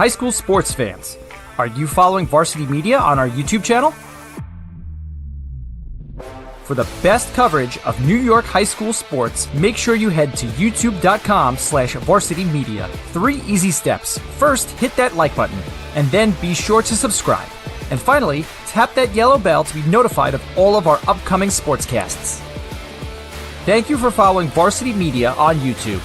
High school sports fans, are you following Varsity Media on our YouTube channel? For the best coverage of New York high school sports, make sure you head to youtube.com/Varsity Media. 3 easy steps. First, hit that like button, and then be sure to subscribe. And finally, tap that yellow bell to be notified of all of our upcoming sportscasts. Thank you for following Varsity Media on YouTube.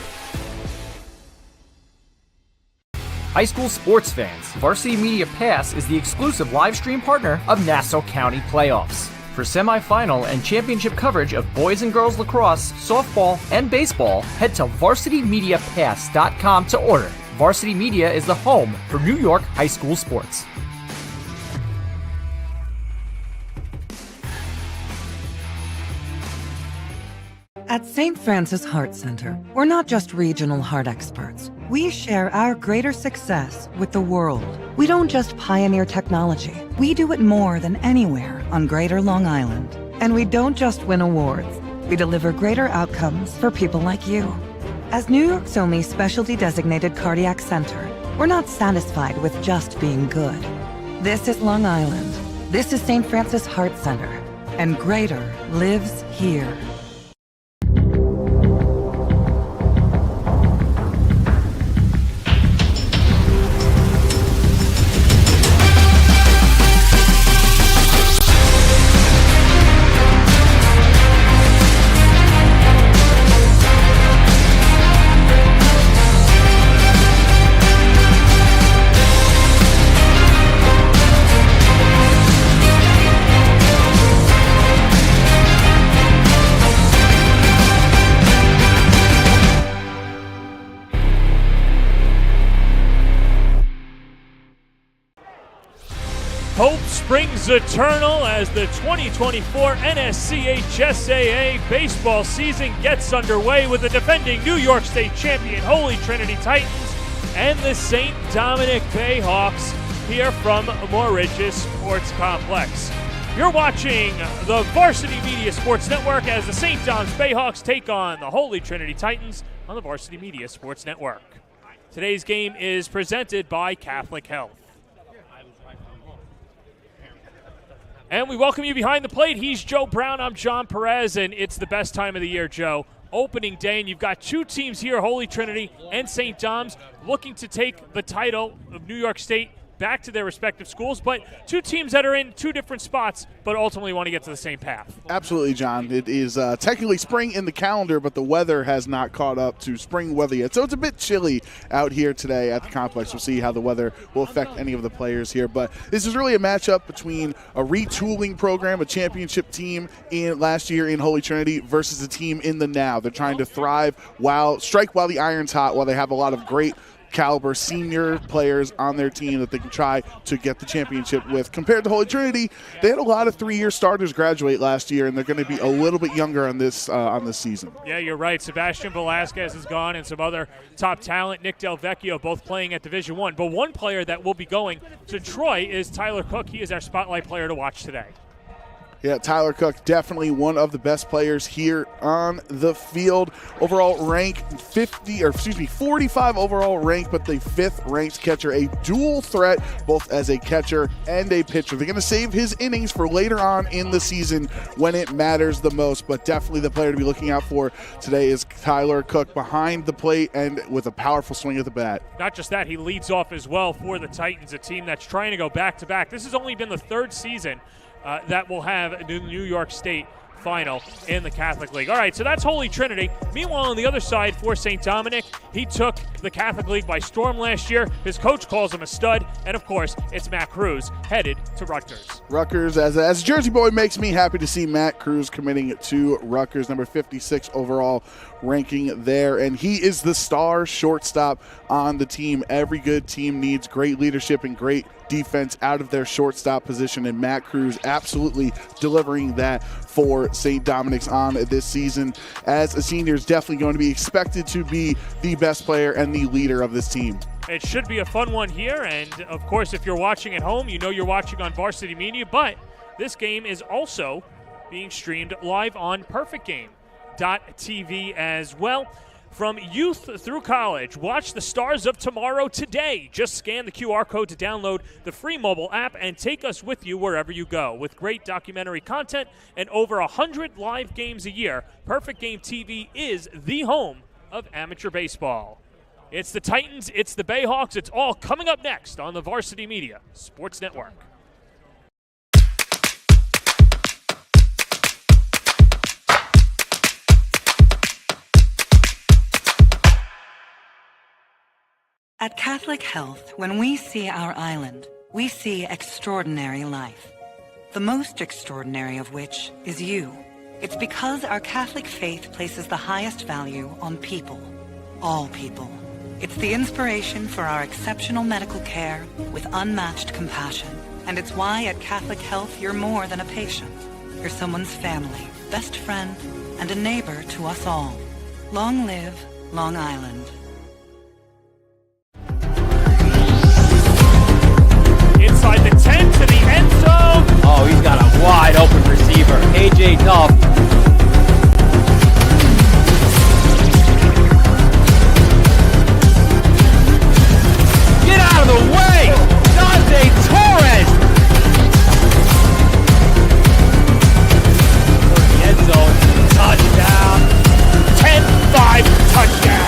High school sports fans, Varsity Media Pass is the exclusive live stream partner of Nassau County Playoffs. For semifinal and championship coverage of boys and girls lacrosse, softball, and baseball, head to varsitymediapass.com to order. Varsity Media is the home for New York high school sports. At St. Francis Heart Center, we're not just regional heart experts. We share our greater success with the world. We don't just pioneer technology. We do it more than anywhere on Greater Long Island. And we don't just win awards. We deliver greater outcomes for people like you. As New York's only specialty designated cardiac center, we're not satisfied with just being good. This is Long Island. This is St. Francis Heart Center. And greater lives here. Hope springs eternal as the 2024 NSCHSAA baseball season gets underway with the defending New York State champion Holy Trinity Titans and the St. Dominic Bayhawks here from Moriches Sports Complex. You're watching the Varsity Media Sports Network as the St. Dom's Bayhawks take on the Holy Trinity Titans on the Varsity Media Sports Network. Today's game is presented by Catholic Health. And we welcome you behind the plate. He's Joe Brown. I'm John Perez, and it's the best time of the year, Joe. Opening day, and you've got 2 teams here, Holy Trinity and St. Dom's, looking to take the title of New York State back to their respective schools, but 2 teams that are in 2 different spots, but ultimately want to get to the same path. Absolutely, John. It is technically spring in the calendar, but the weather has not caught up to spring weather yet. So it's a bit chilly out here today at the complex. We'll see how the weather will affect any of the players here. But this is really a matchup between a retooling program, a championship team in last year in Holy Trinity, versus a team in the now. They're trying to thrive strike while the iron's hot, while they have a lot of great caliber senior players on their team that they can try to get the championship with. Compared to Holy Trinity, they had a lot of 3-year starters graduate last year, and they're going to be a little bit younger on this season. Yeah, you're right. Sebastian Velasquez is gone, and some other top talent, Nick Del Vecchio, both playing at Division I. But one player that will be going to Troy is Tyler Cook. He is our spotlight player to watch today. Yeah, Tyler Cook, definitely one of the best players here on the field. Overall rank 45 overall rank, but the 5th ranked catcher, a dual threat, both as a catcher and a pitcher. They're going to save his innings for later on in the season when it matters the most, but definitely the player to be looking out for today is Tyler Cook behind the plate and with a powerful swing of the bat. Not just that, he leads off as well for the Titans, a team that's trying to go back-to-back. This has only been the 3rd season that will have the New York State final in the Catholic League. All right, so that's Holy Trinity. Meanwhile, on the other side for St. Dominic, he took the Catholic League by storm last year. His coach calls him a stud, and of course, it's Matt Cruz headed to Rutgers. Rutgers, as a Jersey boy, makes me happy to see Matt Cruz committing to Rutgers, number 56 overall ranking there, and he is the star shortstop on the team. Every good team needs great leadership and great defense out of their shortstop position, and Matt Cruz absolutely delivering that for St. Dominic's on this season. As a senior, is definitely going to be expected to be the best player and the leader of this team. It should be a fun one here, and of course, if you're watching at home, you know you're watching on Varsity Media, but this game is also being streamed live on PerfectGame.tv as well. From youth through college, watch the stars of tomorrow today. Just scan the QR code to download the free mobile app and take us with you wherever you go. With great documentary content and over 100 live games a year, Perfect Game TV is the home of amateur baseball. It's the Titans, it's the Bayhawks, it's all coming up next on the Varsity Media Sports Network. At Catholic Health, when we see our island, we see extraordinary life. The most extraordinary of which is you. It's because our Catholic faith places the highest value on people. All people. It's the inspiration for our exceptional medical care with unmatched compassion. And it's why at Catholic Health you're more than a patient. You're someone's family, best friend, and a neighbor to us all. Long live Long Island. Inside the 10 to the end zone. Oh, he's got a wide open receiver. A.J. Duff. Get out of the way! Dante Torres! End zone. Touchdown. 10-5 touchdown.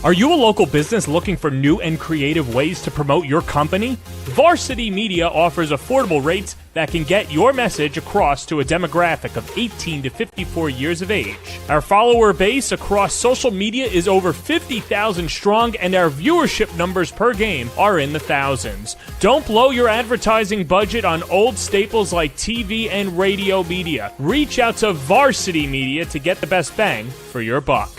Are you a local business looking for new and creative ways to promote your company? Varsity Media offers affordable rates that can get your message across to a demographic of 18 to 54 years of age. Our follower base across social media is over 50,000 strong, and our viewership numbers per game are in the thousands. Don't blow your advertising budget on old staples like TV and radio media. Reach out to Varsity Media to get the best bang for your buck.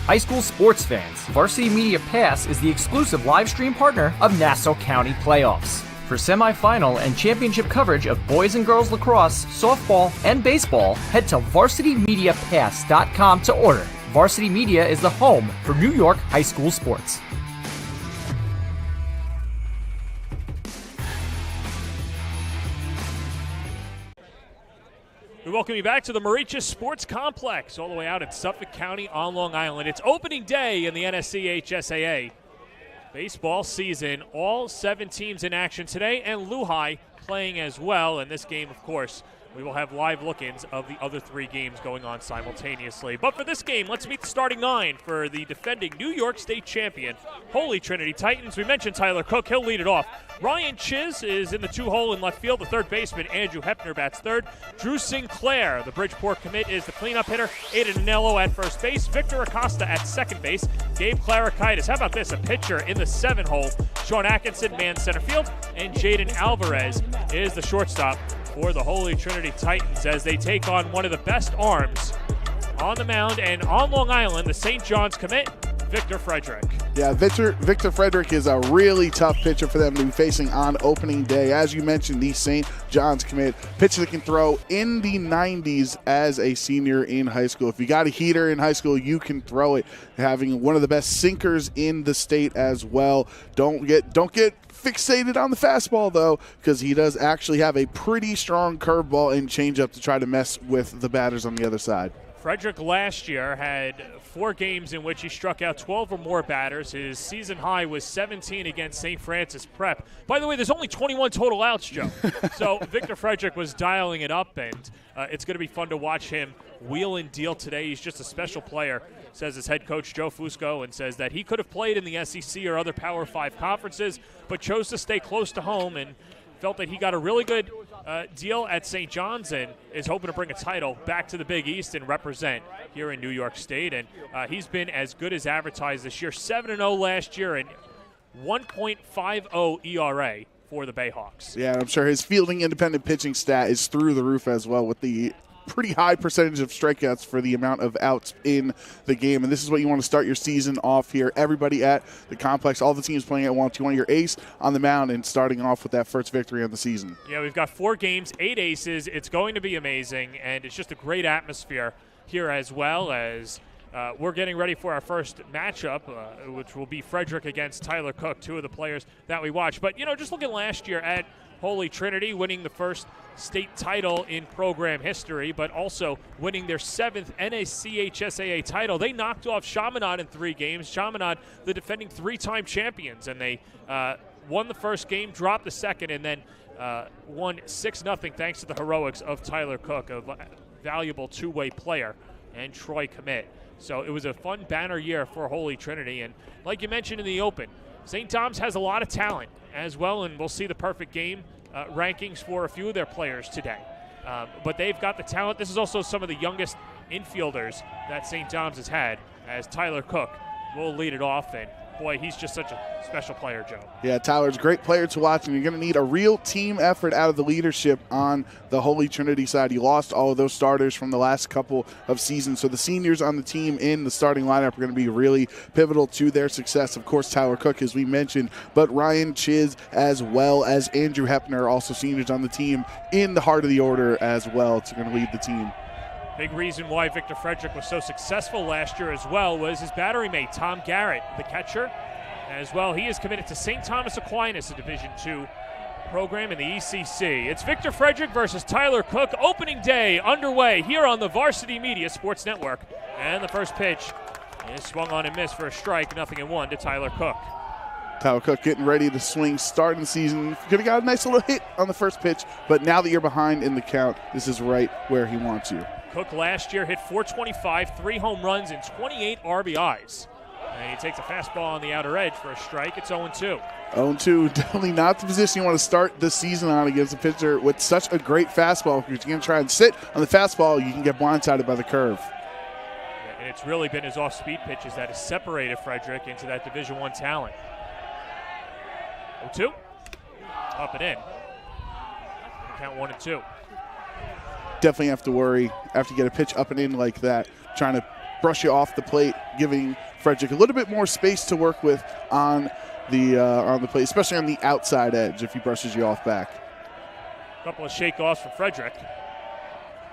High school sports fans, Varsity Media Pass is the exclusive live stream partner of Nassau County playoffs. For semifinal and championship coverage of boys and girls lacrosse, softball, and baseball, head to varsitymediapass.com to order. Varsity Media is the home for New York high school sports. We welcome you back to the Mauritius Sports Complex, all the way out in Suffolk County on Long Island. It's opening day in the NSCHSAA baseball season. All 7 teams in action today, and Lehigh playing as well. In this game, of course, we will have live look-ins of the other 3 games going on simultaneously. But for this game, let's meet the starting 9 for the defending New York State champion, Holy Trinity Titans. We mentioned Tyler Cook. He'll lead it off. Ryan Chiz is in the 2-hole in left field. The third baseman, Andrew Hepner, bats third. Drew Sinclair, the Bridgeport commit, is the cleanup hitter. Aiden Anello at first base. Victor Acosta at second base. Gabe Clarakaitis. How about this? A pitcher in the 7-hole. Sean Atkinson, man center field. And Jaden Alvarez is the shortstop for the Holy Trinity Titans as they take on one of the best arms on the mound and on Long Island, the St. John's commit, Victor Frederick. Yeah, Victor Frederick is a really tough pitcher for them to be facing on opening day. As you mentioned, the St. John's commit, pitcher that can throw in the 90s as a senior in high school. If you got a heater in high school, you can throw it. Having one of the best sinkers in the state as well. Don't get fixated on the fastball, though, because he does actually have a pretty strong curveball and changeup to try to mess with the batters on the other side. Frederick last year had 4 games in which he struck out 12 or more batters. His season high was 17 against St. Francis Prep. By the way, there's only 21 total outs, Joe. So Victor Frederick was dialing it up, and it's going to be fun to watch him wheel and deal today. He's just a special player, says his head coach Joe Fusco, and says that he could have played in the SEC or other Power 5 conferences, but chose to stay close to home and felt that he got a really good deal at St. John's and is hoping to bring a title back to the Big East and represent here in New York State. And he's been as good as advertised this year. 7-0 last year and 1.50 ERA for the Bayhawks. Yeah, I'm sure his fielding independent pitching stat is through the roof as well, with the pretty high percentage of strikeouts for the amount of outs in the game. And this is what you want to start your season off here. Everybody at the complex, all the teams playing at once. You want your ace on the mound and starting off with that first victory of the season. Yeah, we've got 4 games, 8 aces. It's going to be amazing, and it's just a great atmosphere here, as well as we're getting ready for our first matchup, which will be Frederick against Tyler Cook, 2 of the players that we watch. But, just looking last year at Holy Trinity, winning the first state title in program history, but also winning their 7th NACHSAA title. They knocked off Chaminade in 3 games. Chaminade, the defending 3-time champions, and they won the first game, dropped the second, and then won 6-0 thanks to the heroics of Tyler Cook, a valuable 2-way player, and Troy Commit. So it was a fun banner year for Holy Trinity, and like you mentioned in the open, St. Tom's has a lot of talent as well, and we'll see the perfect game rankings for a few of their players today. But they've got the talent. This is also some of the youngest infielders that St. Tom's has had, as Tyler Cook will lead it off, and boy, he's just such a special player, Joe. Yeah, Tyler's a great player to watch, and you're going to need a real team effort out of the leadership on the Holy Trinity side. You lost all of those starters from the last couple of seasons, so the seniors on the team in the starting lineup are going to be really pivotal to their success. Of course, Tyler Cook, as we mentioned, but Ryan Chiz as well as Andrew Hepner, also seniors on the team in the heart of the order as well, to going to lead the team. Big reason why Victor Frederick was so successful last year as well was his battery mate, Tom Garrett, the catcher. As well, he is committed to St. Thomas Aquinas, a Division II program in the ECC. It's Victor Frederick versus Tyler Cook. Opening day underway here on the Varsity Media Sports Network. And the first pitch is swung on and missed for a strike, 0-1 to Tyler Cook. Tyler Cook getting ready to swing, starting the season. Could have got a nice little hit on the first pitch, but now that you're behind in the count, this is right where he wants you. Cook last year hit .425, 3 home runs, and 28 RBIs. And he takes a fastball on the outer edge for a strike. It's 0-2. 0-2, definitely not the position you want to start the season on against a pitcher with such a great fastball. If you're going to try and sit on the fastball, you can get blindsided by the curve. Yeah, and it's really been his off-speed pitches that has separated Frederick into that Division I talent. 0-2. Up and in. Count 1-2. Definitely have to worry after you get a pitch up and in like that, trying to brush you off the plate, giving Frederick a little bit more space to work with on the plate, especially on the outside edge if he brushes you off back. A couple of shake-offs for Frederick.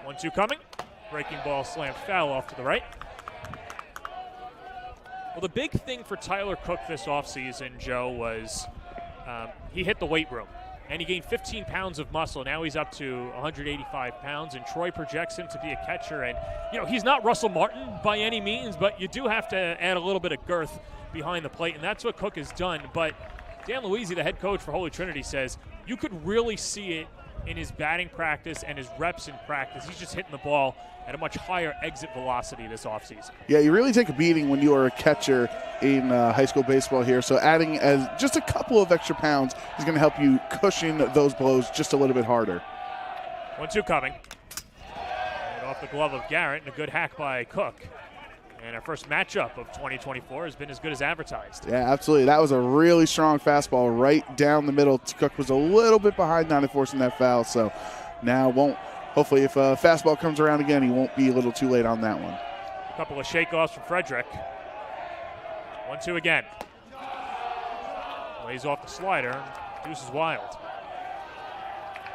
1-2 coming. Breaking ball slammed foul off to the right. Well, the big thing for Tyler Cook this offseason, Joe, was he hit the weight room. And he gained 15 pounds of muscle. Now he's up to 185 pounds, and Troy projects him to be a catcher. And, you know, he's not Russell Martin by any means, but you do have to add a little bit of girth behind the plate, and that's what Cook has done. But Dan Luisi, the head coach for Holy Trinity, says you could really see it in his batting practice and his reps in practice. He's just hitting the ball at a much higher exit velocity this offseason. Yeah, you really take a beating when you are a catcher in high school baseball here. So adding as just a couple of extra pounds is going to help you cushion those blows just a little bit harder. 1-2 coming. And off the glove of Garrett, and a good hack by Cook. And our first matchup of 2024 has been as good as advertised. Yeah, absolutely. That was a really strong fastball right down the middle. Cook was a little bit behind on enforcing that foul, so now hopefully if a fastball comes around again, he won't be a little too late on that one. A couple of shake-offs from Frederick. 1-2 again. Lays off the slider. Deuce is wild.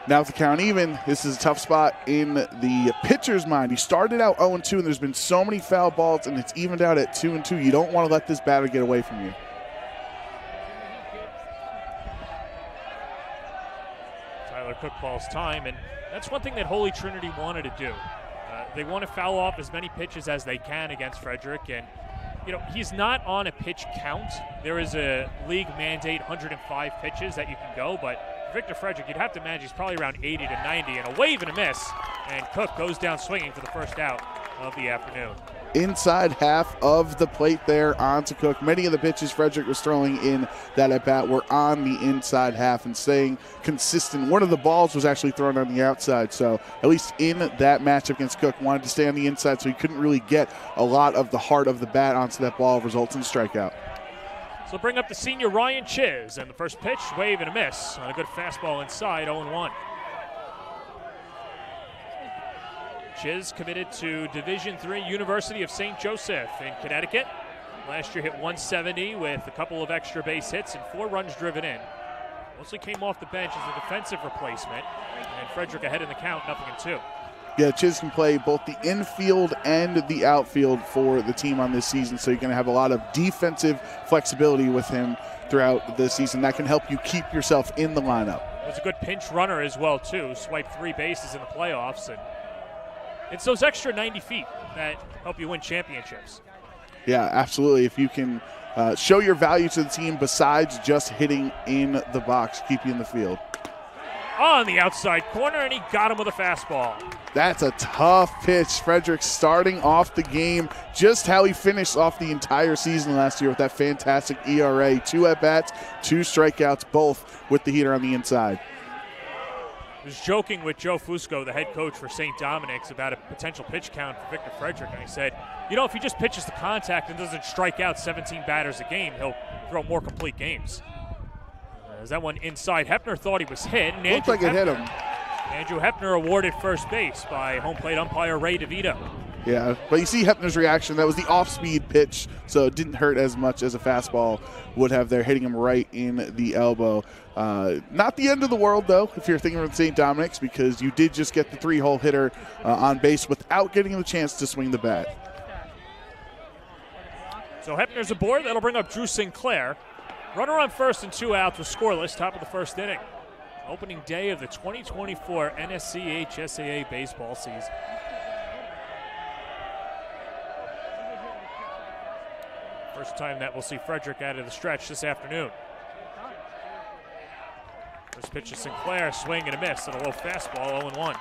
Now with the count even, this is a tough spot in the pitcher's mind. He started out 0-2, and there's been so many foul balls, and it's evened out at 2-2. You don't want to let this batter get away from you. Tyler Cook calls time, and that's one thing that Holy Trinity wanted to do. They want to foul off as many pitches as they can against Frederick, and you know, he's not on a pitch count. There is a league mandate 105 pitches that you can go, but Victor Frederick, you'd have to imagine he's probably around 80 to 90, and a wave and a miss, and Cook goes down swinging for the first out of the afternoon. Inside half of the plate there onto Cook. Many of the pitches Frederick was throwing in that at-bat were on the inside half and staying consistent. One of the balls was actually thrown on the outside, so at least in that matchup against Cook, wanted to stay on the inside so he couldn't really get a lot of the heart of the bat onto that ball, results in a strikeout. So bring up the senior Ryan Chiz, and the first pitch, wave and a miss on a good fastball inside, 0-1. Chiz committed to Division III University of St. Joseph in Connecticut. Last year hit 170 with a couple of extra base hits and 4 runs driven in. Mostly came off the bench as a defensive replacement, and Frederick ahead in the count, 0-2. Yeah, Chiz can play both the infield and the outfield for the team on this season, so you're going to have a lot of defensive flexibility with him throughout the season. That can help you keep yourself in the lineup. Was a good pinch runner as well, too. Swiped 3 bases in the playoffs. And it's those extra 90 feet that help you win championships. Yeah, absolutely. If you can show your value to the team besides just hitting in the box, keep you in the field. On the outside corner, and he got him with a fastball. That's a tough pitch. Frederick starting off the game just how he finished off the entire season last year with that fantastic ERA. 2 at-bats, 2 strikeouts, both with the heater on the inside. I was joking with Joe Fusco, the head coach for St. Dominic's, about a potential pitch count for Victor Frederick, and he said, if he just pitches to contact and doesn't strike out 17 batters a game, he'll throw more complete games. As that one inside, Hepner thought he was hit. And looked like it hit him. Andrew Hepner awarded first base by home plate umpire Ray DeVito. Yeah, but you see Hepner's reaction. That was the off-speed pitch, so it didn't hurt as much as a fastball would have there, hitting him right in the elbow. Not the end of the world, though, if you're thinking of St. Dominic's, because you did just get the 3-hole hitter on base without getting the chance to swing the bat. So Hepner's aboard. That'll bring up Drew Sinclair. Runner on first and 2 outs was scoreless, top of the first inning. Opening day of the 2024 NSCHSAA baseball season. First time that we'll see Frederick out of the stretch this afternoon. First pitch to Sinclair, swing and a miss at a low fastball, 0-1.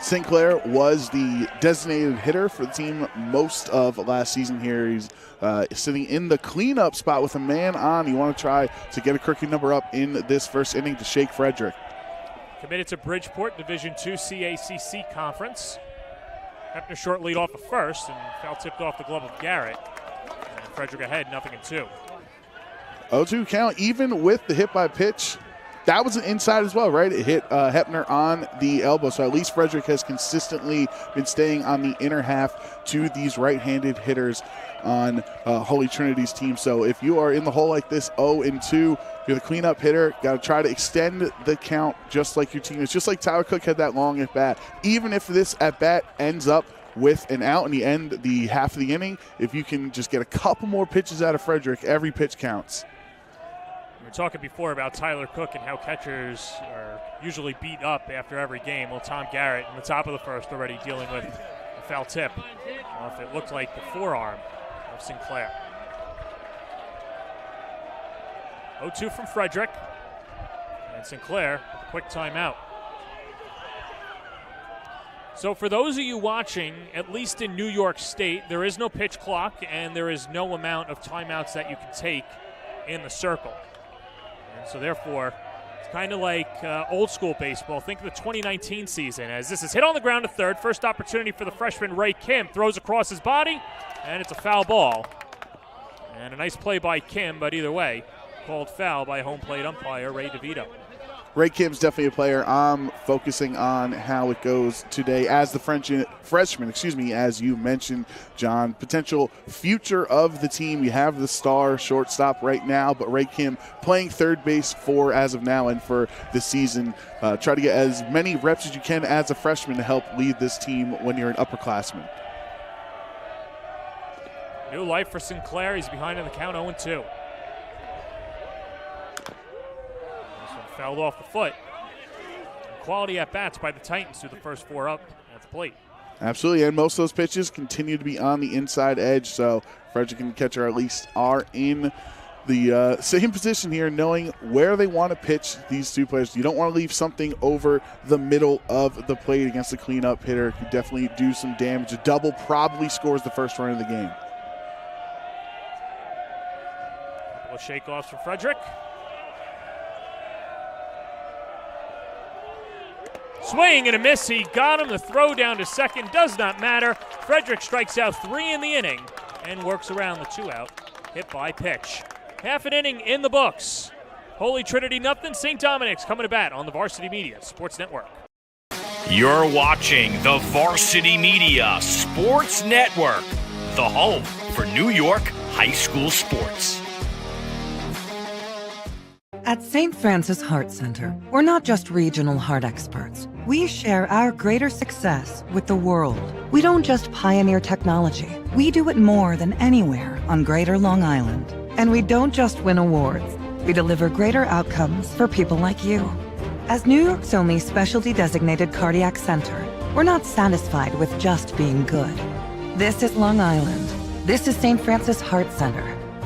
Sinclair was the designated hitter for the team most of last season here. He's sitting in the cleanup spot with a man on. You want to try to get a quickie number up in this first inning to shake Frederick. Committed to Bridgeport Division II CACC Conference. Hepner short lead off the first and foul tipped off the glove of Garrett. And Frederick ahead, 0-2. 0-2 count, even with the hit by pitch. That was an inside as well, right? It hit Hepner on the elbow. So at least Frederick has consistently been staying on the inner half to these right-handed hitters on Holy Trinity's team. So if you are in the hole like this, 0-2, you're the cleanup hitter. Got to try to extend the count just like your team. It's just like Tyler Cook had that long at-bat. Even if this at-bat ends up with an out in the end, the half of the inning, if you can just get a couple more pitches out of Frederick, every pitch counts. We were talking before about Tyler Cook and how catchers are usually beat up after every game. Well, Tom Garrett in the top of the first already dealing with a foul tip. If it looked like the forearm of Sinclair. 0-2 from Frederick. And Sinclair with a quick timeout. So for those of you watching, at least in New York State, there is no pitch clock and there is no amount of timeouts that you can take in the circle. And so therefore, it's kind of like old school baseball. Think of the 2019 season as this is hit on the ground to third. First opportunity for the freshman Ray Kim. Throws across his body, and it's a foul ball. And a nice play by Kim, but either way, called foul by home plate umpire Ray DeVito. Ray Kim's definitely a player. I'm focusing on how it goes today as the freshman, as you mentioned, John. Potential future of the team. You have the star shortstop right now, but Ray Kim playing third base for as of now and for the season. Try to get as many reps as you can as a freshman to help lead this team when you're an upperclassman. New life for Sinclair. He's behind in the count, 0-2. Fouled off the foot. Quality at-bats by the Titans through the first 4 up at the plate. Absolutely, and most of those pitches continue to be on the inside edge, so Frederick and the catcher at least are in the same position here, knowing where they want to pitch these two players. You don't want to leave something over the middle of the plate against the cleanup hitter. Could definitely do some damage. A double probably scores the first run of the game. Couple of shake-offs from Frederick. Swing and a miss. He got him. The throw down to second does not matter. Frederick strikes out 3 in the inning and works around the 2-out. Hit by pitch. Half an inning in the books. Holy Trinity nothing. St. Dominic's coming to bat on the Varsity Media Sports Network. You're watching the Varsity Media Sports Network, the home for New York high school sports. At St. Francis Heart Center, we're not just regional heart experts. We share our greater success with the world. We don't just pioneer technology. We do it more than anywhere on Greater Long Island. And we don't just win awards. We deliver greater outcomes for people like you. As New York's only specialty designated cardiac center, we're not satisfied with just being good. This is Long Island. This is St. Francis Heart Center.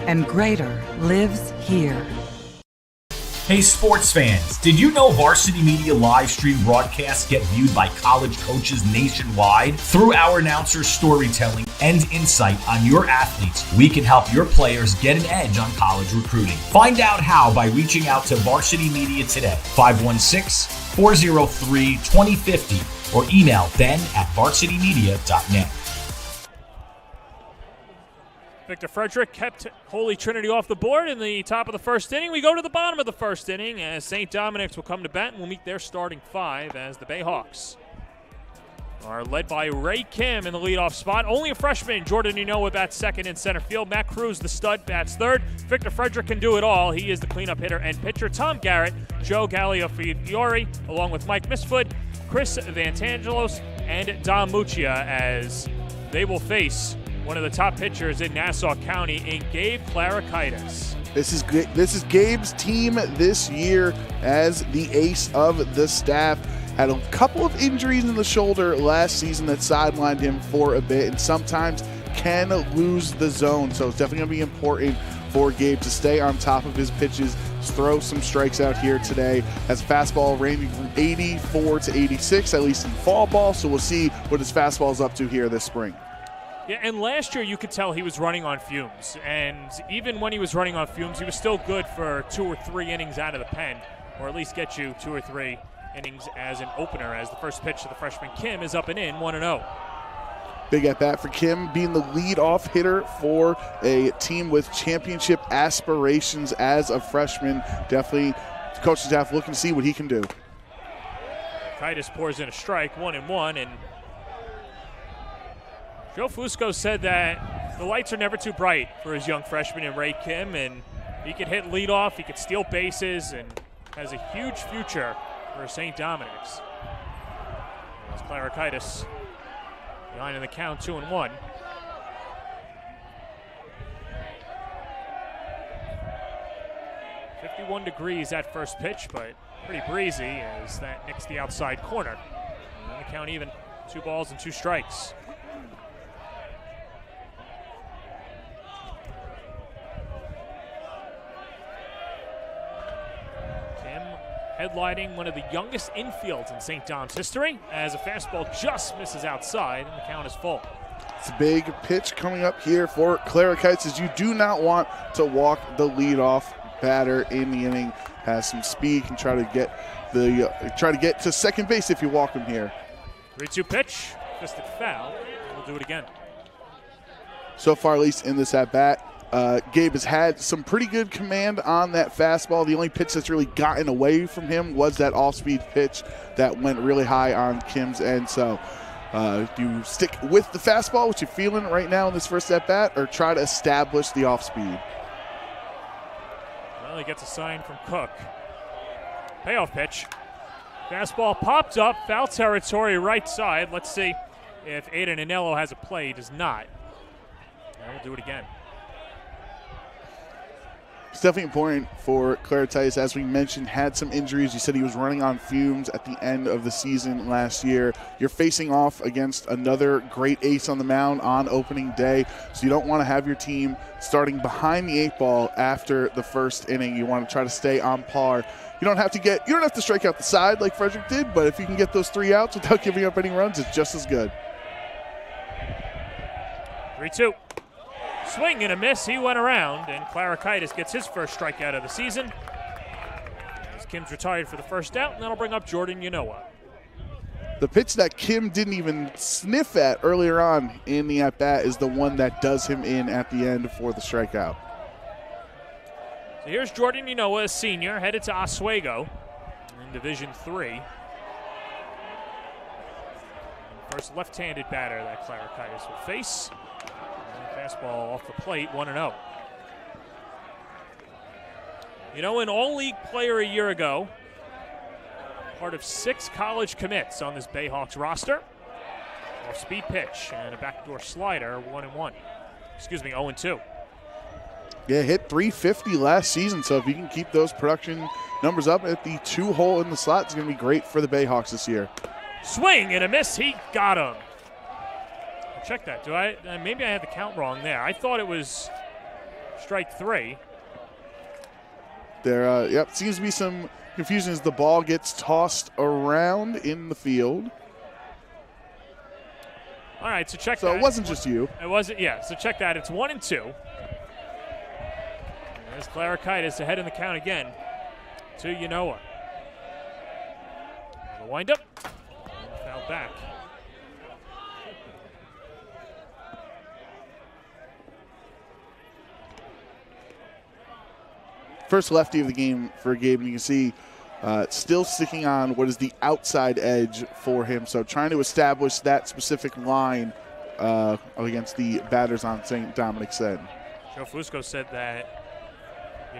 And greater lives here. Hey sports fans, did you know Varsity Media live stream broadcasts get viewed by college coaches nationwide? Through our announcers' storytelling and insight on your athletes, we can help your players get an edge on college recruiting. Find out how by reaching out to Varsity Media today, 516-403-2050, or email ben@varsitymedia.net. Victor Frederick kept Holy Trinity off the board in the top of the first inning. We go to the bottom of the first inning as St. Dominic's will come to bat and will meet their starting five as the Bayhawks are led by Ray Kim in the leadoff spot. Only a freshman, Jordan Unoa bats second in center field. Matt Cruz, the stud, bats third. Victor Frederick can do it all. He is the cleanup hitter and pitcher. Tom Garrett, Joe Galliofiore, along with Mike Misfoot, Chris Vantangelos, and Dom Muccia as they will face one of the top pitchers in Nassau County in Gabe Klarakaitis. This is Gabe's team this year as the ace of the staff. Had a couple of injuries in the shoulder last season that sidelined him for a bit, and sometimes can lose the zone. So it's definitely going to be important for Gabe to stay on top of his pitches, throw some strikes out here today. Has a fastball ranging from 84 to 86, at least in fall ball. So we'll see what his fastball is up to here this spring. Yeah, and last year you could tell he was running on fumes. And even when he was running on fumes, he was still good for 2 or 3 innings out of the pen, or at least get you 2 or 3 innings as an opener, as the first pitch to the freshman Kim is up and in, 1-0. Big at bat for Kim, being the leadoff hitter for a team with championship aspirations as a freshman. Definitely, the coaching staff looking to see what he can do. Kaitis pours in a strike, 1-1, and Joe Fusco said that the lights are never too bright for his young freshman in Ray Kim, and he could hit leadoff, he could steal bases, and has a huge future for St. Dominic's. As Klarakaitis behind in the count, 2-1. "51 degrees at first pitch, but pretty breezy as that nicks the outside corner. And the count even, 2 balls and 2 strikes. Headlighting one of the youngest infields in St. Dom's history as a fastball just misses outside and the count is full. It's a big pitch coming up here for Klarakaitis, as you do not want to walk the leadoff batter in the inning. Has some speed, can try to get to second base if you walk him here. 3-2 pitch, fisted foul. We'll do it again. So far, at least in this at bat, Gabe has had some pretty good command on that fastball. The only pitch that's really gotten away from him was that off-speed pitch that went really high on Kim's end. So do you stick with the fastball, what you're feeling right now in this first at-bat, or try to establish the off-speed? Well, he gets a sign from Cook. Payoff pitch. Fastball popped up, foul territory right side. Let's see if Aiden Anello has a play. He does not. And we'll do it again. It's definitely important for Klarakaitis. As we mentioned, had some injuries. You said he was running on fumes at the end of the season last year. You're facing off against another great ace on the mound on opening day, so you don't want to have your team starting behind the 8 ball after the first inning. You want to try to stay on par. You don't have to strike out the side like Frederick did, but if you can get those 3 outs without giving up any runs, it's just as good. 3-2. Swing and a miss. He went around, and Klarakaitis gets his first strikeout of the season. As Kim's retired for the first out, and that'll bring up Jordan Unoa. The pitch that Kim didn't even sniff at earlier on in the at-bat is the one that does him in at the end for the strikeout. So here's Jordan Unoa, a senior, headed to Oswego in Division III. First left-handed batter that Klarakaitis will face. Fastball off the plate, 1-0. You know, an all-league player a year ago, part of 6 college commits on this Bayhawks roster. Off-speed pitch and a backdoor slider, 1-1. Excuse me, 0-2. Yeah, hit 350 last season, so if you can keep those production numbers up at the 2 hole in the slot. It's going to be great for the Bayhawks this year. Swing and a miss. He got him. Check that. Maybe I had the count wrong there. I thought it was strike 3. There, seems to be some confusion as the ball gets tossed around in the field. All right, so check that. So it wasn't just you. It wasn't, yeah. So check that. It's 1-2. There's Clarikaitis ahead in the count again to Yanoa. The wind up. Foul back. First lefty of the game for Gabe, and you can see still sticking on what is the outside edge for him. So trying to establish that specific line against the batters on St. Dominic's end. Joe Fusco said that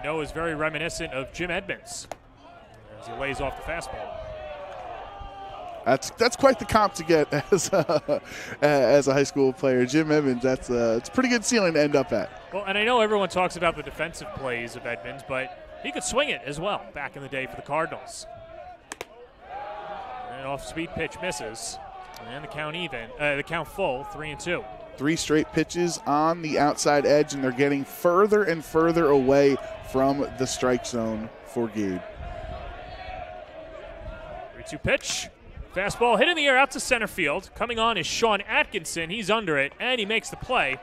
is very reminiscent of Jim Edmonds as he lays off the fastball. That's quite the comp to get as a high school player. Jim Edmonds, it's a pretty good ceiling to end up at. Well, and I know everyone talks about the defensive plays of Edmonds, but he could swing it as well back in the day for the Cardinals. And off-speed pitch misses, and the count full, 3-2. 3 straight pitches on the outside edge, and they're getting further and further away from the strike zone for Gabe. 3-2 pitch. Fastball hit in the air out to center field. Coming on is Sean Atkinson. He's under it, and he makes the play.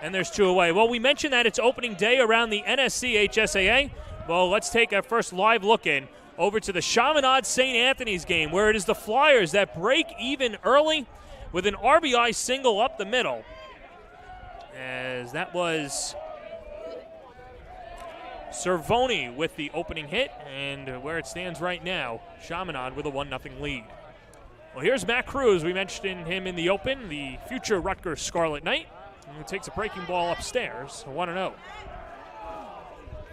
And there's 2 away. Well, we mentioned that it's opening day around the NSCHSAA. Well, let's take our first live look in over to the Chaminade St. Anthony's game, where it is the Flyers that break even early with an RBI single up the middle. As that was Cervoni with the opening hit, and where it stands right now, Chaminade with a 1-0 lead. Well, here's Matt Cruz. We mentioned him in the open, the future Rutgers Scarlet Knight. And he takes a breaking ball upstairs, 1-0.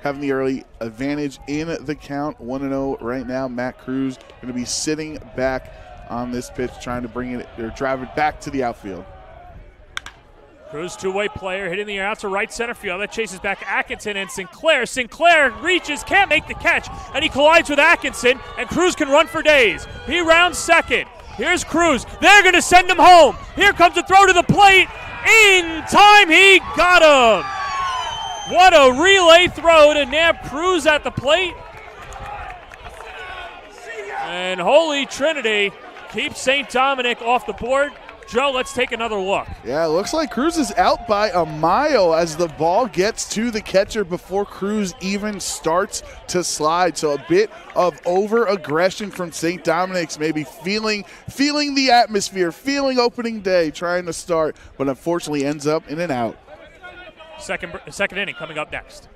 Having the early advantage in the count, 1-0 right now. Matt Cruz going to be sitting back on this pitch, trying to bring it or drive it back to the outfield. Cruz, two-way player, hitting the air out to right center field. That chases back Atkinson and Sinclair. Sinclair reaches, can't make the catch, and he collides with Atkinson, and Cruz can run for days. He rounds second. Here's Cruz. They're going to send him home. Here comes a throw to the plate. In time, he got him. What a relay throw to nab Cruz at the plate. And Holy Trinity keeps St. Dominic off the board. Joe, let's take another look. Yeah, it looks like Cruz is out by a mile as the ball gets to the catcher before Cruz even starts to slide. So a bit of over-aggression from St. Dominic's, maybe feeling the atmosphere, feeling opening day, trying to start, but unfortunately ends up in and out. Second inning coming up next.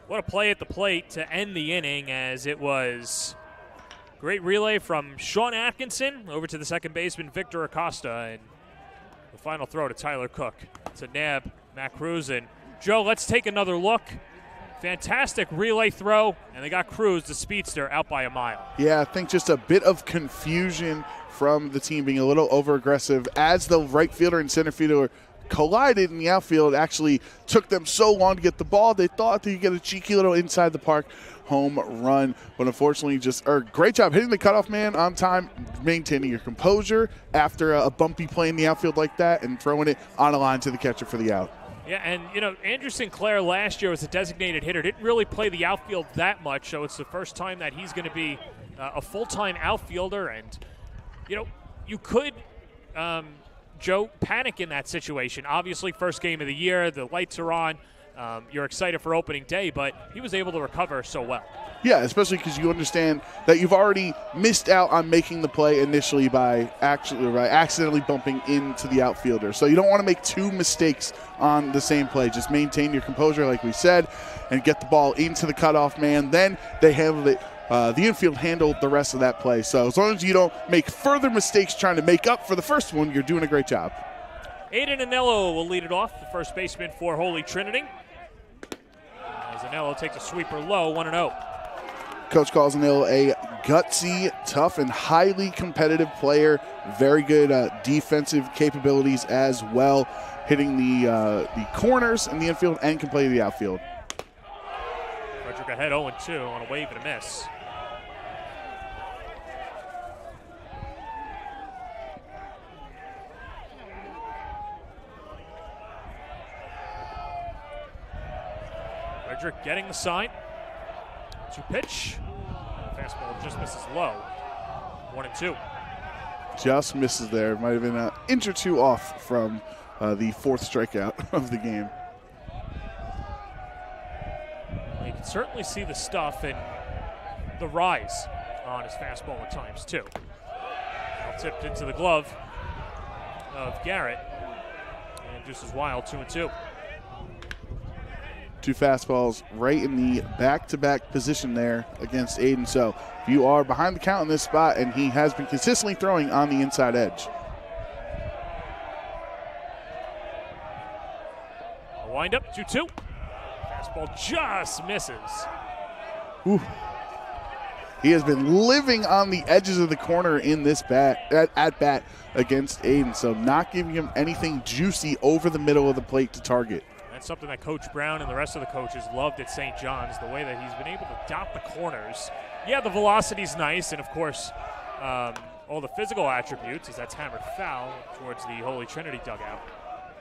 What a play at the plate to end the inning, as it was great relay from Sean Atkinson over to the second baseman Victor Acosta, and the final throw to Tyler Cook to nab Matt Cruz. And Joe, let's take another look. Fantastic relay throw, and they got Cruz, the speedster, out by a mile. Yeah, I think just a bit of confusion from the team being a little over-aggressive as the right fielder and center fielder collided in the outfield. Actually took them so long to get the ball, they thought they could get a cheeky little inside the park home run, but unfortunately great job hitting the cutoff man on time, maintaining your composure after a bumpy play in the outfield like that, and throwing it on a line to the catcher for the out. Yeah, and, Andrew Sinclair last year was a designated hitter. Didn't really play the outfield that much, so it's the first time that he's going to be a full-time outfielder. And, you could, Joe, panic in that situation. Obviously, first game of the year, the lights are on. You're excited for opening day, but he was able to recover so well. Yeah, especially because you understand that you've already missed out on making the play initially by accidentally bumping into the outfielder. So you don't want to make two mistakes on the same play. Just maintain your composure, like we said, and get the ball into the cutoff man. Then they handled it. The infield handled the rest of that play. So as long as you don't make further mistakes trying to make up for the first one, you're doing a great job. Aiden Anello will lead it off, the first baseman for Holy Trinity. As Anello takes a sweeper low, 1-0. Coach calls Anello a gutsy, tough, and highly competitive player. Very good defensive capabilities as well, hitting the corners in the infield and can play the outfield. Frederick ahead 0-2 on a wave and a miss. Frederick getting the sign. To pitch. Fastball just misses low. 1-2. Just misses there. Might have been an inch or two off from the fourth strikeout of the game. Well, you can certainly see the stuff and the rise on his fastball at times, too. Now tipped into the glove of Garrett. And just as wild, 2-2. Two fastballs right in the back-to-back position there against Aiden. So if you are behind the count in this spot, and he has been consistently throwing on the inside edge. A wind-up, 2-2. Fastball just misses. Ooh. He has been living on the edges of the corner in this at bat against Aiden. So not giving him anything juicy over the middle of the plate to target. That's something that Coach Brown and the rest of the coaches loved at St. John's, the way that he's been able to dot the corners. Yeah, the velocity's nice, and of course, all the physical attributes, as that's hammered foul towards the Holy Trinity dugout.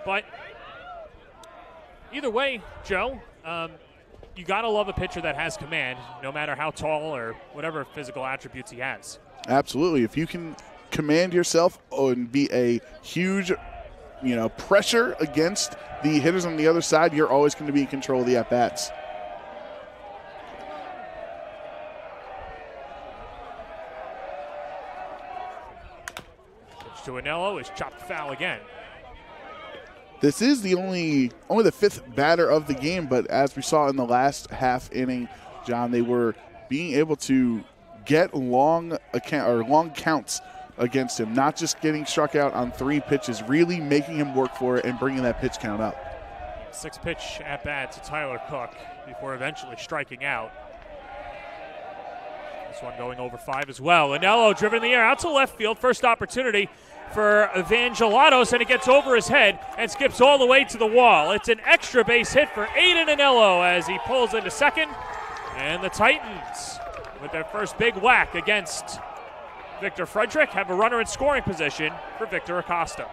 But either way, Joe, you got to love a pitcher that has command, no matter how tall or whatever physical attributes he has. Absolutely. If you can command yourself and be a huge pressure against the hitters on the other side, you're always going to be in control of the at-bats. Pitch to Anello is chopped foul again. This is only the fifth batter of the game, but as we saw in the last half inning, John, they were being able to get long counts against him, not just getting struck out on 3 pitches, really making him work for it and bringing that pitch count up. 6-pitch at bat to Tyler Cook before eventually striking out. This one going over 5 as well. Anello driven in the air out to left field. First opportunity for Evangelatos, and it gets over his head and skips all the way to the wall. It's an extra base hit for Aiden Anello as he pulls into second. And the Titans, with their first big whack against Victor Frederick, have a runner in scoring position for Victor Acosta.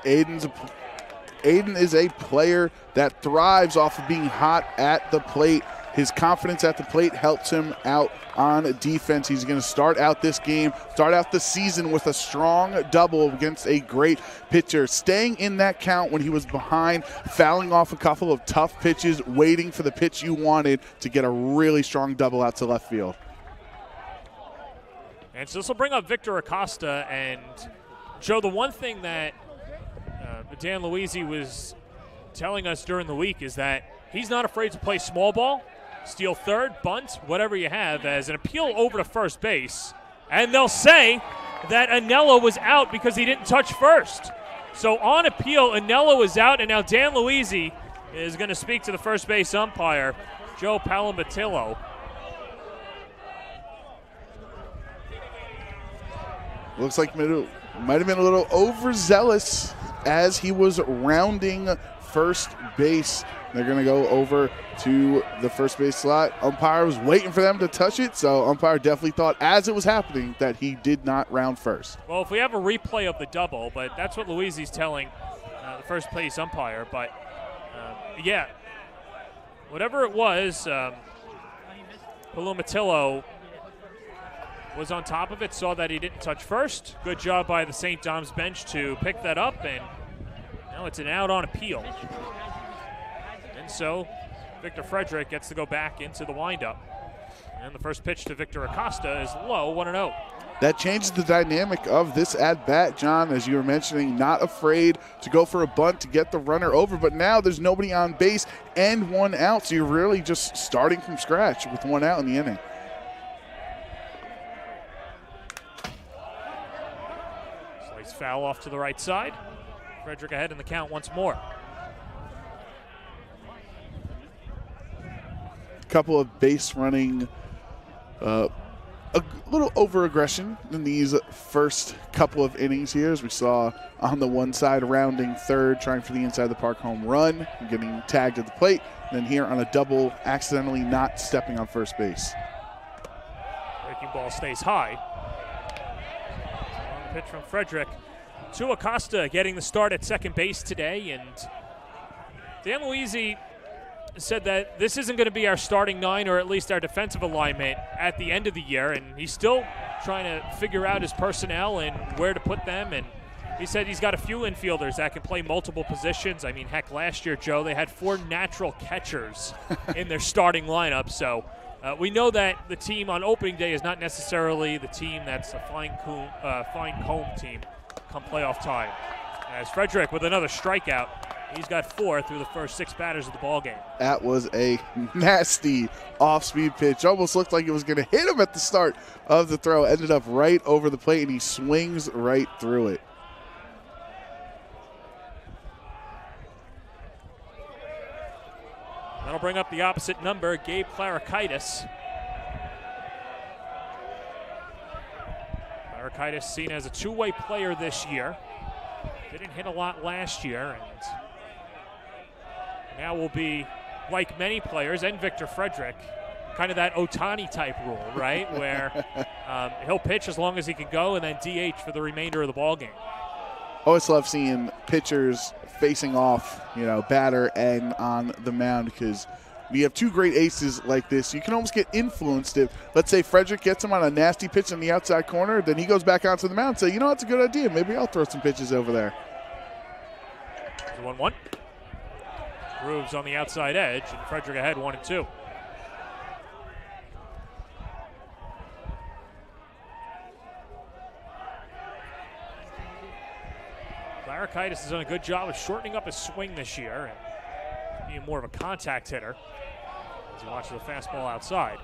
Aiden is a player that thrives off of being hot at the plate. His confidence at the plate helps him out on defense. He's going to start out this game, start out the season with a strong double against a great pitcher, staying in that count when he was behind, fouling off a couple of tough pitches, waiting for the pitch you wanted to get a really strong double out to left field. And so this will bring up Victor Acosta. And, Joe, the one thing that Dan Luisi was telling us during the week is that he's not afraid to play small ball, steal third, bunt, whatever you have, as an appeal over to first base. And they'll say that Anello was out because he didn't touch first. So on appeal, Anello is out, and now Dan Luisi is going to speak to the first base umpire, Joe Palombatillo. Looks like might have been a little overzealous as he was rounding first base. They're going to go over to the first base slot. Umpire was waiting for them to touch it, so umpire definitely thought as it was happening that he did not round first. Well, if we have a replay of the double, but that's what Luisi's telling the first base umpire. But Yeah. Whatever it was, Palumatillo was on top of it, saw that he didn't touch first. Good job by the St. Dom's bench to pick that up, and now it's an out on appeal. And so Victor Frederick gets to go back into the windup. And the first pitch to Victor Acosta is low, 1-0. That changes the dynamic of this at-bat, John, as you were mentioning, not afraid to go for a bunt to get the runner over, but now there's nobody on base and one out, so you're really just starting from scratch with one out in the inning. Slice foul off to the right side. Frederick ahead in the count once more. Couple of base running, a little over-aggression in these first couple of innings here, as we saw on the one side rounding third, trying for the inside the park home run, getting tagged at the plate, and then here on a double, accidentally not stepping on first base. Breaking ball stays high. Long pitch from Frederick to Acosta, getting the start at second base today, and Dan Luisi said that this isn't going to be our starting nine, or at least our defensive alignment at the end of the year, and he's still trying to figure out his personnel and where to put them. And he said he's got a few infielders that can play multiple positions. I mean, heck, last year, Joe, they had 4 natural catchers in their starting lineup. So we know that the team on opening day is not necessarily the team that's a fine comb team come playoff time. As Frederick with another strikeout. He's got 4 through the first 6 batters of the ballgame. That was a nasty off-speed pitch. Almost looked like it was going to hit him at the start of the throw. Ended up right over the plate, and he swings right through it. That'll bring up the opposite number, Gabe Klarakaitis. Klarakaitis seen as a two-way player this year. Didn't hit a lot last year, and now will be, like many players and Victor Frederick, kind of that Ohtani type rule, right? Where he'll pitch as long as he can go and then DH for the remainder of the ballgame. Always love seeing pitchers facing off, batter and on the mound, because when you have 2 great aces like this, you can almost get influenced. If, let's say, Frederick gets him on a nasty pitch in the outside corner, then he goes back onto the mound and say, that's a good idea. Maybe I'll throw some pitches over there. 1-1. Grooves on the outside edge, and Frederick ahead 1-2. Klarakaitis has done a good job of shortening up his swing this year and being more of a contact hitter as he watches the fastball outside.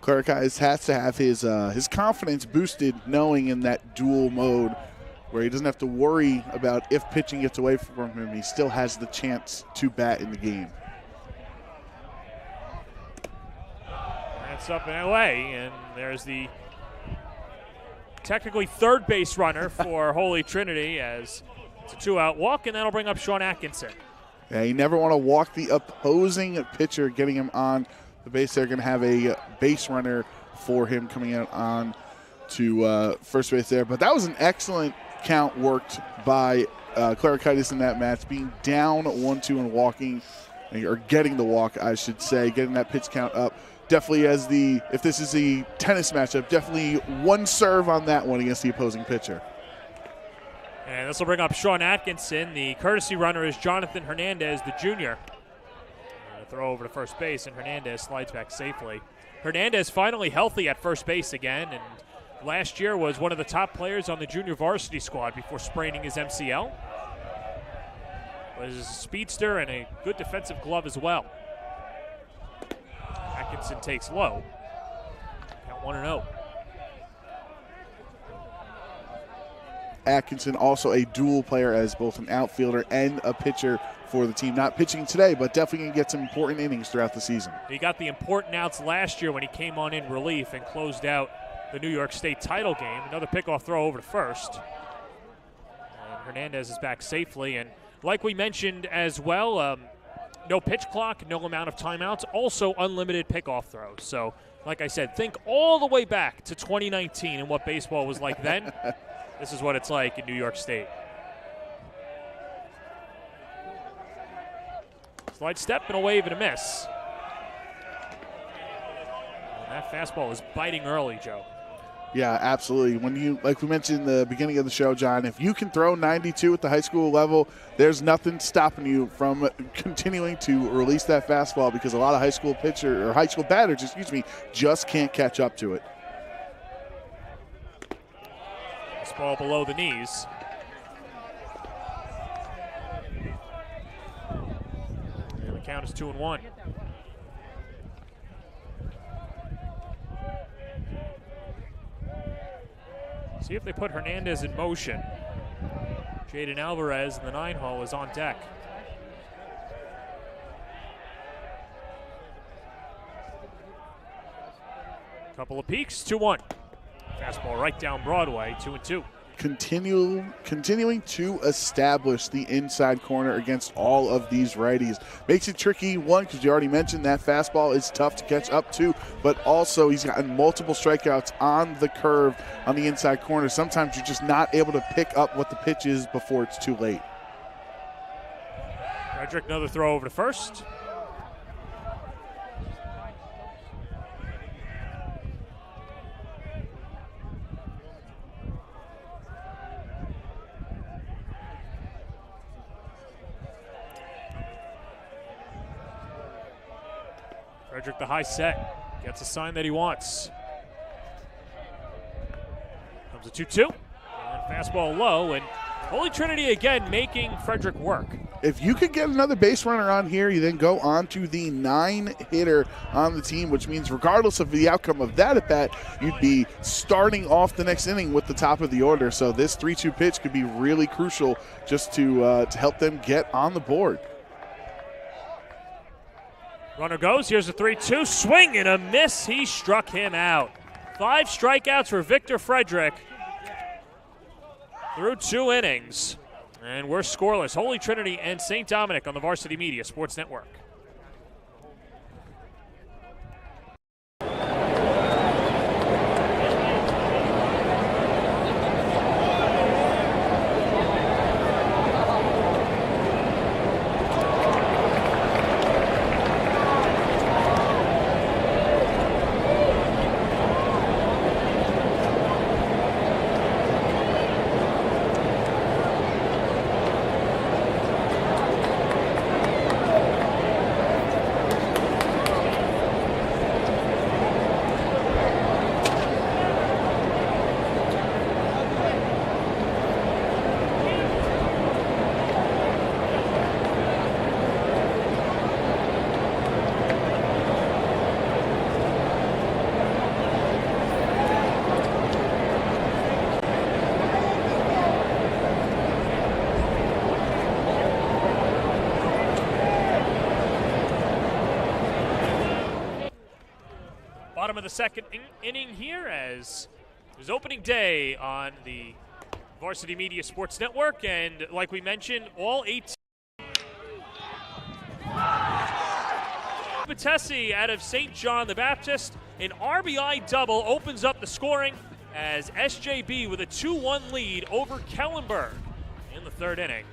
Klarakaitis has to have his confidence boosted, knowing in that dual mode where he doesn't have to worry about if pitching gets away from him. He still has the chance to bat in the game. That's up and away, and there's the technically third base runner for Holy Trinity, as it's a 2-out walk, and that'll bring up Sean Atkinson. Yeah, you never want to walk the opposing pitcher, getting him on the base. They're going to have a base runner for him coming out on to first base there. But that was an excellent count worked by Klarakaitis in that match, being down 1-2 and walking, or getting the walk, I should say, getting that pitch count up. Definitely if this is a tennis matchup, definitely one serve on that one against the opposing pitcher. And this will bring up Sean Atkinson. The courtesy runner is Jonathan Hernandez, the junior. And a throw over to first base, and Hernandez slides back safely. Hernandez finally healthy at first base again, and last year was one of the top players on the junior varsity squad before spraining his MCL. Was a speedster and a good defensive glove as well. Atkinson takes low. Count 1-0. Atkinson also a dual player as both an outfielder and a pitcher for the team. Not pitching today, but definitely going to get some important innings throughout the season. He got the important outs last year when he came on in relief and closed out the New York State title game. Another pickoff throw over to first. And Hernandez is back safely. And like we mentioned as well, no pitch clock, no amount of timeouts, also unlimited pickoff throws. So, like I said, think all the way back to 2019 and what baseball was like then. This is what it's like in New York State. Slide step and a wave and a miss. And that fastball is biting early, Joe. Yeah, absolutely. When you, like we mentioned in the beginning of the show, John, if you can throw 92 at the high school level, there's nothing stopping you from continuing to release that fastball, because a lot of high school batters, just can't catch up to it. This ball below the knees. And the count is 2-1. See if they put Hernandez in motion. Jaden Alvarez in the 9-hole is on deck. Couple of peaks, 2-1. Fastball right down Broadway, 2-2. Continuing to establish the inside corner against all of these righties. Makes it tricky, one, because you already mentioned that fastball is tough to catch up to, but also he's gotten multiple strikeouts on the curve on the inside corner. Sometimes you're just not able to pick up what the pitch is before it's too late. Frederick, another throw over to first. Frederick, the high set, gets a sign that he wants. Comes a 2-2, and fastball low, and Holy Trinity again making Frederick work. If you could get another base runner on here, you then go on to the 9-hitter on the team, which means regardless of the outcome of that at bat, you'd be starting off the next inning with the top of the order. So this 3-2 pitch could be really crucial just to help them get on the board. Runner goes, here's a 3-2, swing and a miss, he struck him out. 5 strikeouts for Victor Frederick through 2 innings. And we're scoreless. Holy Trinity and St. Dominic on the Varsity Media Sports Network. Bottom of the second inning here, as it was opening day on the Varsity Media Sports Network, and like we mentioned, all 8. Batesi out of St. John the Baptist, an RBI double opens up the scoring as SJB with a 2-1 lead over Kellenberg in the 3rd inning.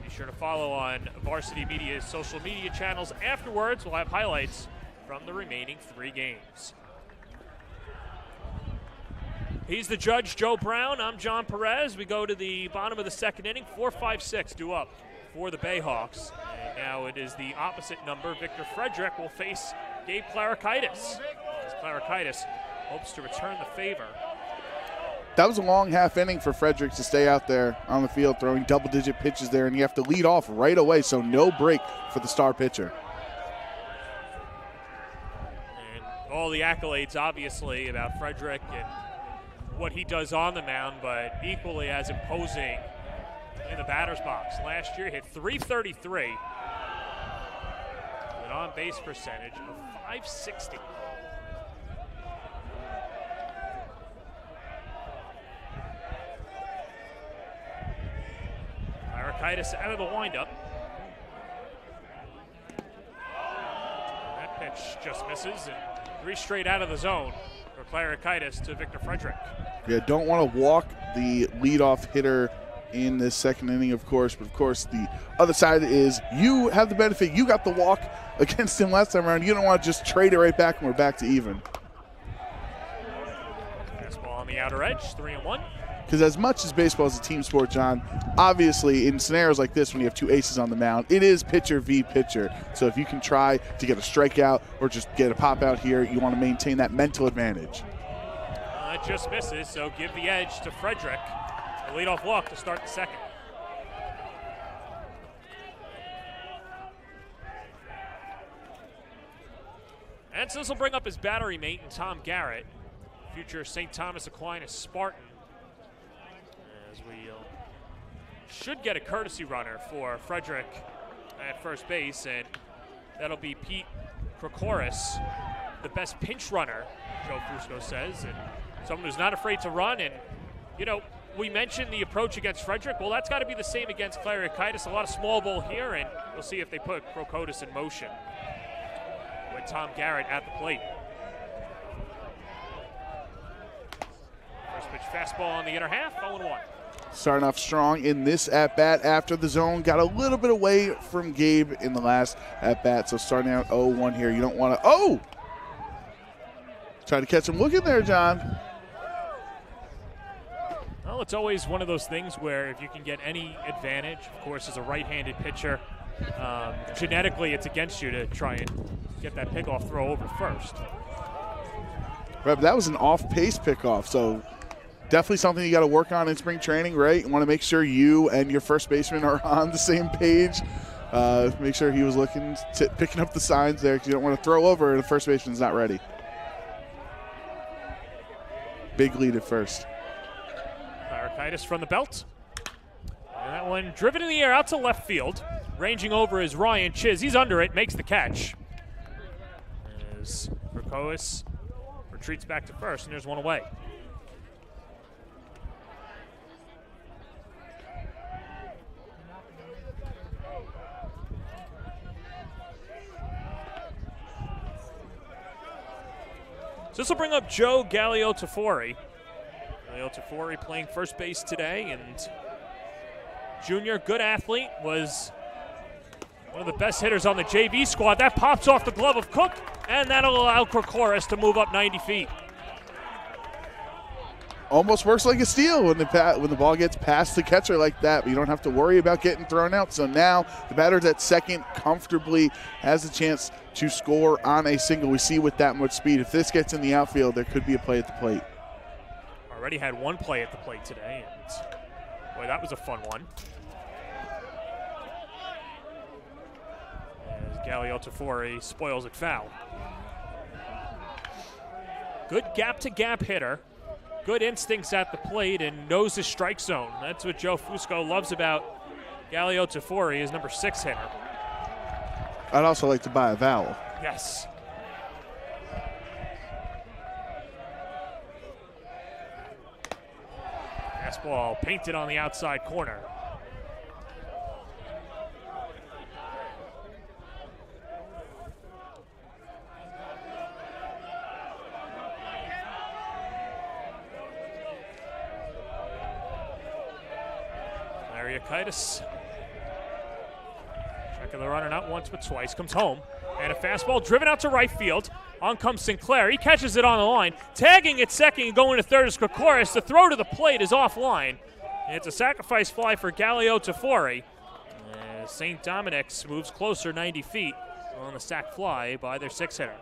Be sure to follow on Varsity Media's social media channels afterwards. We'll have highlights from the remaining 3 games. He's the judge, Joe Brown. I'm John Perez. We go to the bottom of the 2nd inning. 4-5-6 due up for the Bayhawks. And now it is the opposite number. Victor Frederick will face Gabe Clarikaitis. As Clarikaitis hopes to return the favor. That was a long half inning for Frederick to stay out there on the field throwing double-digit pitches there, and you have to lead off right away, so no break for the star pitcher. All the accolades, obviously, about Frederick and what he does on the mound, but equally as imposing in the batter's box. Last year, he hit .333 with an on-base percentage of .560. Clarikaitis out of the windup. That pitch just misses, and 3 straight out of the zone for Clarikaitis to Victor Frederick. Yeah, don't want to walk the leadoff hitter in this second inning, of course. But, of course, the other side is you have the benefit. You got the walk against him last time around. You don't want to just trade it right back and we're back to even. Fastball on the outer edge, 3-1. Because as much as baseball is a team sport, John, obviously in scenarios like this when you have two aces on the mound, it is pitcher v. pitcher. So if you can try to get a strikeout or just get a pop out here, you want to maintain that mental advantage. It just misses, so give the edge to Frederick. A leadoff walk to start the second. And so this will bring up his battery mate in Tom Garrett, future St. Thomas Aquinas Spartan. As we should get a courtesy runner for Frederick at first base, and that'll be Pete Prochorus, the best pinch runner, Joe Fusco says, and someone who's not afraid to run. And, you know, we mentioned the approach against Frederick. Well, that's got to be the same against Clariakitis. A lot of small ball here, and we'll see if they put Prochorus in motion with Tom Garrett at the plate. First pitch fastball on the inner half, 0-1. Starting off strong in this at-bat after the zone. Got a little bit away from Gabe in the last at-bat, so starting out 0-1 here. You don't want to – oh! Try to catch him looking there, John. Well, it's always one of those things where if you can get any advantage, of course, as a right-handed pitcher, genetically it's against you to try and get that pickoff throw over first. Right, but that was an off-pace pickoff, so definitely something you got to work on in spring training, right? You want to make sure you and your first baseman are on the same page. Make sure he was picking up the signs there because you don't want to throw over and the first baseman's not ready. Big lead at first. Clariakitis from the belt. And that one driven in the air out to left field. Ranging over is Ryan Chiz. He's under it, makes the catch. As Prochorus retreats back to first, and there's one away. So this will bring up Joe Gallio-Tafori. Gallio-Tafori playing first base today, and junior, good athlete, was one of the best hitters on the JV squad. That pops off the glove of Cook, and that'll allow Prochorus to move up 90 feet. Almost works like a steal when the ball gets past the catcher like that, but you don't have to worry about getting thrown out. So now the batter's at second comfortably, has a chance to score on a single. We see with that much speed, if this gets in the outfield, there could be a play at the plate. Already had one play at the plate today, and boy, that was a fun one. As Gallio-Tafori spoils it foul. Good gap-to-gap hitter. Good instincts at the plate and knows his strike zone. That's what Joe Fusco loves about Gallio-Tafori, his number 6 hitter. I'd also like to buy a vowel. Yes. Fastball painted on the outside corner. Clariakitis. Checking the runner not once but twice. Comes home. And a fastball driven out to right field. On comes Sinclair. He catches it on the line. Tagging at second and going to third is Prochorus. The throw to the plate is offline. And it's a sacrifice fly for Gallio-Tafori. St. Dominic's moves closer 90 feet on the sac fly by their 6 hitter.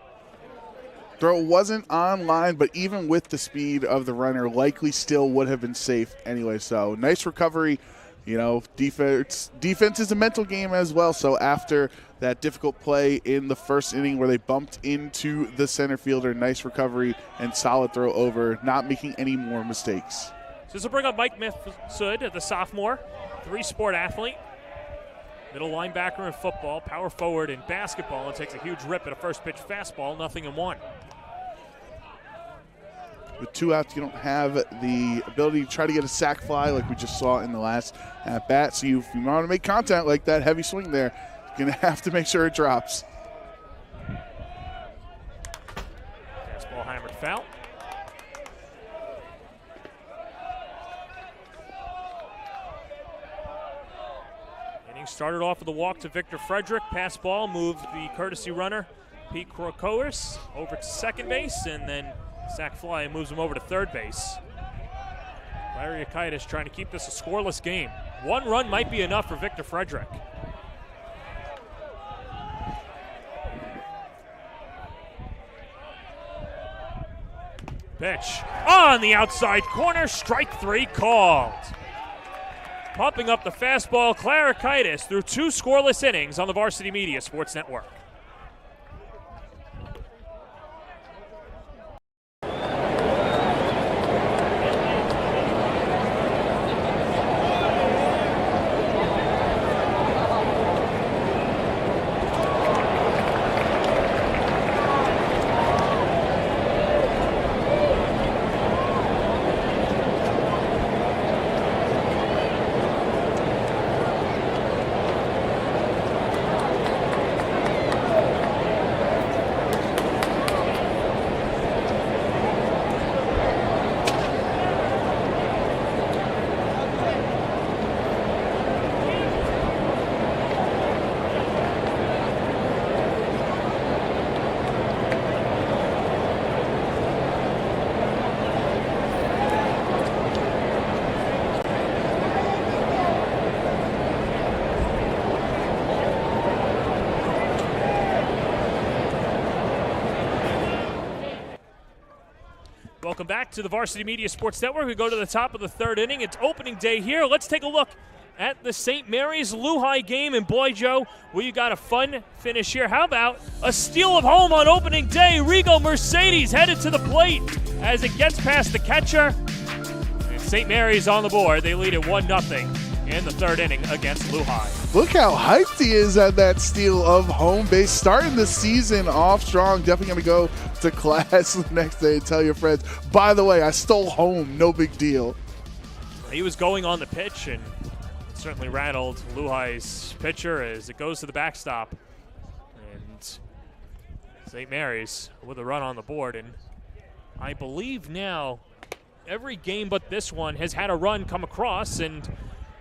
Throw wasn't on line, but even with the speed of the runner, likely still would have been safe anyway. So nice recovery. You know, defense is a mental game as well. So after that difficult play in the first inning where they bumped into the center fielder, nice recovery and solid throw over, not making any more mistakes. So this will bring up Mike Mifsud, the sophomore, 3-sport athlete, middle linebacker in football, power forward in basketball, and takes a huge rip at a first pitch fastball, 0-1. With 2 outs, you don't have the ability to try to get a sac fly like we just saw in the last at bat. So if you want to make contact like that heavy swing there, you're going to have to make sure it drops. Fastball hammered foul. Started off with a walk to Victor Frederick. Pass ball moved the courtesy runner, Pete Krokoris, over to second base, and then sac fly moves him over to third base. Larry Akitis trying to keep this a scoreless game. 1 run might be enough for Victor Frederick. Pitch on the outside corner, strike 3 called. Pumping up the fastball, Clarikaitis through 2 scoreless innings on the Varsity Media Sports Network. Welcome back to the Varsity Media Sports Network. We go to the top of the 3rd inning. It's opening day here. Let's take a look at the St. Mary's Lehigh game. And boy, Joe, we got a fun finish here. How about a steal of home on opening day? Rigo Mercedes headed to the plate as it gets past the catcher. And St. Mary's on the board. They lead it 1-0 in the 3rd inning against Lehigh. Look how hyped he is at that steal of home base. Starting the season off strong. Definitely going to go to class the next day and tell your friends, by the way, I stole home. No big deal. He was going on the pitch and certainly rattled Lehigh's pitcher as it goes to the backstop. And St. Mary's with a run on the board. And I believe now every game but this one has had a run come across, and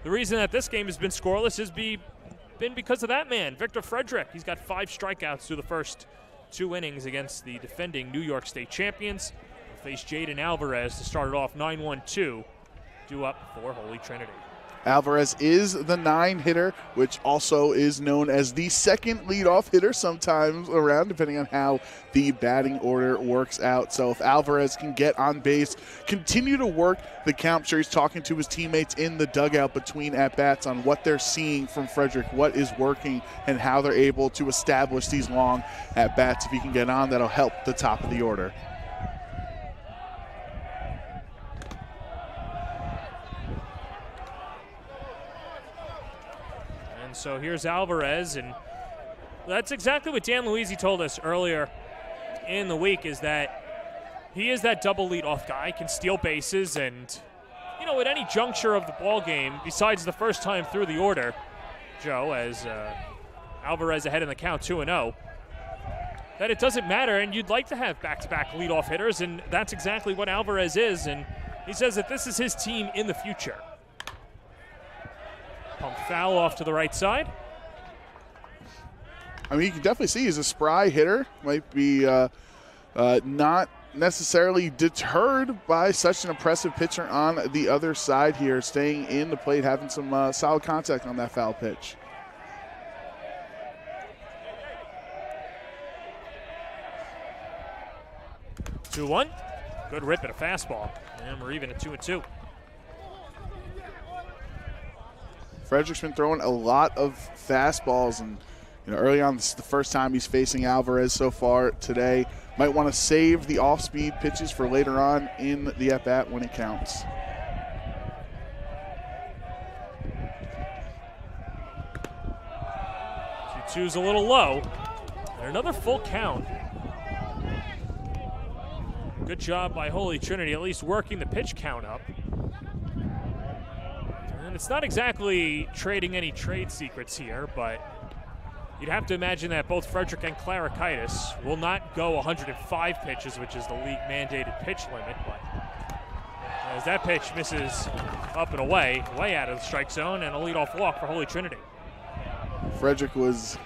the reason that this game has been scoreless has been because of that man, Victor Frederick. He's got 5 strikeouts through the first 2 innings against the defending New York State champions. He'll face Jaden Alvarez to start it off 9-1-2, due up for Holy Trinity. Alvarez is the 9 hitter, which also is known as the 2nd leadoff hitter sometimes around, depending on how the batting order works out. So if Alvarez can get on base, continue to work the count. I'm sure he's talking to his teammates in the dugout between at-bats on what they're seeing from Frederick, what is working, and how they're able to establish these long at-bats. If he can get on, that'll help the top of the order. So here's Alvarez, and that's exactly what Dan Luisi told us earlier in the week, is that he is that double leadoff guy, can steal bases, and, you know, at any juncture of the ball game, besides the first time through the order, Joe, as Alvarez ahead in the count 2-0, that it doesn't matter, and you'd like to have back-to-back leadoff hitters, and that's exactly what Alvarez is, and he says that this is his team in the future. Pump foul off to the right side. I mean, you can definitely see he's a spry hitter. Might be not necessarily deterred by such an impressive pitcher on the other side here, staying in the plate, having some solid contact on that foul pitch. Two 1. Good rip at a fastball. And we're even at 2-2. Frederick's been throwing a lot of fastballs, and early on, this is the first time he's facing Alvarez so far today. Might want to save the off-speed pitches for later on in the at-bat when it counts. 2-2's a little low. And another full count. Good job by Holy Trinity, at least working the pitch count up. And it's not exactly trading any trade secrets here, but you'd have to imagine that both Frederick and Clarikaitis will not go 105 pitches, which is the league-mandated pitch limit. But as that pitch misses up and away, way out of the strike zone, and a leadoff walk for Holy Trinity. Frederick was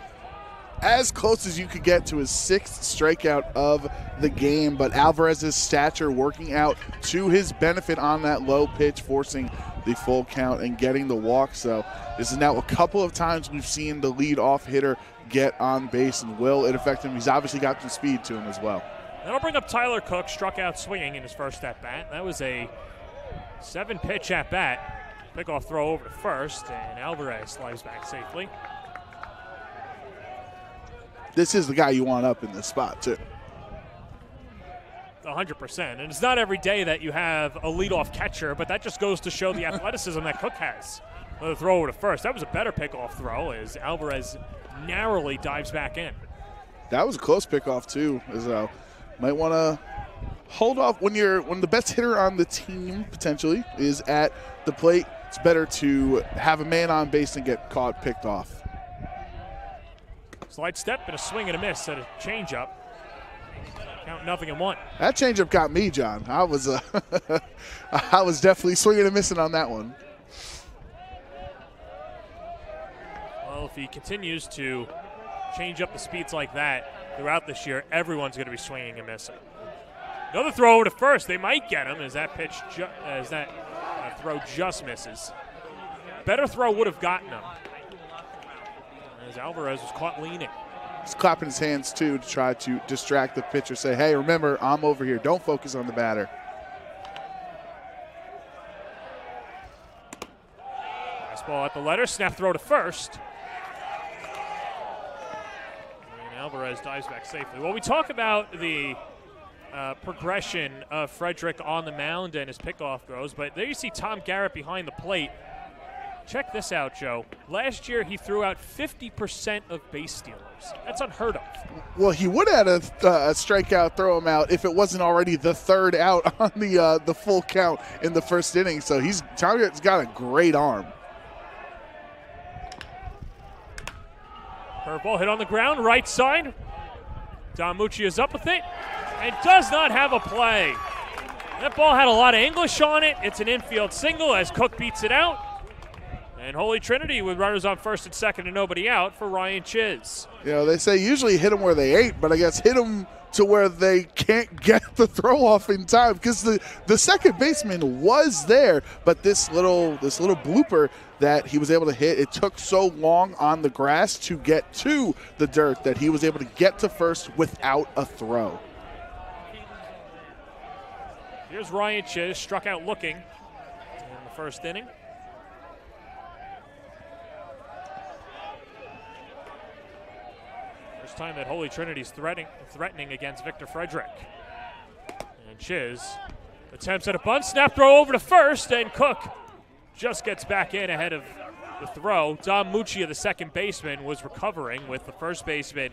as close as you could get to his 6th strikeout of the game, but Alvarez's stature working out to his benefit on that low pitch, forcing the full count and getting the walk. So this is now a couple of times we've seen the lead-off hitter get on base, and will it affect him? He's obviously got some speed to him as well. That'll bring up Tyler Cook, struck out swinging in his first at-bat. That was a 7-pitch at-bat. Pickoff throw over to first, and Alvarez slides back safely. This is the guy you want up in this spot, too. 100%. And it's not every day that you have a leadoff catcher, but that just goes to show the athleticism that Cook has. The throw over to first. That was a better pickoff throw as Alvarez narrowly dives back in. That was a close pickoff, too, as might want to hold off when the best hitter on the team potentially is at the plate. It's better to have a man on base and get caught picked off. Slide step and a swing and a miss at a changeup. Count 0-1. That changeup got me, John. I was I was definitely swinging and missing on that one. Well, if he continues to change up the speeds like that throughout this year, everyone's going to be swinging and missing. Another throw over to first. They might get him as that throw just misses. Better throw would have gotten him, as Alvarez was caught leaning. He's clapping his hands, too, to try to distract the pitcher. Say, hey, remember, I'm over here. Don't focus on the batter. Fastball at the letter. Snap throw to first. And Alvarez dives back safely. Well, we talk about the progression of Frederick on the mound and his pickoff throws, but there you see Tom Garrett behind the plate. Check this out, Joe. Last year, he threw out 50% of base stealers. That's unheard of. Well, he would have had a strikeout, throw him out if it wasn't already the 3rd out on the full count in the first inning. So Tom Garrett's got a great arm. Curveball hit on the ground, right side. Dominic is up with it and does not have a play. That ball had a lot of English on it. It's an infield single as Cook beats it out. And Holy Trinity with runners on first and second and nobody out for Ryan Chiz. You know, they say usually hit them where they ain't, but I guess hit them to where they can't get the throw off in time, because the second baseman was there, but this little blooper that he was able to hit, it took so long on the grass to get to the dirt that he was able to get to first without a throw. Here's Ryan Chiz, struck out looking in the first inning. First time that Holy Trinity's threatening against Victor Frederick. And Chiz attempts at a bunt, snap throw over to first, and Cook just gets back in ahead of the throw. Dom Mucci, the second baseman, was recovering with the first baseman,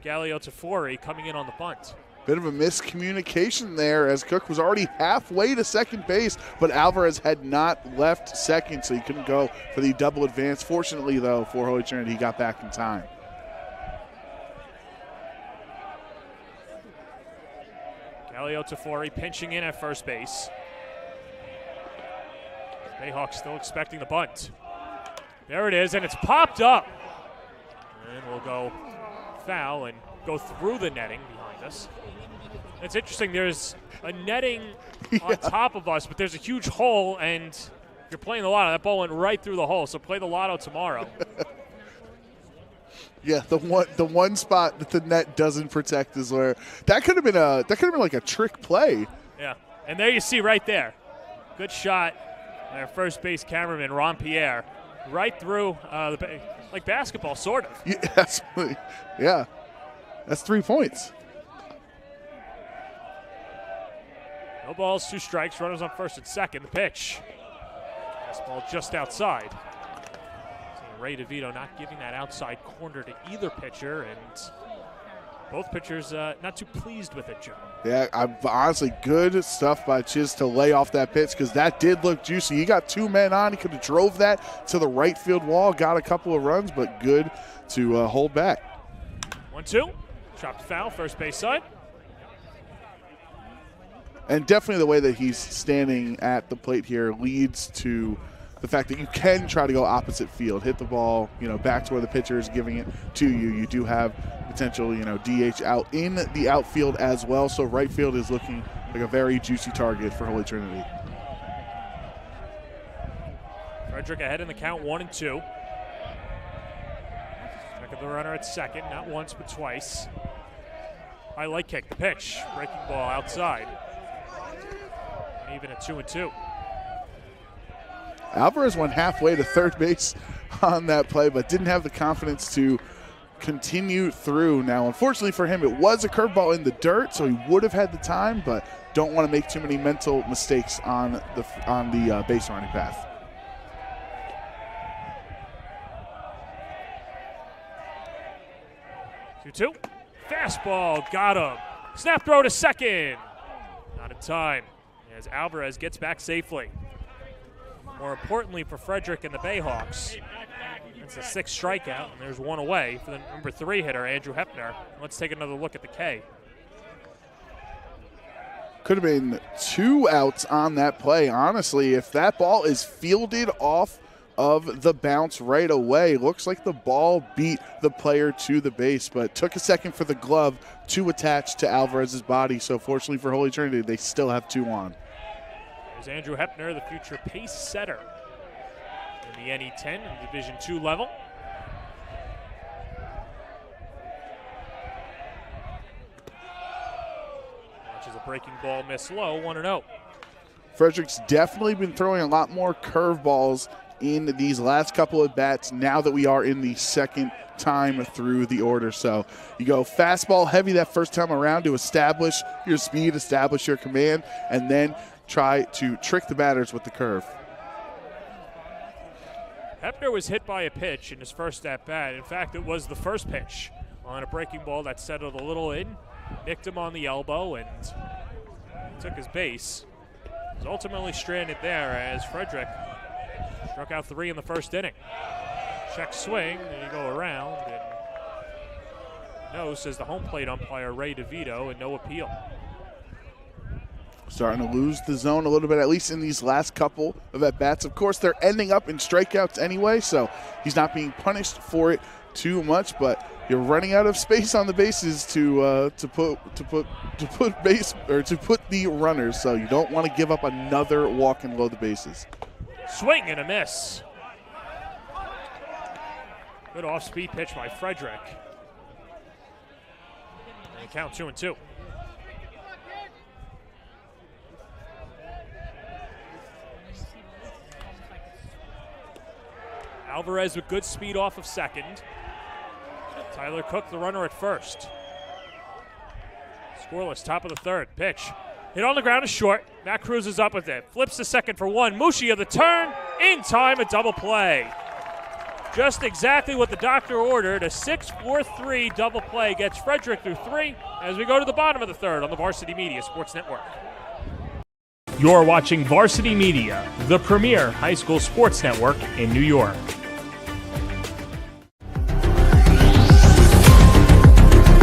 Galileo Tafori, coming in on the bunt. Bit of a miscommunication there, as Cook was already halfway to second base, but Alvarez had not left second, so he couldn't go for the double advance. Fortunately, though, for Holy Trinity, he got back in time. Galileo Tafori pinching in at first base. Bayhawks still expecting the bunt. There it is, and it's popped up. And we'll go foul and go through the netting behind us. It's interesting, there's a netting on top of us, but there's a huge hole, and you're playing the lotto. That ball went right through the hole, so play the lotto tomorrow. Yeah, the one spot that the net doesn't protect is where that could have been like a trick play. Yeah, and there you see right there, good shot. Our first base cameraman Ron Pierre, right through like basketball, sort of. Yeah, that's 3 points. No balls, 2 strikes. Runners on first and second. The pitch. Ball just outside. Ray DeVito not giving that outside corner to either pitcher, and both pitchers not too pleased with it, Joe. Yeah, honestly, good stuff by Chiz to lay off that pitch, because that did look juicy. He got 2 men on. He could have drove that to the right field wall, got a couple of runs, but good to hold back. 1-2. Chopped foul, first base side. And definitely the way that he's standing at the plate here leads to the fact that you can try to go opposite field, hit the ball, back to where the pitcher is giving it to you. You do have potential, DH out in the outfield as well. So right field is looking like a very juicy target for Holy Trinity. Frederick ahead in the count, 1-2. Back of the runner at second, not once but twice. High leg kick, the pitch, breaking ball outside. And even at 2-2. Alvarez went halfway to third base on that play, but didn't have the confidence to continue through. Now, unfortunately for him, it was a curveball in the dirt, so he would have had the time, but don't want to make too many mental mistakes on the base running path. Two. Fastball, got him. Snap throw to second. Not in time, as Alvarez gets back safely. More importantly for Frederick and the Bayhawks, it's a 6th strikeout, and there's one away for the number 3 hitter, Andrew Hepner. Let's take another look at the K. Could have been 2 outs on that play. Honestly, if that ball is fielded off of the bounce right away, looks like the ball beat the player to the base, but took a second for the glove to attach to Alvarez's body. So fortunately for Holy Trinity, they still have 2 on. There's Andrew Hepner, the future pace setter in the NE10 in Division II level. Watches a breaking ball miss low, 1-0. Frederick's definitely been throwing a lot more curveballs in these last couple of bats now that we are in the second time through the order. So you go fastball heavy that first time around to establish your speed, establish your command, and then try to trick the batters with the curve. Hepner was hit by a pitch in his first at-bat. In fact, it was the first pitch on a breaking ball that settled a little in, nicked him on the elbow, and took his base. He was ultimately stranded there as Frederick struck out 3 in the first inning. Check swing, and you go around, and no, says the home plate umpire, Ray DeVito, and no appeal. Starting to lose the zone a little bit, at least in these last couple of at-bats. Of course, they're ending up in strikeouts anyway, so he's not being punished for it too much, but you're running out of space on the bases to put the runners, so you don't want to give up another walk and load the bases. Swing and a miss. Good off-speed pitch by Frederick. And count 2-2. Alvarez with good speed off of second. Tyler Cook, the runner at first. Scoreless, top of the third. Pitch. Hit on the ground is short. Matt Cruz is up with it. Flips to second for 1. Mushia the turn. In time, a double play. Just exactly what the doctor ordered. A 6-4-3 double play gets Frederick through 3 as we go to the bottom of the third on the Varsity Media Sports Network. You're watching Varsity Media, the premier high school sports network in New York.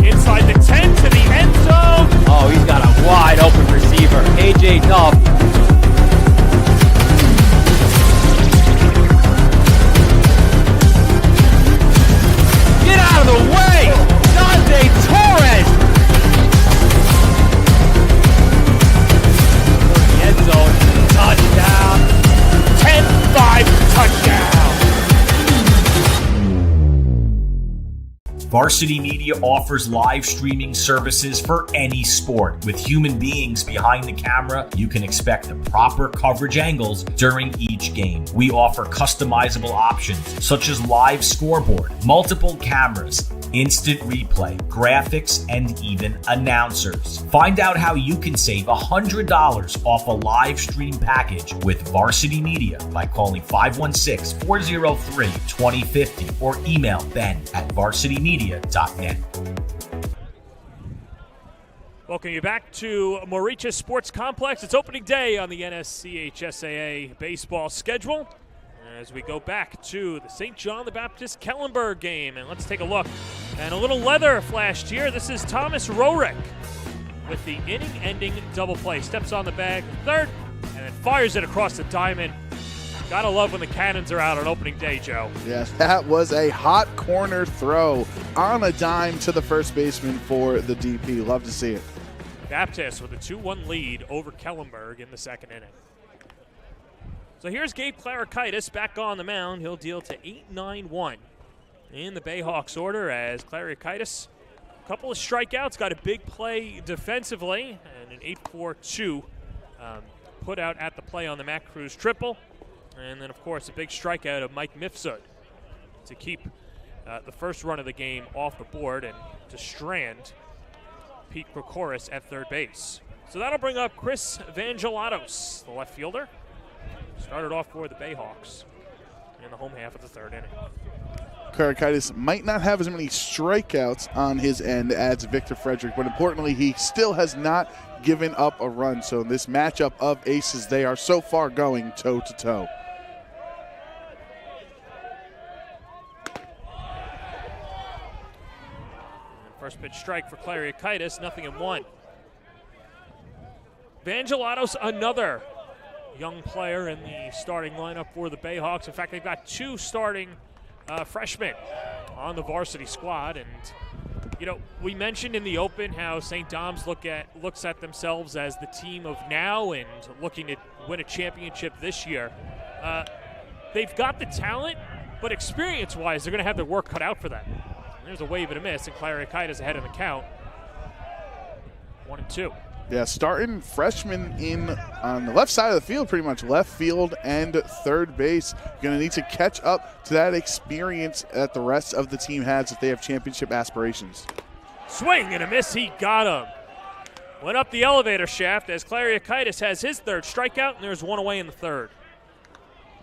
Inside the 10 to the end zone. Oh, he's got a wide open receiver. A.J. Duff. Get out of the way! Dante Torres! The end zone. Touchdown. 10-5 touchdown. Varsity Media offers live streaming services for any sport. With human beings behind the camera, you can expect the proper coverage angles during each game. We offer customizable options such as live scoreboard, multiple cameras, instant replay, graphics, and even announcers. Find out how you can save $100 off a live stream package with Varsity Media by calling 516-403-2050 or email ben@varsitymedia.net. Welcome you back to Mauritius Sports Complex. It's opening day on the NSCHSAA baseball schedule as we go back to the St. John the Baptist Kellenberg game. And let's take a look. And a little leather flashed here. This is Thomas Rorick with the inning-ending double play. Steps on the bag, third, and then fires it across the diamond. Gotta love when the cannons are out on opening day, Joe. Yes, that was a hot corner throw on a dime to the first baseman for the DP. Love to see it. Baptist with a 2-1 lead over Kellenberg in the second inning. So here's Gabe Clarikaitis back on the mound. He'll deal to 8-9-1 in the Bayhawks order as Clarikaitis, a couple of strikeouts, got a big play defensively, and an 8-4-2 put out at the play on the Matt Cruz triple. And then, of course, a big strikeout of Mike Mifsud to keep the first run of the game off the board and to strand Pete Kokoris at third base. So that'll bring up Chris Vangelatos, the left fielder. Started off for the Bayhawks in the home half of the third inning. Clarikaitis might not have as many strikeouts on his end as Victor Frederick, but importantly, he still has not given up a run. So in this matchup of aces, they are so far going toe-to-toe. First pitch strike for Clarikaitis, 0-1. Vangelatos, another young player in the starting lineup for the Bayhawks. In fact, they've got two starting freshmen on the varsity squad. And, you know, we mentioned in the open how St. Dom's looks at themselves as the team of now and looking to win a championship this year. They've got the talent, but experience-wise, they're going to have their work cut out for them. There's a wave and a miss, and Clarikaitis ahead in the count. 1-2. Yeah, starting freshman in on the left side of the field, pretty much left field and third base. Going to need to catch up to that experience that the rest of the team has if they have championship aspirations. Swing and a miss, he got him. Went up the elevator shaft as Clarikaitis has his third strikeout, and there's one away in the third.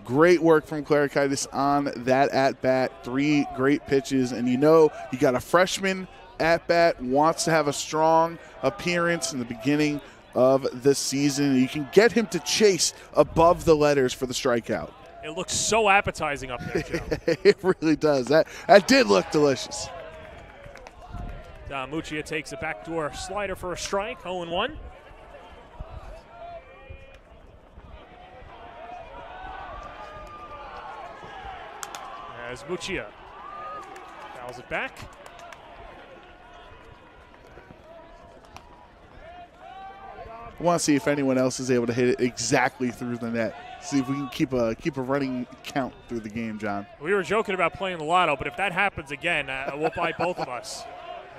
Great work from Clarikaitis on that at-bat. 3 great pitches, and you know you got a freshman at-bat, wants to have a strong appearance in the beginning of the season. You can get him to chase above the letters for the strikeout. It looks so appetizing up there, Joe. It really does. That did look delicious. Muccia takes a backdoor slider for a strike, 0-1. As Muccia fouls it back. I want to see if anyone else is able to hit it exactly through the net. See if we can keep a running count through the game, John. We were joking about playing the lotto, but if that happens again, we'll buy both of us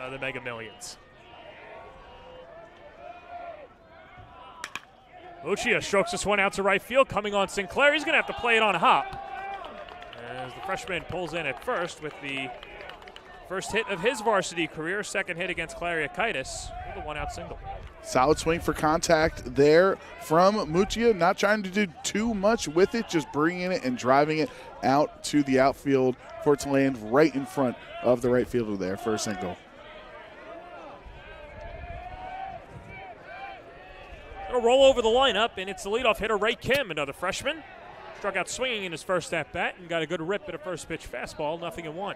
the Mega Millions. Muccia strokes this one out to right field, coming on Sinclair. He's going to have to play it on a hop. As the freshman pulls in at first with the first hit of his varsity career, second hit against Clarikaitis with a one-out single. Solid swing for contact there from Muccia. Not trying to do too much with it, just bringing it and driving it out to the outfield for it to land right in front of the right fielder there for a single. It'll roll over the lineup, and it's the leadoff hitter, Ray Kim, another freshman. Struck out swinging in his first at-bat and got a good rip at a first pitch fastball, 0-1.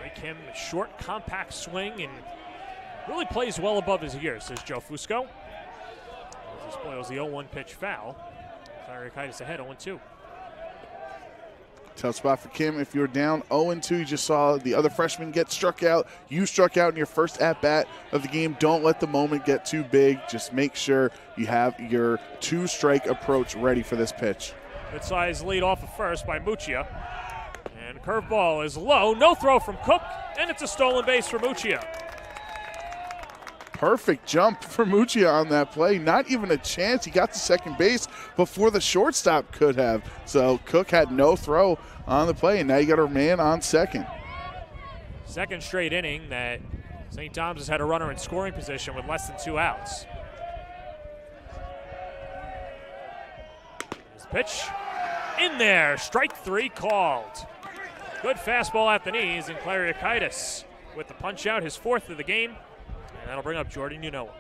Ray Kim, short, compact swing, and really plays well above his ears, says Joe Fusco. As he spoils the 0-1 pitch foul. Clarikaitis ahead, 0-2. Tough spot for Kim. If you're down 0-2, you just saw the other freshman get struck out. You struck out in your first at-bat of the game. Don't let the moment get too big. Just make sure you have your 2-strike approach ready for this pitch. Good size lead off of first by Muccia. And curveball is low. No throw from Cook, and it's a stolen base for Muccia. Perfect jump for Muccia on that play. Not even a chance. He got to second base before the shortstop could have. So Cook had no throw on the play, and now you got a man on second. Second straight inning that St. Thomas has had a runner in scoring position with less than 2 outs. This pitch in there. Strike 3 called. Good fastball at the knees, and Clarikaitis with the punch out, his 4th of the game. And that'll bring up Jordan Unoa.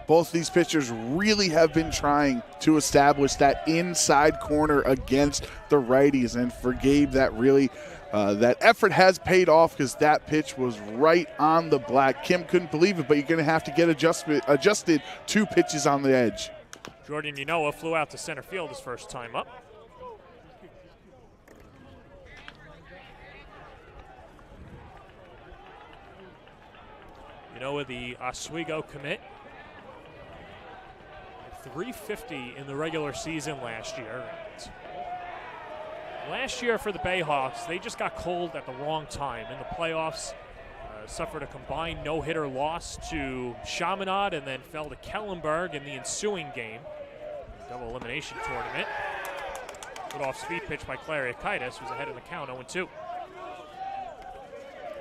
Both these pitchers really have been trying to establish that inside corner against the righties. And for Gabe, that really that effort has paid off because that pitch was right on the black. Kim couldn't believe it, but you're going to have to get adjusted 2 pitches on the edge. Jordan Yanoa flew out to center field his first time up. Yanoa, the Oswego commit. 350 in the regular season last year. Last year for the Bayhawks, they just got cold at the wrong time. In the playoffs, suffered a combined no-hitter loss to Chaminade and then fell to Kellenberg in the ensuing game. Double elimination tournament. Good off-speed pitch by Clariakaitis, who's ahead in the count, 0-2.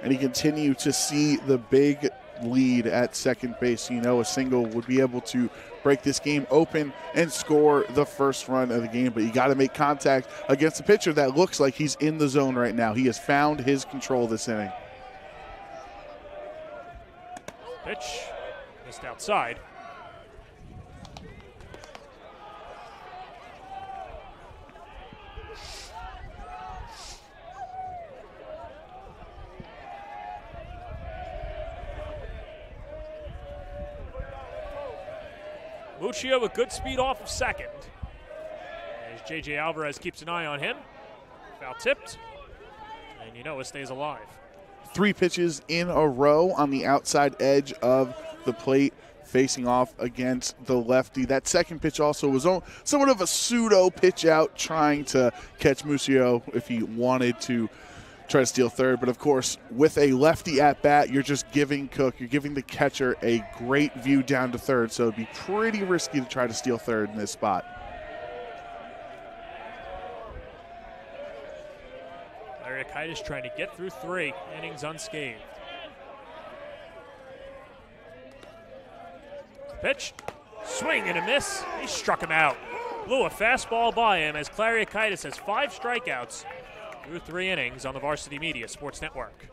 And he continued to see the big lead at second base. You know, a single would be able to break this game open and score the first run of the game, but you got to make contact against a pitcher that looks like he's in the zone right now. He has found his control this inning. Pitch missed outside. Muccio with good speed off of second. As J.J. Alvarez keeps an eye on him. Foul tipped. And Yanoa stays alive. 3 pitches in a row on the outside edge of the plate, facing off against the lefty. That second pitch also was somewhat of a pseudo pitch out, trying to catch Muccio if he wanted to try to steal third. But of course, with a lefty at bat, you're just giving you're giving the catcher a great view down to third. So it'd be pretty risky to try to steal third in this spot. Clariakaitis trying to get through 3 innings unscathed. Pitch, swing and a miss. He struck him out. Blew a fastball by him as Clariakaitis has 5 strikeouts through 3 innings on the Varsity Media Sports Network.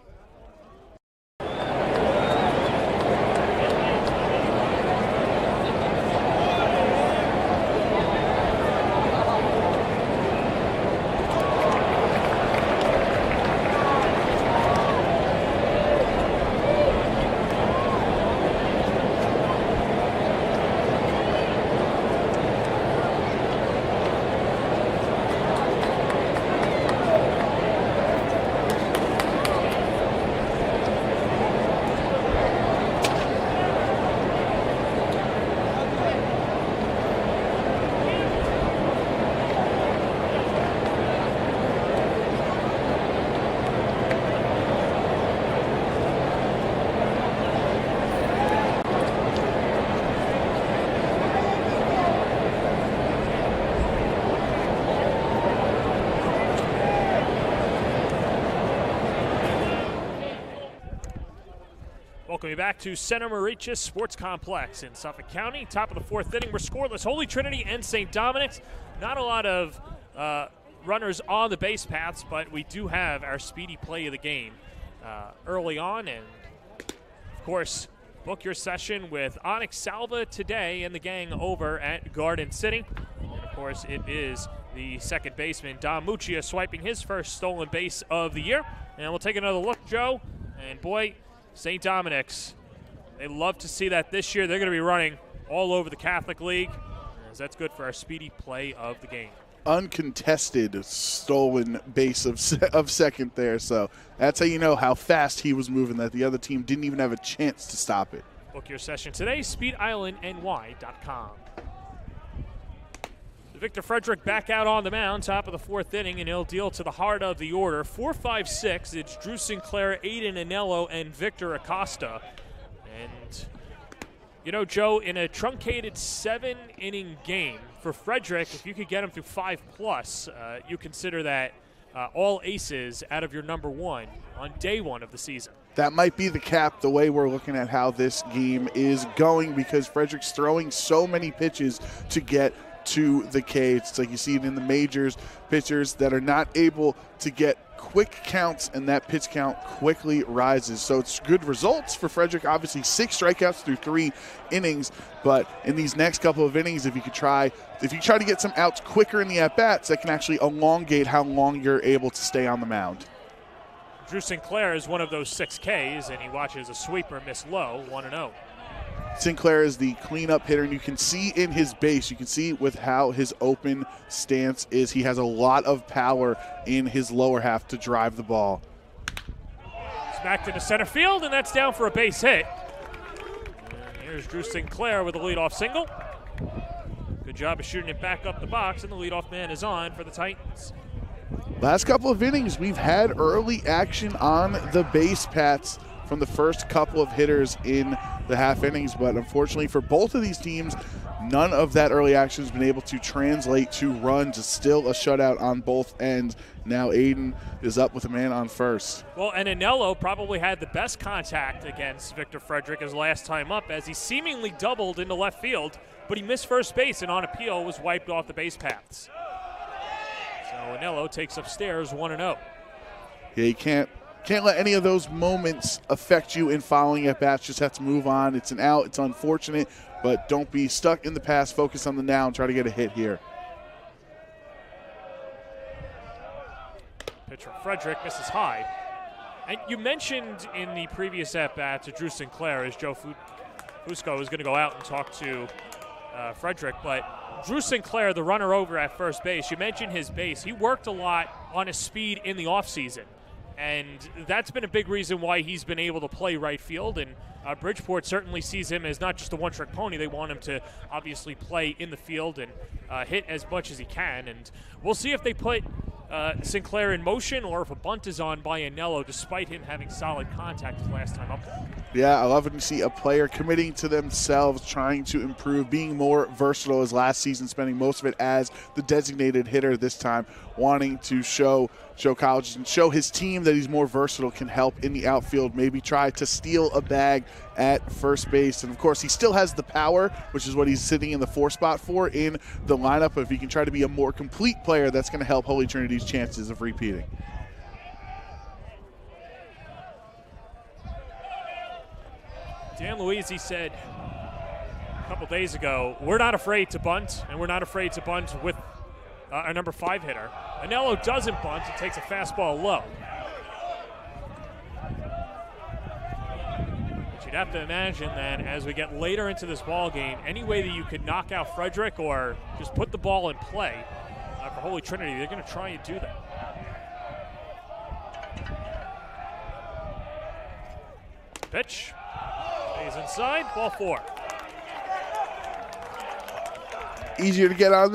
Welcome you back to Center Mauritius Sports Complex in Suffolk County. Top of the 4th inning, we're scoreless. Holy Trinity and St. Dominic's. Not a lot of runners on the base paths, but we do have our speedy play of the game early on. And, of course, book your session with Onyx Salva today and the gang over at Garden City. And, of course, it is the second baseman, Dom Muccio, swiping his first stolen base of the year. And we'll take another look, Joe. And, boy, St. Dominic's, they love to see that this year. They're going to be running all over the Catholic League, as that's good for our speedy play of the game. Uncontested stolen base of second there, so that's how you know how fast he was moving, that the other team didn't even have a chance to stop it. Book your session today, speedislandny.com. Victor Frederick back out on the mound, top of the 4th inning, and he'll deal to the heart of the order. 4-5-6, it's Drew Sinclair, Aiden Anello, and Victor Acosta. And, you know, Joe, in a truncated 7-inning game, for Frederick, if you could get him through 5+, you consider that all aces out of your number 1 on day 1 of the season. That might be the cap, the way we're looking at how this game is going, because Frederick's throwing so many pitches to get to the K. It's like you see it in the majors, pitchers that are not able to get quick counts, and that pitch count quickly rises. So it's good results for Frederick. Obviously, 6 strikeouts through 3 innings. But in these next couple of innings, if you try to get some outs quicker in the at-bats, that can actually elongate how long you're able to stay on the mound. Drew Sinclair is one of those 6 Ks, and he watches a sweeper miss low, 1-0. Sinclair is the cleanup hitter, and you can see in his base, you can see with how his open stance is, he has a lot of power in his lower half to drive the ball. Smacked into center field, and that's down for a base hit. And here's Drew Sinclair with a leadoff single. Good job of shooting it back up the box, and the leadoff man is on for the Titans. Last couple of innings, we've had early action on the base paths from the first couple of hitters in the half innings, but unfortunately for both of these teams, none of that early action has been able to translate to runs. It's still a shutout on both ends. Now Aiden is up with a man on first. Well, and Anello probably had the best contact against Victor Frederick his last time up, as he seemingly doubled into left field, but he missed first base and on appeal was wiped off the base paths. So Anello takes upstairs 1-0. Yeah, you can't let any of those moments affect you in following at bats. Just have to move on. It's an out. It's unfortunate, but don't be stuck in the past. Focus on the now and try to get a hit here. Pitch from Frederick misses high. And you mentioned in the previous at-bat to Drew Sinclair as Joe Fusco was going to go out and talk to Frederick, but Drew Sinclair, the runner over at first base, you mentioned his base. He worked a lot on his speed in the offseason. And that's been a big reason why he's been able to play right field. And Bridgeport certainly sees him as not just a one-trick pony. They want him to obviously play in the field and hit as much as he can. And we'll see if they put Sinclair in motion or if a bunt is on by Anello, despite him having solid contact his last time up there. Yeah, I love when you see a player committing to themselves, trying to improve, being more versatile as last season, spending most of it as the designated hitter this time, wanting to show colleges and show his team that he's more versatile, can help in the outfield, maybe try to steal a bag at first base. And, of course, he still has the power, which is what he's sitting in the 4 spot for in the lineup. But if he can try to be a more complete player, that's going to help Holy Trinity's chances of repeating. Dan Luisi said a couple days ago, we're not afraid to bunt, and we're not afraid to bunt with our number 5 hitter. Anello doesn't bunt. He takes a fastball low. But you'd have to imagine that as we get later into this ball game, any way that you could knock out Frederick or just put the ball in play for Holy Trinity, they're going to try and do that. Pitch. Stays inside. Ball 4. Easier to get on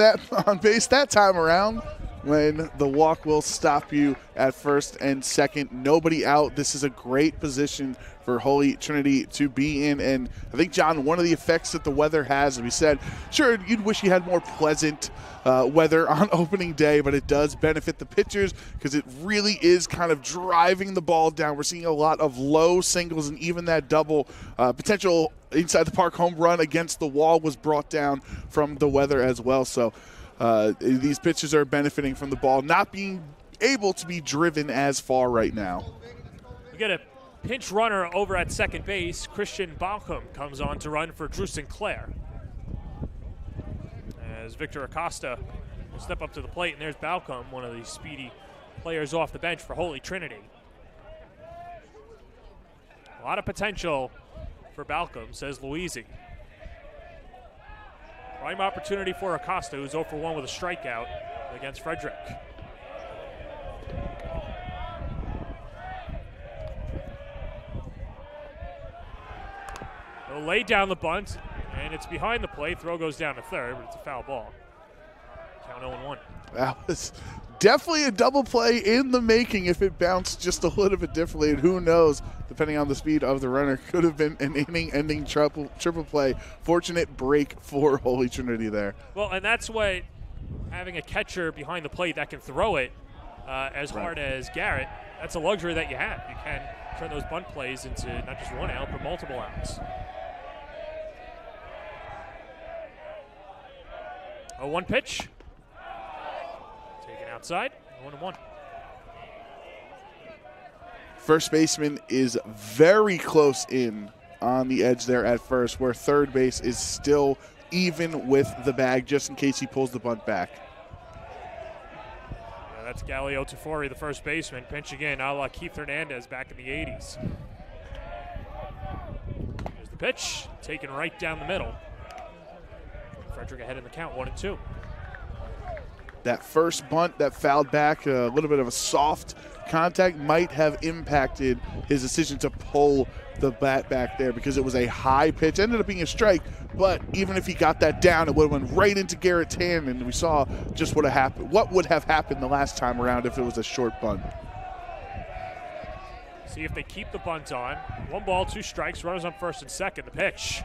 base that time around when the walk will stop you at first and second. Nobody out. This is a great position for Holy Trinity to be in. And I think, John, one of the effects that the weather has, as we said, sure, you'd wish you had more pleasant weather on opening day, but it does benefit the pitchers because it really is kind of driving the ball down. We're seeing a lot of low singles, and even that double potential inside the park home run against the wall was brought down from the weather as well. So these pitchers are benefiting from the ball not being able to be driven as far right now. We get a pinch runner over at second base. Christian Balcom comes on to run for Drew Sinclair, as Victor Acosta will step up to the plate, and there's Balcom, one of the speedy players off the bench for Holy Trinity. A lot of potential for Balcom, says Luisi. Prime opportunity for Acosta, who's 0 for 1 with a strikeout against Frederick. They'll lay down the bunt, and it's behind the plate. Throw goes down to third, but it's a foul ball. Count 0-1. That was definitely a double play in the making if it bounced just a little bit differently. And who knows, depending on the speed of the runner, could have been an inning-ending triple play. Fortunate break for Holy Trinity there. Well, and that's what having a catcher behind the plate that can throw it as hard as Garrett, that's a luxury that you have. You can turn those bunt plays into not just 1 out, but multiple outs. 0-1 pitch. Taken outside, 1-1. First baseman is very close in on the edge there at first, where third base is still even with the bag just in case he pulls the bunt back. Yeah, that's Galileo Tafori, the first baseman, pinching in a la Keith Hernandez back in the 80s. Here's the pitch, taken right down the middle. Frederick ahead in the count, 1-2. That first bunt that fouled back, a little bit of a soft contact, might have impacted his decision to pull the bat back there because it was a high pitch. Ended up being a strike, but even if he got that down, it would have went right into Garrett's hand, and we saw just what would have happened the last time around if it was a short bunt. See if they keep the bunt on. 1 ball, 2 strikes, runners on first and second. The pitch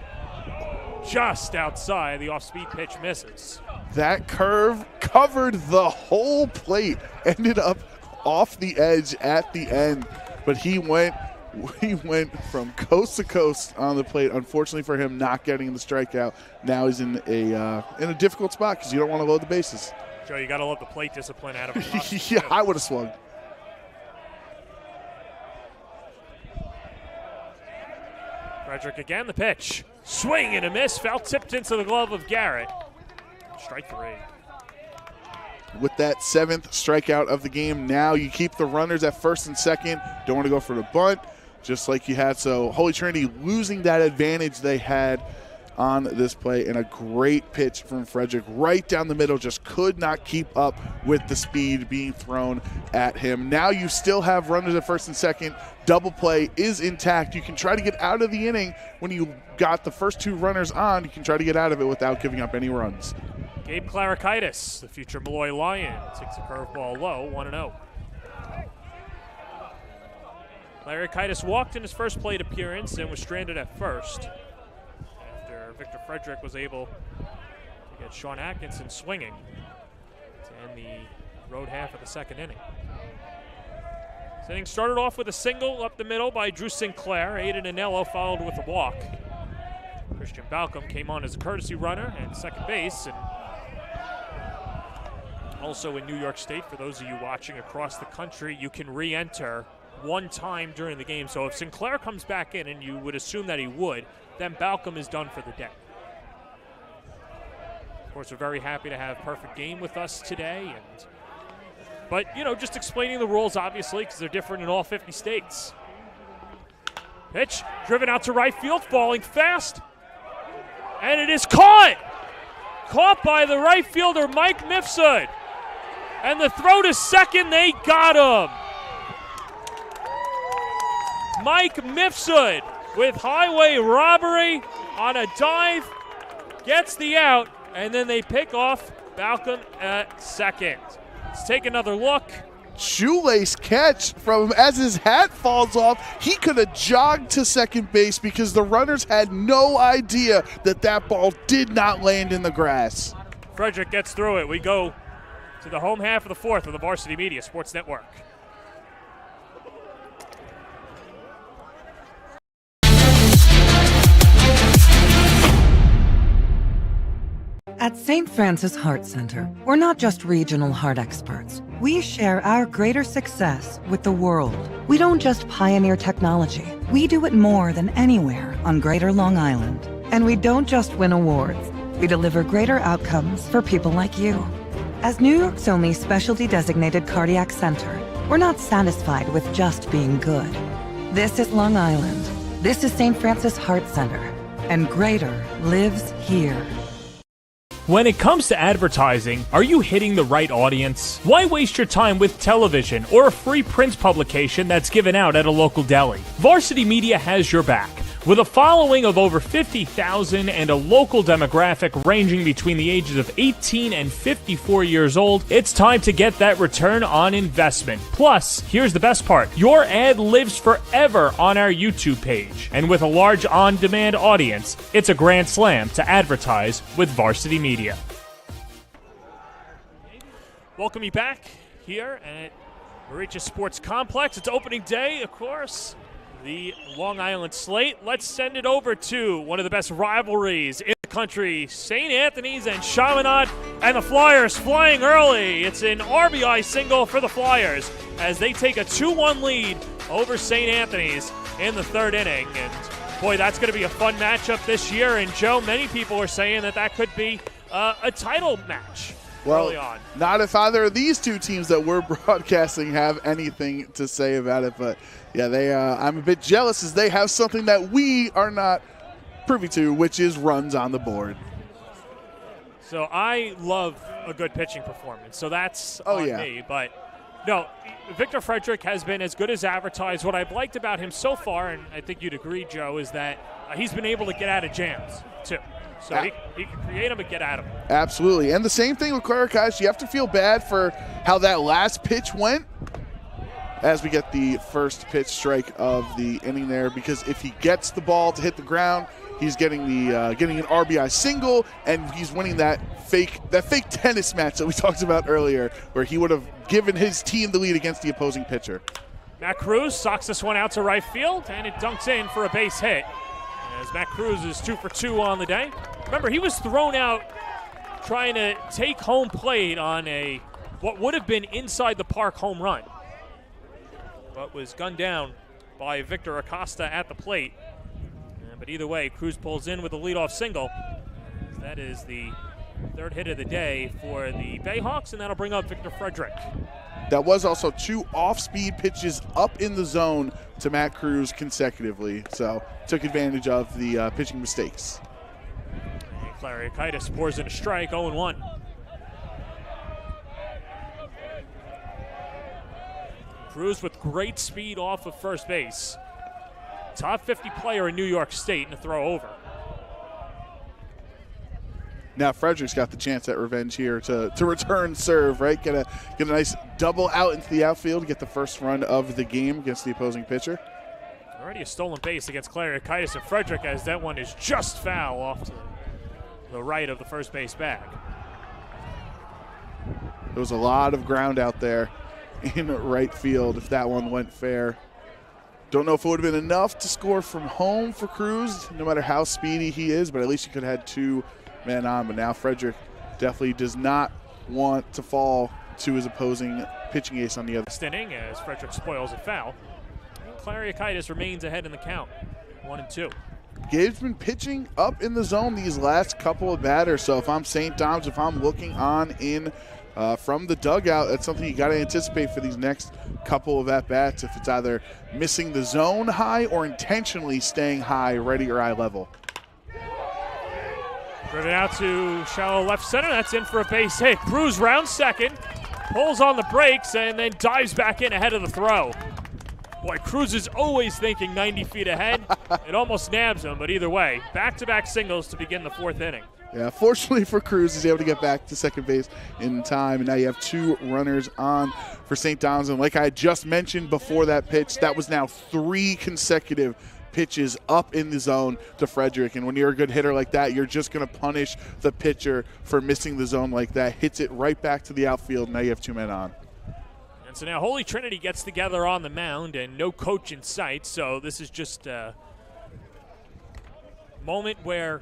just outside. The off-speed pitch misses. That curve covered the whole plate, ended up off the edge at the end, but he went from coast to coast on the plate. Unfortunately for him, not getting the strikeout. Now he's in a difficult spot because you don't want to load the bases. Joe, you got to love the plate discipline out of him. Yeah, I would have swung. Frederick again, the pitch. Swing and a miss. Foul tipped into the glove of Garrett. Strike 3. With that 7th strikeout of the game, now you keep the runners at first and second. Don't want to go for the bunt, just like you had. So Holy Trinity losing that advantage they had on this play, and a great pitch from Frederick right down the middle. Just could not keep up with the speed being thrown at him. Now you still have runners at first and second. Double play is intact. You can try to get out of the inning when you got the first 2 runners on. You can try to get out of it without giving up any runs. Gabe Klarakaitis, the future Malloy Lion, takes a curveball low, 1-0. Klarakaitis walked in his first plate appearance and was stranded at first after Victor Frederick was able to get Sean Atkinson swinging to end the road half of the second inning. This inning started off with a single up the middle by Drew Sinclair. Aiden Anello followed with a walk. Christian Balcom came on as a courtesy runner at second base, and also in New York State, for those of you watching across the country, you can re-enter 1 time during the game. So if Sinclair comes back in, and you would assume that he would, then Balcom is done for the day. Of course, we're very happy to have Perfect Game with us today, but just explaining the rules, obviously, because they're different in all 50 states. Pitch driven out to right field, falling fast, and it is caught by the right fielder Mike Mifsud. And the throw to second, they got him. Mike Mifsud with highway robbery on a dive, gets the out, and then they pick off Balcom at second. Let's take another look. Shoelace catch from him as his hat falls off. He could have jogged to second base because the runners had no idea that ball did not land in the grass. Frederick gets through it. We go to the home half of the 4th of the Varsity Media Sports Network. At St. Francis Heart Center, we're not just regional heart experts. We share our greater success with the world. We don't just pioneer technology. We do it more than anywhere on Greater Long Island. And we don't just win awards. We deliver greater outcomes for people like you. As New York's only specialty designated cardiac center, we're not satisfied with just being good. This is Long Island. This is St. Francis Heart Center. And greater lives here. When it comes to advertising, are you hitting the right audience? Why waste your time with television or a free print publication that's given out at a local deli? Varsity Media has your back. With a following of over 50,000 and a local demographic ranging between the ages of 18 and 54 years old, it's time to get that return on investment. Plus, here's the best part. Your ad lives forever on our YouTube page. And with a large on-demand audience, it's a grand slam to advertise with Varsity Media. Welcome you back here at Mauritia Sports Complex. It's opening day, of course. The Long Island slate. Let's send it over to one of the best rivalries in the country, St. Anthony's and Chaminade, and the Flyers flying early. It's an RBI single for the Flyers as they take a 2-1 lead over St. Anthony's in the 3rd inning. And boy, that's going to be a fun matchup this year. And Joe, many people are saying that could be a title match early on. Not if either of these two teams that we're broadcasting have anything to say about it. But yeah, I'm a bit jealous as they have something that we are not privy to, which is runs on the board. So I love a good pitching performance. So that's on me. But no, Victor Frederick has been as good as advertised. What I've liked about him so far, and I think you'd agree, Joe, is that he's been able to get out of jams too. So he can create them and get at them. Absolutely. And the same thing with Clarikaitis. You have to feel bad for how that last pitch went as we get the first pitch strike of the inning there, because if he gets the ball to hit the ground, he's getting getting an RBI single, and he's winning that fake tennis match that we talked about earlier, where he would have given his team the lead against the opposing pitcher. Matt Cruz socks this one out to right field, and it dunks in for a base hit. As Matt Cruz is 2 for 2 on the day. Remember, he was thrown out trying to take home plate on what would have been inside the park home run, but was gunned down by Victor Acosta at the plate. But either way, Cruz pulls in with a leadoff single. That is the 3rd hit of the day for the Bayhawks, and that'll bring up Victor Frederick. That was also 2 off-speed pitches up in the zone to Matt Cruz consecutively, so took advantage of the pitching mistakes. Clarikaitis pours in a strike, 0-1. Cruz with great speed off of first base. Top 50 player in New York State and a throw over. Now Frederick's got the chance at revenge here to return serve, right? Get a nice double out into the outfield, get the first run of the game against the opposing pitcher. Already a stolen base against Clarikaitis and Frederick, as that one is just foul off to the right of the first base bag. There was a lot of ground out there in right field if that one went fair. Don't know if it would have been enough to score from home for Cruz, no matter how speedy he is, but at least he could have had 2 men on. But now Frederick definitely does not want to fall to his opposing pitching ace on the other. Inning as Frederick spoils a foul. Clarikaitis remains ahead in the count, 1-2. Gabe's been pitching up in the zone these last couple of batters, so if I'm St. Dom's, if I'm looking on in from the dugout, that's something you got to anticipate for these next couple of at-bats, if it's either missing the zone high or intentionally staying high, ready or eye level. Driven out to shallow left center. That's in for a base hit. Cruz rounds second, pulls on the brakes, and then dives back in ahead of the throw. Boy, Cruz is always thinking 90 feet ahead. It almost nabs him, but either way, back-to-back singles to begin the 4th inning. Yeah, fortunately for Cruz, he's able to get back to second base in time, and now you have 2 runners on for St. Dom's. And like I just mentioned before that pitch, that was now 3 consecutive pitches up in the zone to Frederick. And when you're a good hitter like that, you're just going to punish the pitcher for missing the zone like that. Hits it right back to the outfield. Now you have 2 men on. And so now Holy Trinity gets together on the mound and no coach in sight. So this is just a moment where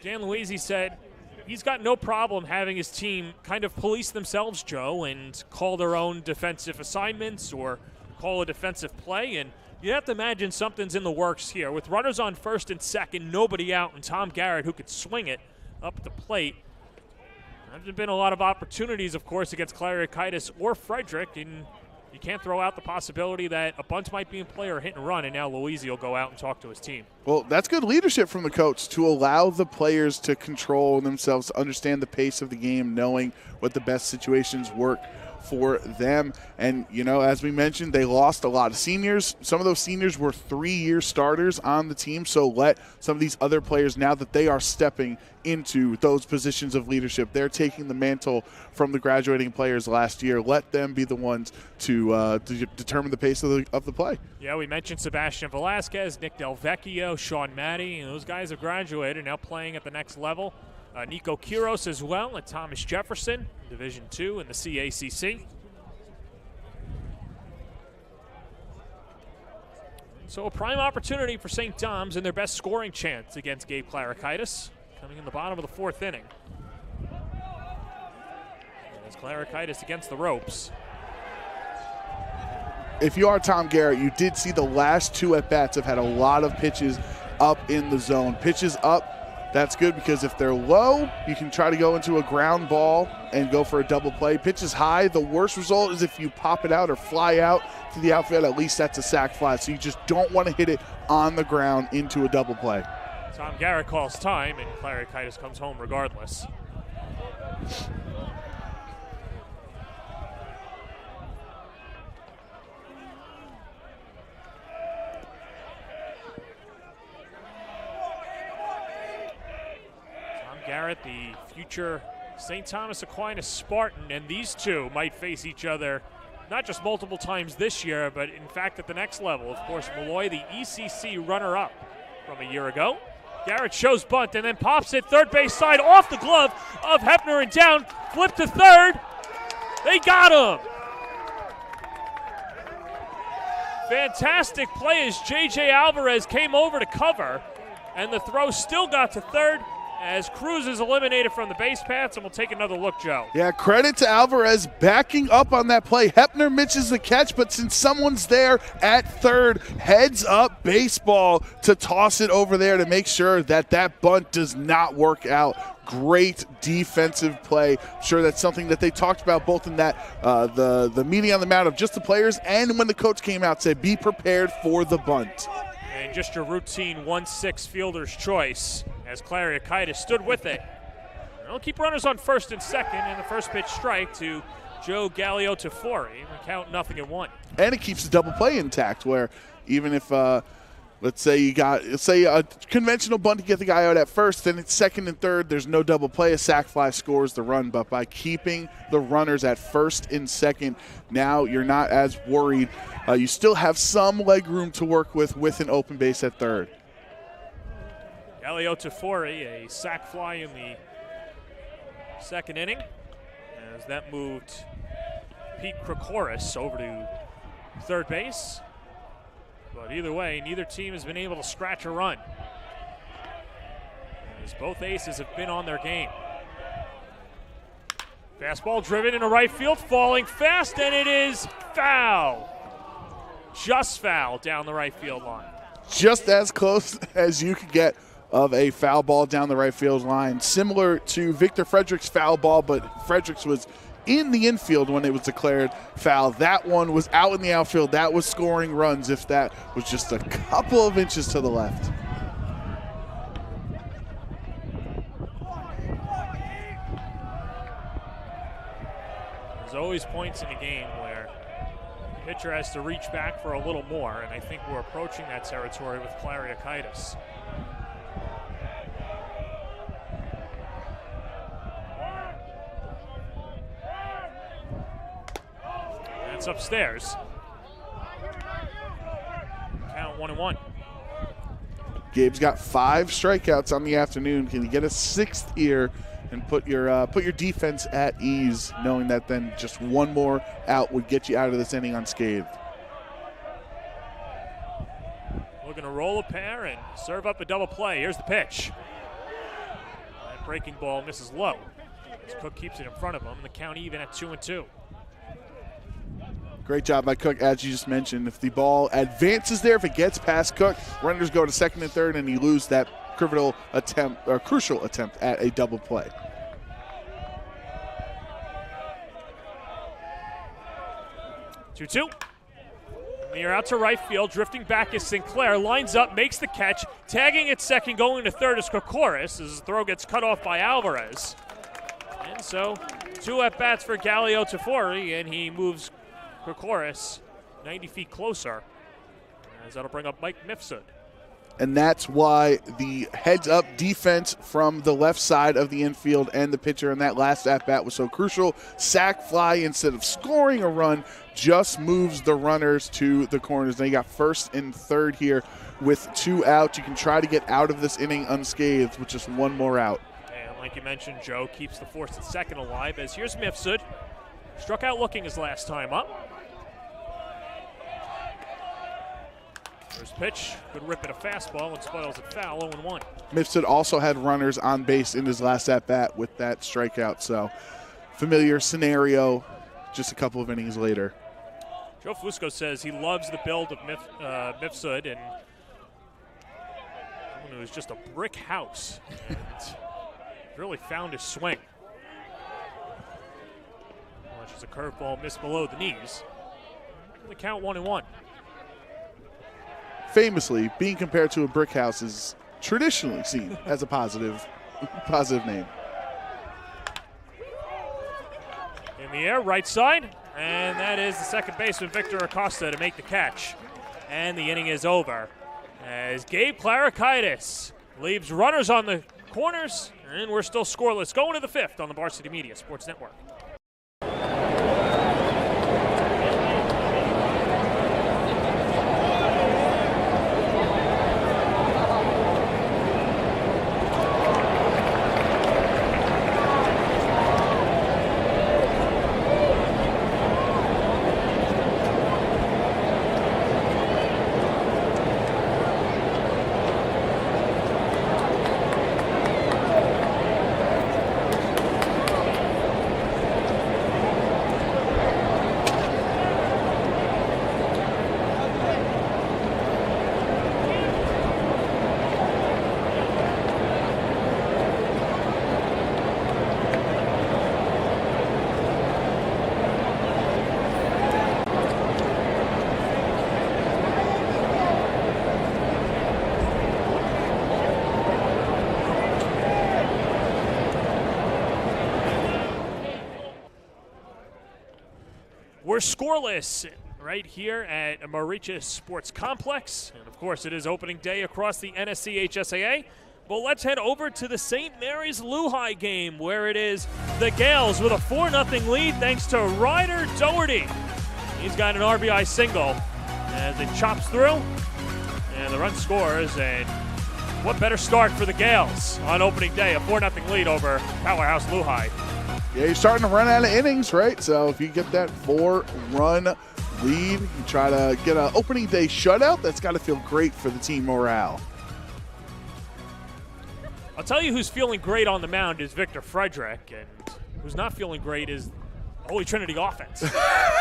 Dan Luizzi said he's got no problem having his team kind of police themselves, Joe, and call their own defensive assignments or call a defensive play. And you have to imagine something's in the works here. With runners on first and second, nobody out, and Tom Garrett, who could swing it up at the plate. There's been a lot of opportunities, of course, against Clarikaitis or Frederick, and you can't throw out the possibility that a bunt might be in play or hit and run, and now Luizzi will go out and talk to his team. Well, that's good leadership from the coach to allow the players to control themselves, to understand the pace of the game, knowing what the best situations work for them. And, you know, as we mentioned, they lost a lot of seniors. Some of those seniors were 3-year starters on the team, so let some of these other players, now that they are stepping into those positions of leadership, they're taking the mantle from the graduating players last year. Let them be the ones to determine the pace of the play. Yeah, we mentioned Sebastian Velasquez, Nick Del Vecchio, Sean Matty, and those guys have graduated, now playing at the next level. Nico Quiros as well, and Thomas Jefferson, Division II in the CACC. So a prime opportunity for St. Dom's and their best scoring chance against Gabe Clarikaitis, coming in the bottom of the 4th inning. And as Clarikaitis against the ropes. if you are Tom Garrett, you did see the last 2 at-bats have had a lot of pitches up in the zone. Pitches up, that's good because if they're low, you can try to go into a ground ball and go for a double play. Pitches high, the worst result is if you pop it out or fly out to the outfield, at least that's a sac fly. So you just don't want to hit it on the ground into a double play. Tom Garrett calls time, and Clarikitis comes home regardless. Garrett, the future St. Thomas Aquinas Spartan, and these two might face each other not just multiple times this year, but in fact at the next level. Of course, Malloy, the ECC runner-up from a year ago. Garrett shows bunt and then pops it third base side off the glove of Hefner and down. Flip to third. They got him. Fantastic play as J.J. Alvarez came over to cover, and the throw still got to third as Cruz is eliminated from the base paths, and we'll take another look, Joe. Yeah, credit to Alvarez backing up on that play. Hefner misses the catch, but since someone's there at third, heads up baseball to toss it over there to make sure that that bunt does not work out. Great defensive play. I'm sure that's something that they talked about both in that the meeting on the mound of just the players and when the coach came out, said be prepared for the bunt. And just your routine 1-6 fielder's choice as Clarikitis stood with it. They'll keep runners on first and second, and the first pitch strike to Joe Gallio-Tafori. Count 0-1. And it keeps the double play intact where even if let's say a conventional bunt to get the guy out at first, then it's second and third, there's no double play, a sac fly scores the run. But by keeping the runners at first and second, now you're not as worried. You still have some leg room to work with an open base at third. Gallio-Tafori, a sac fly in the second inning, as that moved Pete Krikoris over to third base. But either way, neither team has been able to scratch a run, as both aces have been on their game. Fastball driven into right field, falling fast, and it is foul. Just foul down the right field line. Just as close as you could get of a foul ball down the right field line. Similar to Victor Frederick's foul ball, but Fredericks was in the infield when it was declared foul. That one was out in the outfield. That was scoring runs if that was just a couple of inches to the left. There's always points in a game where the pitcher has to reach back for a little more, and I think we're approaching that territory with Clarikitis. That's upstairs. Count 1-1. Gabe's got 5 strikeouts on the afternoon. Can you get a 6th here and put your defense at ease, knowing that then just one more out would get you out of this inning unscathed? Looking to roll a pair and serve up a double play. Here's the pitch. That breaking ball misses low, as Cook keeps it in front of him. The count even at 2-2. Great job by Cook, as you just mentioned. If the ball advances there, if it gets past Cook, runners go to second and third, and you lose that crucial attempt at a double play. Two. Near out to right field, drifting back is Sinclair, lines up, makes the catch, tagging at second, going to third is Kokoris, as the throw gets cut off by Alvarez. And so 2 at-bats for Gallio-Tafori, and he moves Kokoris 90 feet closer, as that'll bring up Mike Mifsud. And that's why the heads-up defense from the left side of the infield and the pitcher in that last at-bat was so crucial. Sac fly, instead of scoring a run, just moves the runners to the corners. They got first and third here with 2 outs. You can try to get out of this inning unscathed with just 1 more out. And like you mentioned, Joe keeps the first and second alive, as here's Mifsud. Struck out looking his last time up. First pitch, good rip at a fastball and spoils it foul, 0-1. Mifsud also had runners on base in his last at-bat with that strikeout, so familiar scenario just a couple of innings later. Joe Fusco says he loves the build of Mifsud, and it was just a brick house. And really found his swing. Launches a curveball, missed below the knees. The count 1-1. Famously, being compared to a brick house is traditionally seen as a positive name. In the air, right side, and that is the second baseman, Victor Acosta, to make the catch. And the inning is over as Gabe Clarikaitis leaves runners on the corners, and we're still scoreless. Going to the fifth on the Varsity Media Sports Network. We're scoreless right here at Mauritius Sports Complex. And of course, it is opening day across the NSCHSAA. But let's head over to the St. Mary's Lehigh game, where it is the Gales with a 4-0 lead thanks to Ryder Doherty. He's got an RBI single as it chops through, and the run scores. And what better start for the Gales on opening day, a 4-0 lead over powerhouse Lehigh. Yeah, you're starting to run out of innings, right? So if you get that 4-run lead, you try to get an opening day shutout, that's got to feel great for the team morale. I'll tell you who's feeling great on the mound is Victor Frederick, and who's not feeling great is Holy Trinity offense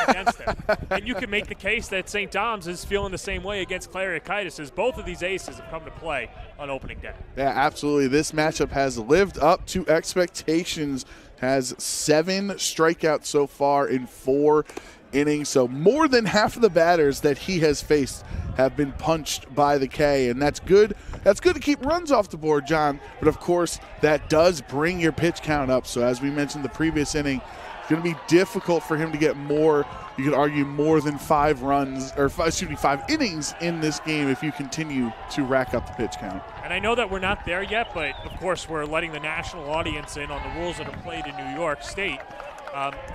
against him. And you can make the case that St. Dom's is feeling the same way against Clarikaitis, as both of these aces have come to play on opening day. Yeah, absolutely. This matchup has lived up to expectations. Has 7 strikeouts so far in 4 innings. So more than half of the batters that he has faced have been punched by the K, and that's good. That's good to keep runs off the board, John. But of course, that does bring your pitch count up. So as we mentioned the previous inning, it's going to be difficult for him to get more. You could argue more than 5 runs, or 5 innings in this game if you continue to rack up the pitch count. And I know that we're not there yet, but of course we're letting the national audience in on the rules that are played in New York State.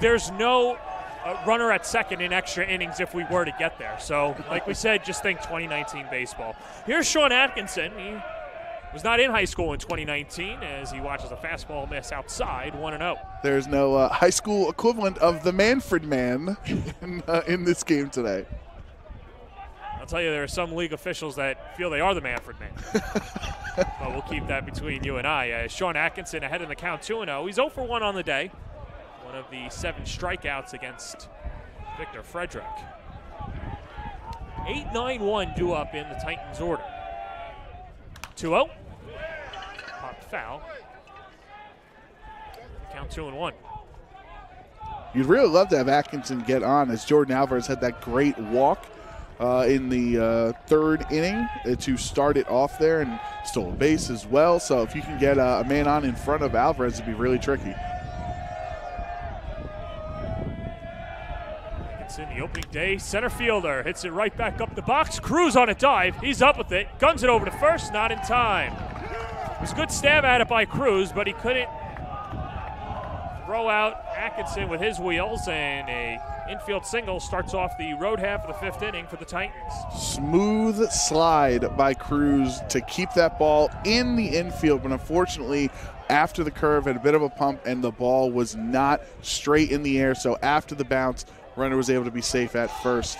There's no runner at second in extra innings if we were to get there. So, like we said, just think 2019 baseball. Here's Sean Atkinson. He was not in high school in 2019 as he watches a fastball miss outside, 1-0. There's no high school equivalent of the Manfred man in this game today. I'll tell you, there are some league officials that feel they are the Manfred man. But we'll keep that between you and I. Sean Atkinson ahead in the count 2-0. He's 0 for 1 on the day. One of the 7 strikeouts against Victor Frederick. 8-9-1 due up in the Titans' order. 2-0. Popped foul. Count 2-1. You'd really love to have Atkinson get on, as Jordan Alvarez had that great walk in the 3rd inning to start it off there, and stole a base as well. So if you can get a man on in front of Alvarez, it'd be really tricky. In the opening day, center fielder hits it right back up the box. Cruz on a dive. He's up with it. Guns it over to first. Not in time. It was a good stab at it by Cruz, but he couldn't throw out Atkinson with his wheels, and a infield single starts off the road half of the 5th inning for the Titans. Smooth slide by Cruz to keep that ball in the infield, but unfortunately after the curve had a bit of a pump and the ball was not straight in the air. So after the bounce, runner was able to be safe at first.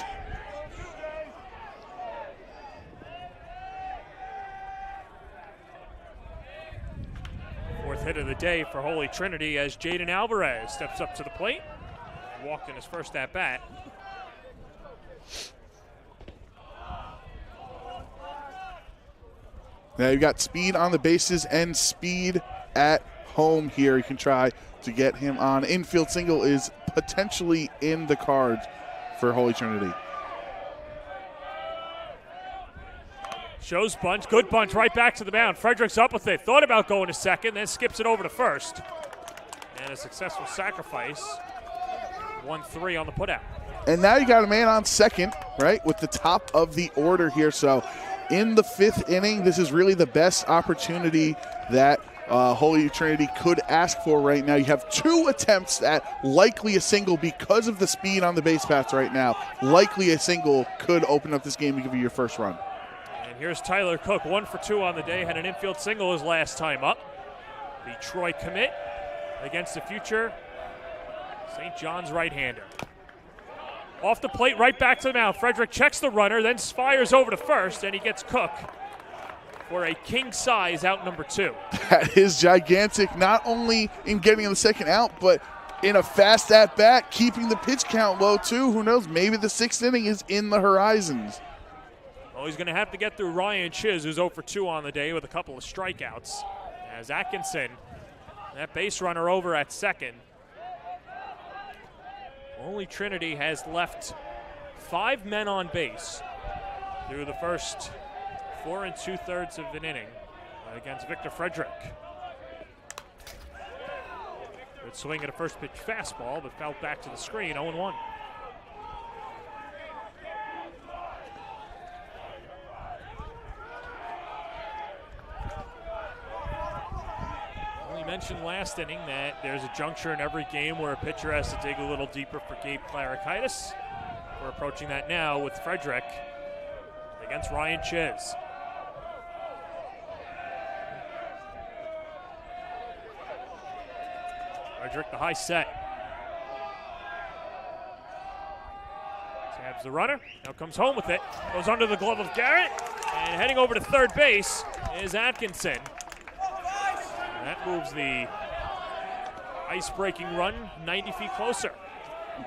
Fourth hit of the day for Holy Trinity as Jaden Alvarez steps up to the plate. Walked in his first at-bat. Now you've got speed on the bases and speed at home here. You can try to get him on. Infield single is potentially in the cards for Holy Trinity. Shows bunch, good bunch, right back to the mound. Frederick's up with it. Thought about going to second, then skips it over to first. And a successful sacrifice. 1-3 on the putout. And now you got a man on second, right, with the top of the order here. So in the 5th inning, this is really the best opportunity that Holy Trinity could ask for right now. You have 2 attempts at likely a single because of the speed on the base paths right now. Likely a single could open up this game and give you your first run. And here's Tyler Cook, 1 for 2 on the day. Had an infield single his last time up. The Troy commit against the future St. John's right-hander. Off the plate, right back to the mound. Frederick checks the runner, then fires over to first, and he gets Cook for a king-size out number 2. That is gigantic, not only in getting the second out, but in a fast at-bat, keeping the pitch count low, too. Who knows, maybe the 6th inning is in the horizons. Well, he's going to have to get through Ryan Chiz, who's 0 for 2 on the day with a couple of strikeouts. As Atkinson, that base runner over at second. Only Trinity has left 5 men on base through the first 4 2/3 of an inning against Victor Frederick. Good swing at a first pitch fastball, but fouled back to the screen, 0-1. Mentioned last inning that there's a juncture in every game where a pitcher has to dig a little deeper for Gabe Clarikitis. We're approaching that now with Frederick against Ryan Chiz. Frederick, the high set. Tabs the runner, now comes home with it, goes under the glove of Garrett, and heading over to third base is Atkinson. That moves the ice-breaking run 90 feet closer.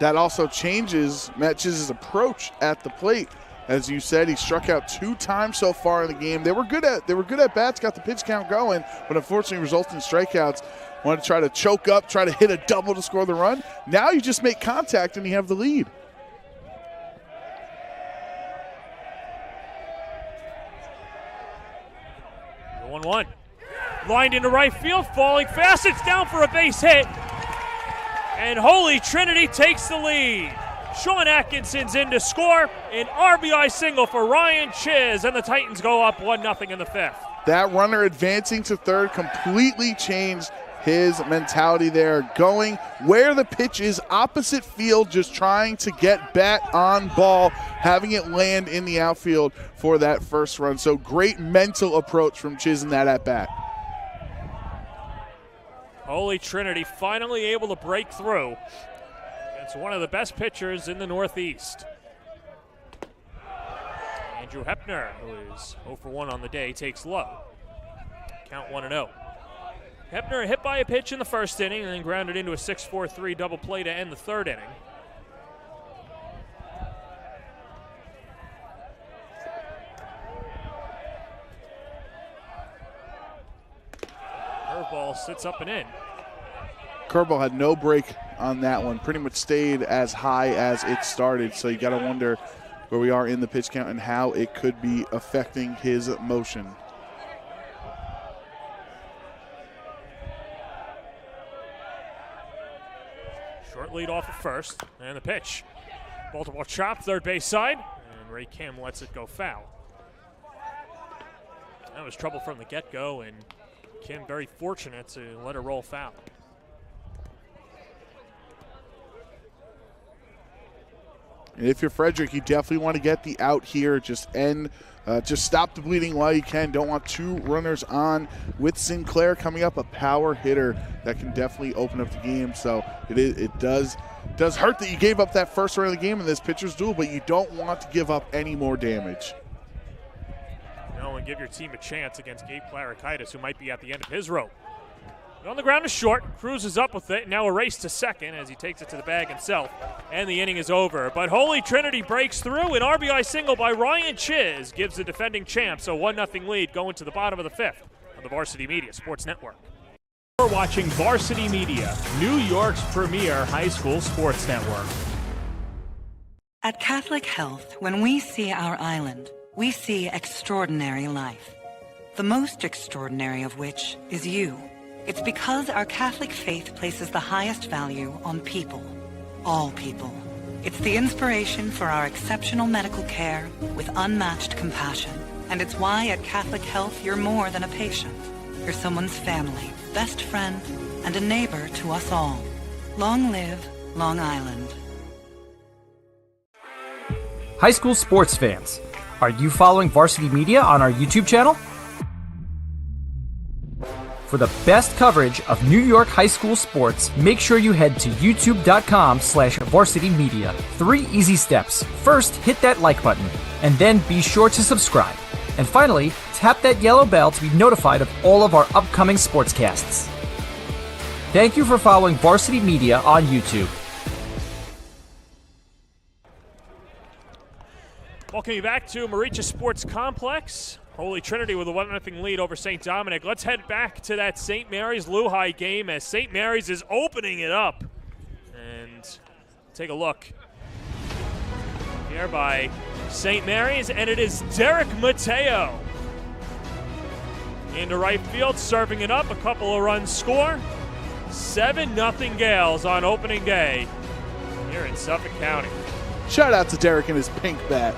That also changes Matt Chiz's approach at the plate. As you said, he struck out 2 times so far in the game. They were good at bats, got the pitch count going, but unfortunately resulted in strikeouts. Wanted to try to choke up, try to hit a double to score the run. Now you just make contact and you have the lead. The 1-1. Lined into right field, falling fast, it's down for a base hit. And Holy Trinity takes the lead. Sean Atkinson's in to score. An RBI single for Ryan Chiz, and the Titans go up 1-0 in the 5th. That runner advancing to third completely changed his mentality there, going where the pitch is, opposite field, just trying to get bat on ball, having it land in the outfield for that first run. So great mental approach from Chiz in that at-bat. Holy Trinity finally able to break through against one of the best pitchers in the Northeast. Andrew Hepner, who is 0 for 1 on the day, takes low. Count 1-0. Hepner hit by a pitch in the first inning and then grounded into a 6-4-3 double play to end the 3rd inning. Curveball sits up and in. Curveball had no break on that one. Pretty much stayed as high as it started. So you got to wonder where we are in the pitch count and how it could be affecting his motion. Short lead off at first, and the pitch. Baltimore chop, third base side, and Ray Kim lets it go foul. That was trouble from the get-go, and Kim very fortunate to let her roll foul. And if you're Frederick, you definitely want to get the out here. Just stop the bleeding while you can. Don't want 2 runners on with Sinclair coming up, a power hitter that can definitely open up the game. So it does hurt that you gave up that first run of the game in this pitcher's duel, but you don't want to give up any more damage. No, and give your team a chance against Gabe Clarikitis, who might be at the end of his rope. On the ground is short, cruises up with it, now a race to second as he takes it to the bag himself, and the inning is over. But Holy Trinity breaks through, an RBI single by Ryan Chiz gives the defending champs a 1-0 lead going to the bottom of the fifth on the Varsity Media Sports Network. You're watching Varsity Media, New York's premier high school sports network. At Catholic Health, when we see our island, we see extraordinary life. The most extraordinary of which is you. It's because our Catholic faith places the highest value on people. All people. It's the inspiration for our exceptional medical care with unmatched compassion. And it's why at Catholic Health you're more than a patient. You're someone's family, best friend, and a neighbor to us all. Long live Long Island. High school sports fans, are you following Varsity Media on our YouTube channel? For the best coverage of New York high school sports, make sure you head to youtube.com/Varsity Media. 3 easy steps. First, hit that like button, and then be sure to subscribe. And finally, tap that yellow bell to be notified of all of our upcoming sportscasts. Thank you for following Varsity Media on YouTube. Welcome you back to Maricha Sports Complex. Holy Trinity with a 1-0 lead over St. Dominic. Let's head back to that St. Mary's Lehigh game as St. Mary's is opening it up. And take a look here by St. Mary's, and it is Derek Mateo into right field, serving it up. A couple of runs score. 7-0 Gales on opening day here in Suffolk County. Shout out to Derek and his pink bat.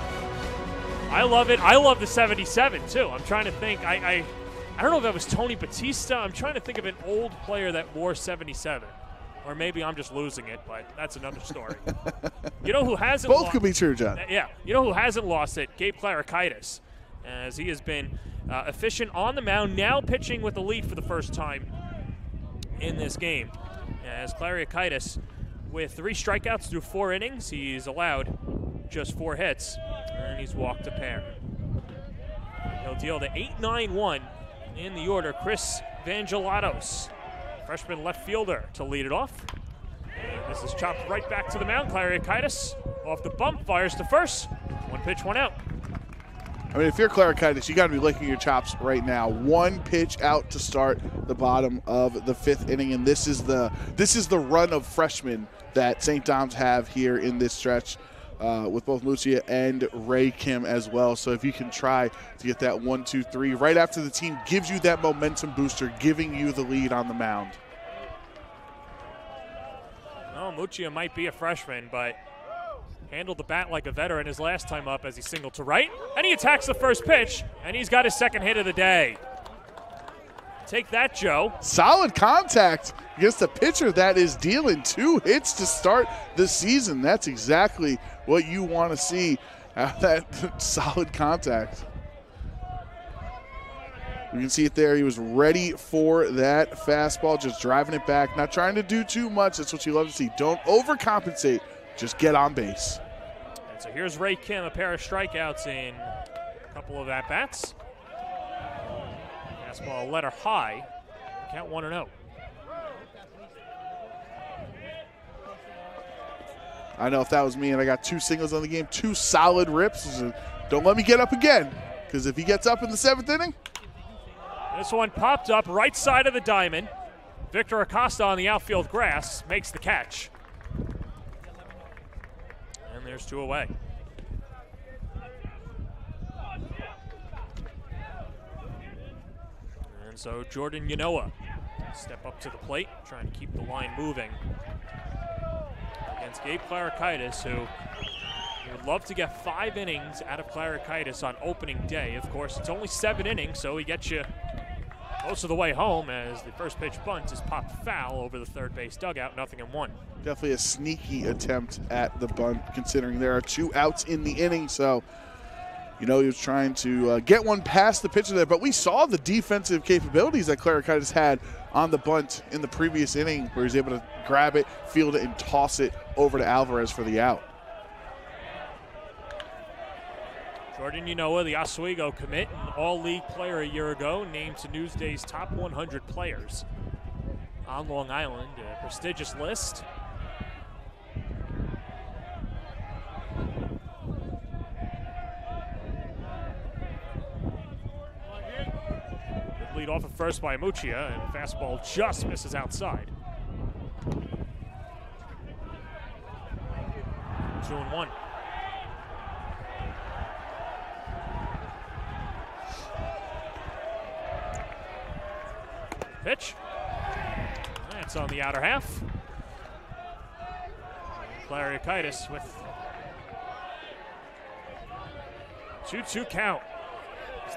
I love it. I love the 77 too. I'm trying to think. I don't know if that was Tony Batista. I'm trying to think of an old player that wore 77, or maybe I'm just losing it. But that's another story. You know who hasn't? Both could be true, John. Yeah. You know who hasn't lost it? Gabe Clarakaitis, as he has been efficient on the mound. Now pitching with the lead for the first time in this game. As Clarakaitis, with 3 strikeouts through 4 innings, he's allowed just 4 hits, and he's walked a pair. He'll deal to 8-9-1 in the order. Chris Vangelatos, freshman left fielder, to lead it off. And this is chopped right back to the mound. Clarakaitis off the bump, fires to first. 1 pitch, 1 out. I mean, if you're Clarakaitis, you got to be licking your chops right now. 1 pitch out to start the bottom of the 5th inning, and this is the run of freshmen that St. Dom's have here in this stretch, with both Lucia and Ray Kim as well. So if you can try to get that 1, 2, 3 right after the team gives you that momentum booster, giving you the lead on the mound. Oh, Muccia might be a freshman, but handled the bat like a veteran his last time up as he singled to right. And he attacks the first pitch, and he's got his 2nd hit of the day. Take that, Joe. Solid contact against a pitcher that is dealing 2 hits to start the season. That's exactly what you want to see out of that solid contact. You can see it there. He was ready for that fastball, just driving it back, not trying to do too much. That's what you love to see. Don't overcompensate. Just get on base. And so here's Ray Kim, a pair of strikeouts in a couple of at-bats. Fastball letter high. Count 1-0. I know if that was me and I got 2 singles on the game, 2 solid rips. Don't let me get up again, because if he gets up in the 7th inning. This one popped up right side of the diamond. Victor Acosta on the outfield grass makes the catch. And there's 2 away. And so Jordan Yanoa step up to the plate, trying to keep the line moving against Gabe Clarakaitis, who would love to get 5 innings out of Clarakaitis on opening day. Of course, it's only 7 innings, so he gets you most of the way home as the first pitch bunt is popped foul over the third base dugout, 0-1. Definitely a sneaky attempt at the bunt, considering there are 2 outs in the inning. So, you know, he was trying to get one past the pitcher there. But we saw the defensive capabilities that Clarakaitis had on the bunt in the previous inning, where he was able to grab it, field it, and toss it over to Alvarez for the out. Jordan Yanoa, the Oswego commit, an all-league player a year ago, named to Newsday's top 100 players. on Long Island, a prestigious list. Good lead off at first by Muccia, and fastball just misses outside. 2-1. Pitch. That's on the outer half. Clarikaitis with 2-2 count.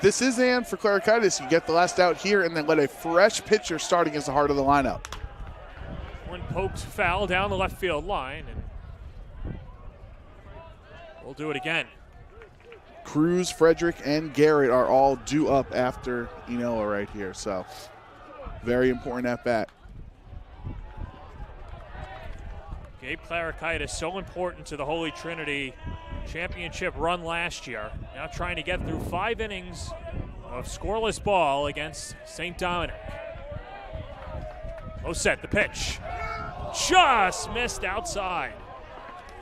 This is Ann for Clarikaitis. You get the last out here and then let a fresh pitcher starting as the heart of the lineup. One poked foul down the left field line, and we'll do it again. Cruz, Frederick, and Garrett are all due up after Enoa right here, so very important at bat. Gabe Clarikaitis, so important to the Holy Trinity championship run last year. Now trying to get through 5 innings of scoreless ball against St. Dominic. Low set, the pitch. Just missed outside.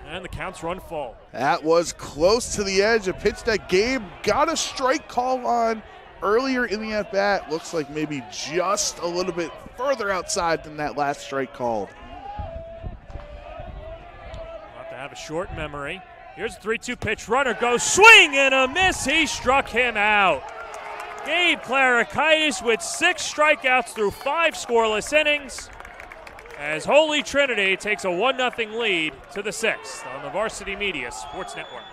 And the count's run full. That was close to the edge, a pitch that Gabe got a strike call on earlier in the at-bat. Looks like maybe just a little bit further outside than that last strike called. We'll have to have a short memory. Here's a 3-2 pitch. Runner goes, swing and a miss. He struck him out. Gabe Clarikaitis with 6 strikeouts through 5 scoreless innings, as Holy Trinity takes a 1-0 lead to the 6th on the Varsity Media Sports Network.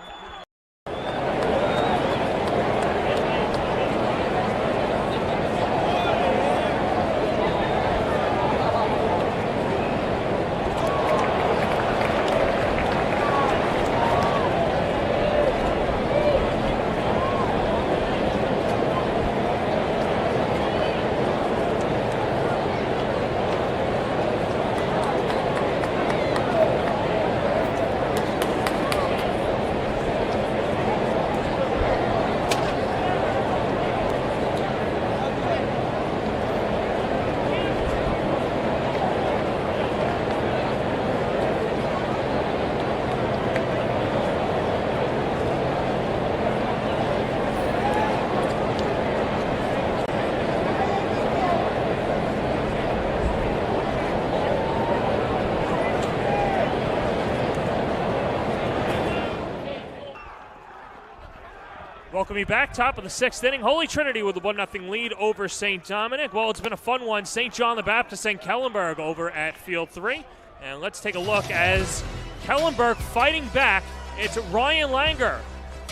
Welcome you back, top of the 6th inning. Holy Trinity with a 1-0 lead over St. Dominic. Well, it's been a fun one. St. John the Baptist and Kellenberg over at Field 3. And let's take a look as Kellenberg fighting back. It's Ryan Langer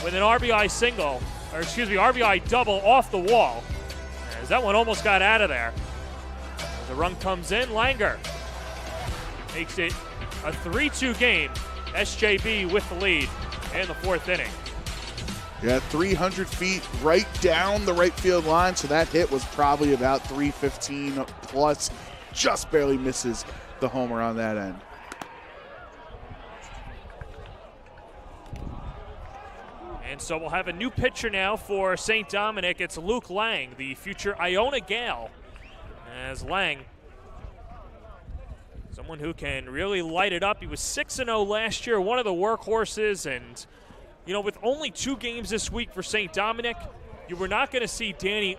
with an RBI double off the wall. As that one almost got out of there. As the run comes in, Langer makes it a 3-2 game. SJB with the lead in the 4th inning. Yeah, 300 feet right down the right field line, so that hit was probably about 315 plus. Just barely misses the homer on that end. And so we'll have a new pitcher now for St. Dominic. It's Luke Lang, the future Iona Gale. As Lang, someone who can really light it up. He was 6-0 last year, one of the workhorses, and with only 2 games this week for St. Dominic, you were not going to see Danny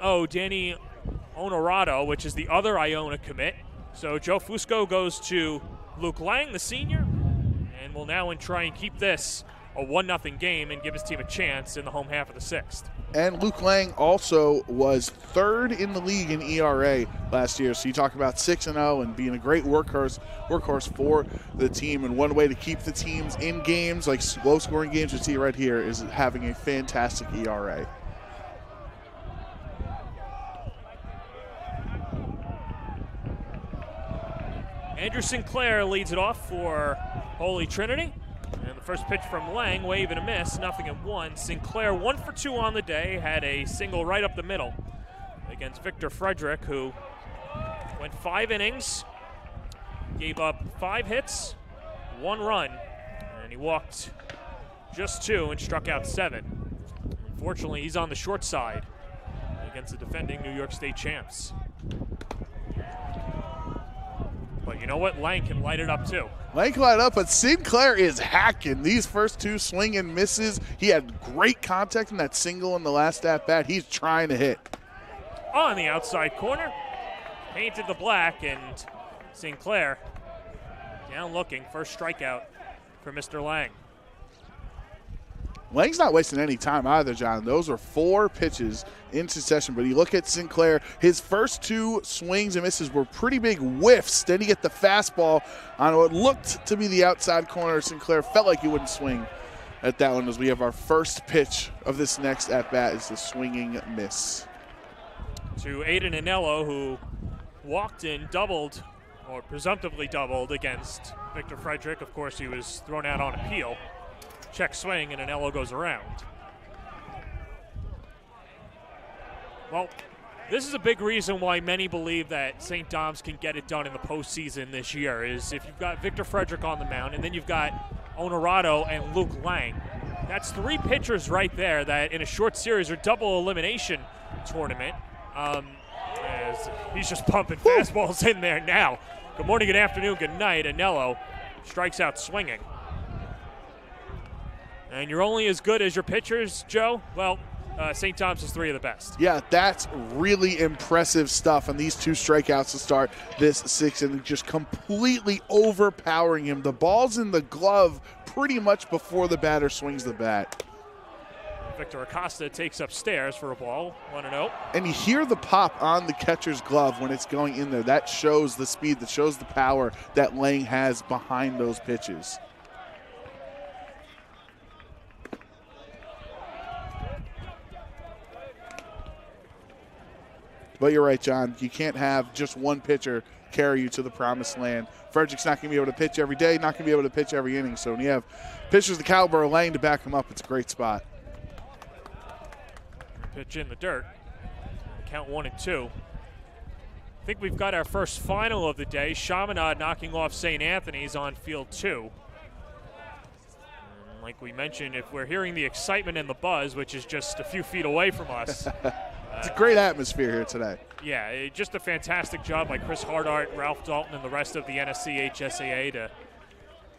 Onorado, which is the other Iona commit. So Joe Fusco goes to Luke Lang, the senior, and will now try and keep this a 1-0 game and give his team a chance in the home half of the 6th. And Luke Lang also was 3rd in the league in ERA last year. So you talk about 6-0 and being a great workhorse for the team. And one way to keep the teams in games, like low-scoring games, you see right here, is having a fantastic ERA. Andrew Sinclair leads it off for Holy Trinity. And the first pitch from Lang, wave and a miss, 0-1. Sinclair 1 for 2 on the day, had a single right up the middle against Victor Frederick, who went 5 innings, gave up 5 hits, 1 run, and he walked just 2 and struck out 7. Unfortunately, he's on the short side against the defending New York State champs. But you know what? Lang can light it up too. Lang can light it up, but Sinclair is hacking. These first two swing and misses. He had great contact in that single in the last at-bat. He's trying to hit. On the outside corner, painted the black, and Sinclair down looking. First strikeout for Mr. Lang. Lang's not wasting any time either, John. Those are 4 pitches in succession. But you look at Sinclair, his first 2 swings and misses were pretty big whiffs. Then he get the fastball on what looked to be the outside corner. Sinclair felt like he wouldn't swing at that one, as we have our first pitch of this next at-bat is the swinging miss. To Aiden Anello, who walked in, doubled, or presumptively doubled, against Victor Frederick. Of course, he was thrown out on appeal. Check swing, and Anello goes around. Well, this is a big reason why many believe that St. Dom's can get it done in the postseason this year, is if you've got Victor Frederick on the mound, and then you've got Honorado and Luke Lang. That's 3 pitchers right there that in a short series or double elimination tournament, as he's just pumping fastballs in there now. Good morning, good afternoon, good night. Anello strikes out swinging. And you're only as good as your pitchers, Joe? Well, St. Thomas is 3 of the best. Yeah, that's really impressive stuff. And these 2 strikeouts to start this 6th inning, just completely overpowering him. The ball's in the glove pretty much before the batter swings the bat. Victor Acosta takes upstairs for a ball, 1-0. And you hear the pop on the catcher's glove when it's going in there. That shows the speed, that shows the power that Lang has behind those pitches. But you're right, John. You can't have just one pitcher carry you to the promised land. Frederick's not going to be able to pitch every day, not going to be able to pitch every inning. So when you have pitchers the caliber of Lang to back him up, it's a great spot. Pitch in the dirt. Count 1-2. I think we've got our first final of the day. Chaminade knocking off St. Anthony's on field 2. And like we mentioned, if we're hearing the excitement and the buzz, which is just a few feet away from us. It's a great atmosphere here today. Yeah, just a fantastic job by Chris Hardart, Ralph Dalton, and the rest of the NSC HSAA to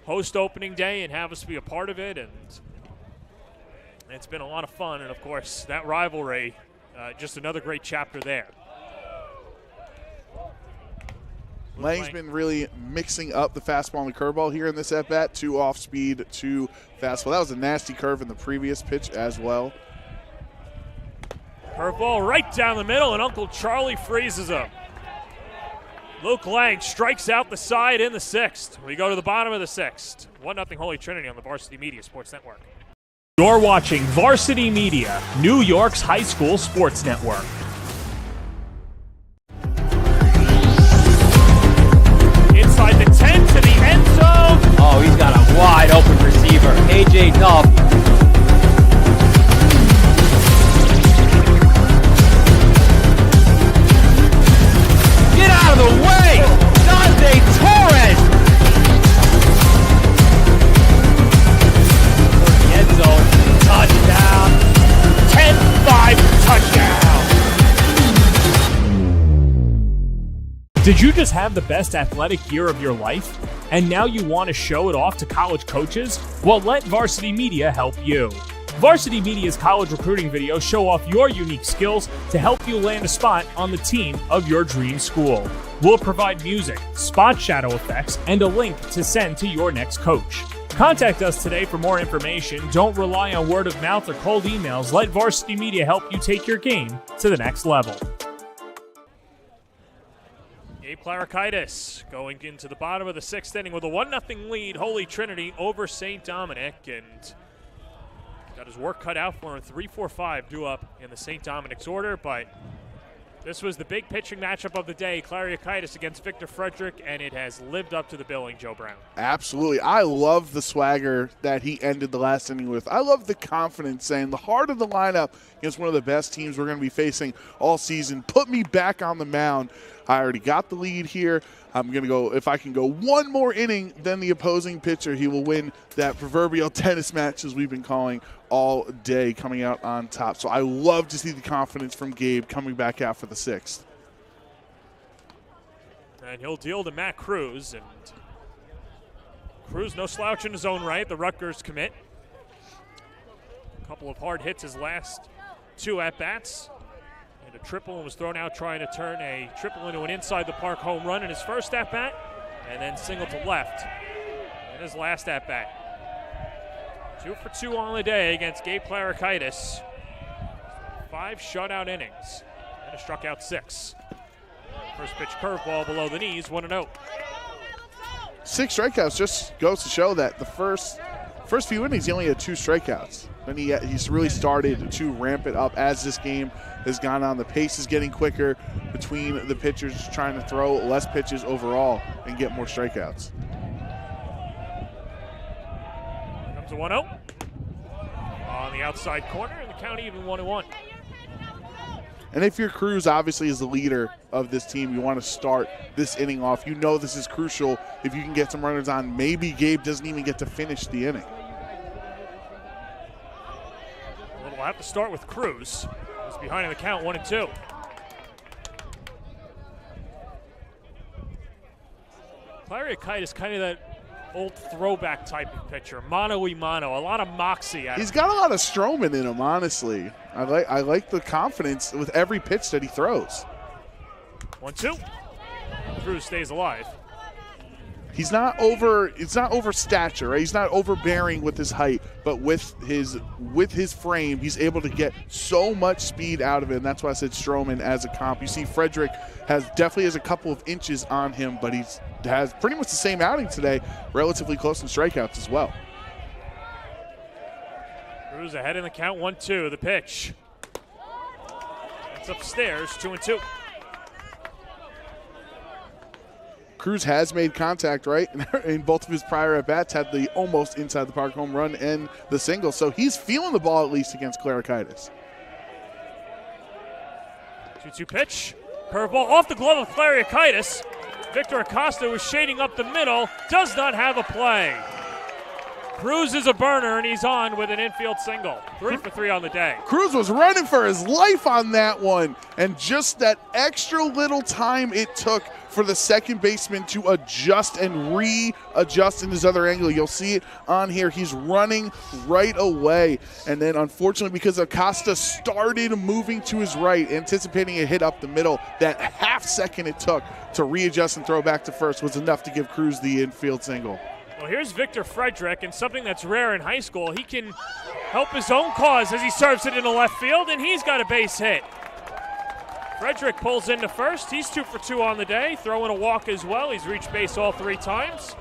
host opening day and have us be a part of it. And it's been a lot of fun. And, of course, that rivalry, just another great chapter there. Lang's been really mixing up the fastball and the curveball here in this at-bat. 2 off-speed, 2 fastball. That was a nasty curve in the previous pitch as well. Curveball right down the middle, and Uncle Charlie freezes him. Luke Lang strikes out the side in the 6th. We go to the bottom of the 6th. 1-0 Holy Trinity on the Varsity Media Sports Network. You're watching Varsity Media, New York's high school sports network. Inside the 10 to the end zone. Oh, he's got a wide open receiver. AJ Nuff. Get out of the way! Dante Torres! The end zone. Touchdown. 10-5 touchdown. Did you just have the best athletic year of your life? And now you want to show it off to college coaches? Well, let Varsity Media help you. Varsity Media's college recruiting videos show off your unique skills to help you land a spot on the team of your dream school. We'll provide music, spot shadow effects, and a link to send to your next coach. Contact us today for more information. Don't rely on word of mouth or cold emails. Let Varsity Media help you take your game to the next level. Gabe Clarikaitis going into the bottom of the 6th inning with a 1-0 lead. Holy Trinity over St. Dominic, and got his work cut out for him. 3-4-5 due up in the St. Dominic's order, but this was the big pitching matchup of the day. Clarikaitis against Victor Frederick, and it has lived up to the billing, Joe Brown. Absolutely. I love the swagger that he ended the last inning with. I love the confidence saying the heart of the lineup against one of the best teams we're going to be facing all season. Put me back on the mound. I already got the lead here. I'm going to go, if I can go one more inning than the opposing pitcher, he will win that proverbial tennis match, as we've been calling all day, coming out on top. So I love to see the confidence from Gabe coming back out for the 6th. And he'll deal to Matt Cruz. And Cruz, no slouch in his own right, the Rutgers commit. A couple of hard hits his last 2 at-bats. And a triple, and was thrown out trying to turn a triple into an inside-the-park home run in his first at-bat. And then single to left in his last at-bat. 2 for 2 on the day against Gabe Clarikaitis. 5 shutout innings. And a struck out 6. First pitch curveball below the knees, 1-0. 6 strikeouts just goes to show that the first few innings he only had 2 strikeouts. Then he's really started to ramp it up as this game has gone on. The pace is getting quicker between the pitchers, trying to throw less pitches overall and get more strikeouts. Comes a 1-0 on the outside corner, and the count even 1-1. And if you're Cruz, obviously, as the leader of this team, you want to start this inning off. You know this is crucial if you can get some runners on. Maybe Gabe doesn't even get to finish the inning. Well, we'll have to start with Cruz. He's behind in the count, 1-2. Clarikaitis, kind of that old throwback type of pitcher, mano-y-mano, a lot of moxie. He's got a lot of Stroman in him, honestly. I like the confidence with every pitch that he throws. 1-2. Cruz stays alive. It's not over stature, right? He's not overbearing with his height, but with his frame, he's able to get so much speed out of it, and that's why I said Stroman as a comp. You see Frederick definitely has a couple of inches on him, but has pretty much the same outing today, relatively close in strikeouts as well. Cruz ahead in the count, 1-2. The pitch. It's upstairs, 2-2. Cruz has made contact, right? In both of his prior at-bats, had the almost inside-the-park home run and the single. So he's feeling the ball at least against Clarikaitis. 2-2 pitch. Curveball off the glove of Clarikaitis. Victor Acosta was shading up the middle. Does not have a play. Cruz is a burner, and he's on with an infield single. 3 for 3 on the day. Cruz was running for his life on that one, and just that extra little time it took for the second baseman to adjust and readjust in his other angle. You'll see it on here. He's running right away, and then unfortunately, because Acosta started moving to his right, anticipating a hit up the middle, that half second it took to readjust and throw back to first was enough to give Cruz the infield single. Well, here's Victor Frederick, and something that's rare in high school. He can help his own cause as he serves it into left field, and he's got a base hit. Frederick pulls into first. He's 2 for 2 on the day, throwing a walk as well. He's reached base all 3 times.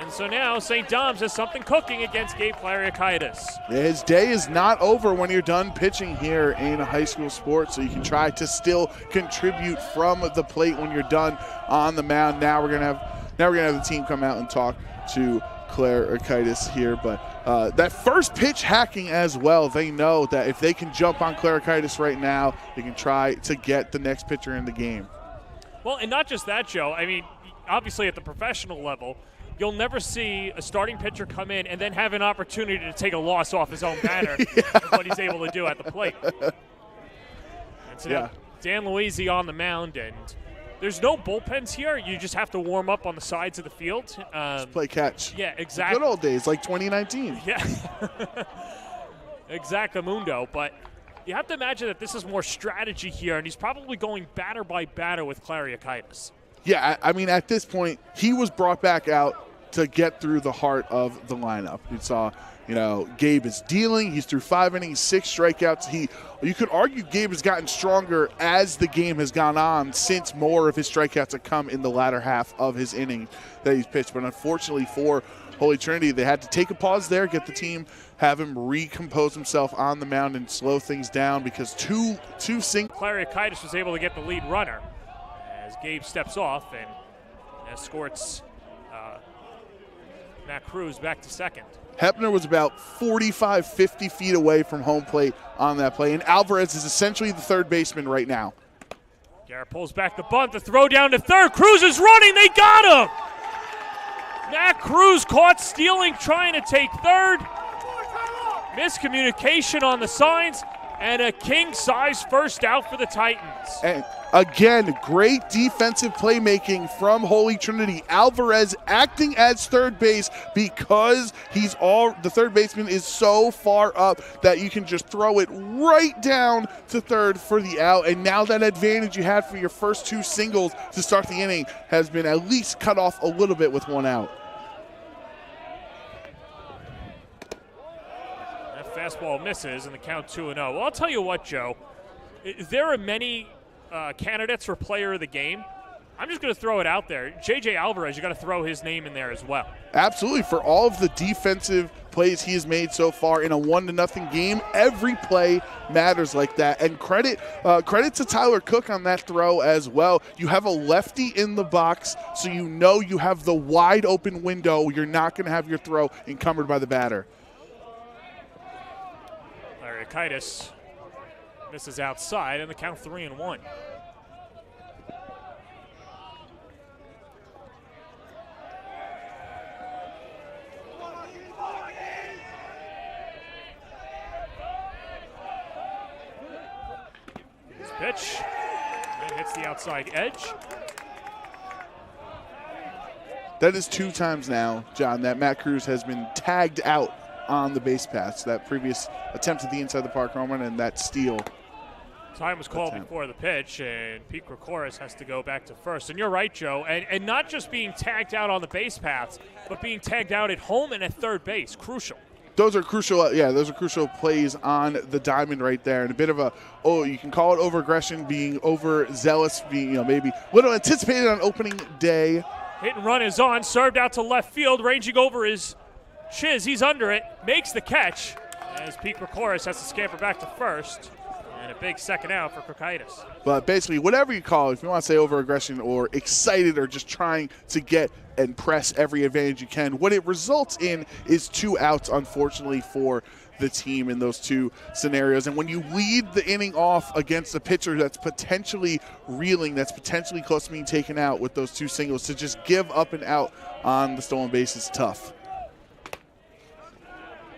And so now St. Dom's has something cooking against Gabe Clarikaitis. His day is not over when you're done pitching here in high school sports, so you can try to still contribute from the plate when you're done on the mound. Now we're gonna have the team come out and talk to Clarikaitis here, but that first pitch hacking as well, they know that if they can jump on Clarikaitis right now, they can try to get the next pitcher in the game. Well, and not just that, Joe. I mean, obviously at the professional level, you'll never see a starting pitcher come in and then have an opportunity to take a loss off his own batter and what he's able to do at the plate. And so now Dan Luisi on the mound, and there's no bullpens here. You just have to warm up on the sides of the field. Just play catch. Yeah, exactly. Good old days, like 2019. Yeah. Exactamundo. But you have to imagine that this is more strategy here, and he's probably going batter by batter with Clarikaitis. Yeah, I mean, at this point, he was brought back out to get through the heart of the lineup. You saw, Gabe is dealing. He's through 5 innings, 6 strikeouts. You could argue Gabe has gotten stronger as the game has gone on, since more of his strikeouts have come in the latter half of his inning that he's pitched. But unfortunately for Holy Trinity, they had to take a pause there, get the team, have him recompose himself on the mound and slow things down, because two singles. Clarikaitis was able to get the lead runner as Gabe steps off and escorts Matt Cruz back to second. Hepner was about 45, 50 feet away from home plate on that play, and Alvarez is essentially the third baseman right now. Garrett pulls back the bunt, the throw down to third. Cruz is running. They got him. Matt Cruz caught stealing, trying to take third. Miscommunication on the signs. And a king-size first out for the Titans. And again, great defensive playmaking from Holy Trinity. Alvarez acting as third base because the third baseman is so far up that you can just throw it right down to third for the out. And now that advantage you had for your first two singles to start the inning has been at least cut off a little bit with one out. Fastball misses and the count 2-0. Well, I'll tell you what, Joe. There are many candidates for player of the game. I'm just going to throw it out there. J.J. Alvarez, you got to throw his name in there as well. Absolutely. For all of the defensive plays he has made so far in a 1-0 game, every play matters like that. And credit to Tyler Cook on that throw as well. You have a lefty in the box, so you know you have the wide open window. You're not going to have your throw encumbered by the batter. Kaitis misses outside, and the count 3-1. His pitch, and hits the outside edge. That is 2 times now, John, that Matt Cruz has been tagged out on the base paths. That previous attempt at the inside the park home run and that steal. Time was called before the pitch, and Pete Krakoris has to go back to first. And you're right, Joe, and not just being tagged out on the base paths, but being tagged out at home and at third base. Crucial. Those are crucial. Those are crucial plays on the diamond right there, and a bit of you can call it over-aggression, being overzealous, being maybe a little anticipated on opening day. Hit and run is on, served out to left field, ranging over his Chiz, he's under it, makes the catch, as Pete Krakoris has to scamper back to first, and a big second out for Krokaitis. But basically, whatever you call it, if you want to say over-aggression or excited or just trying to get and press every advantage you can, what it results in is 2 outs, unfortunately, for the team in those 2 scenarios. And when you lead the inning off against a pitcher that's potentially reeling, that's potentially close to being taken out with those 2 singles, to just give up and out on the stolen base is tough.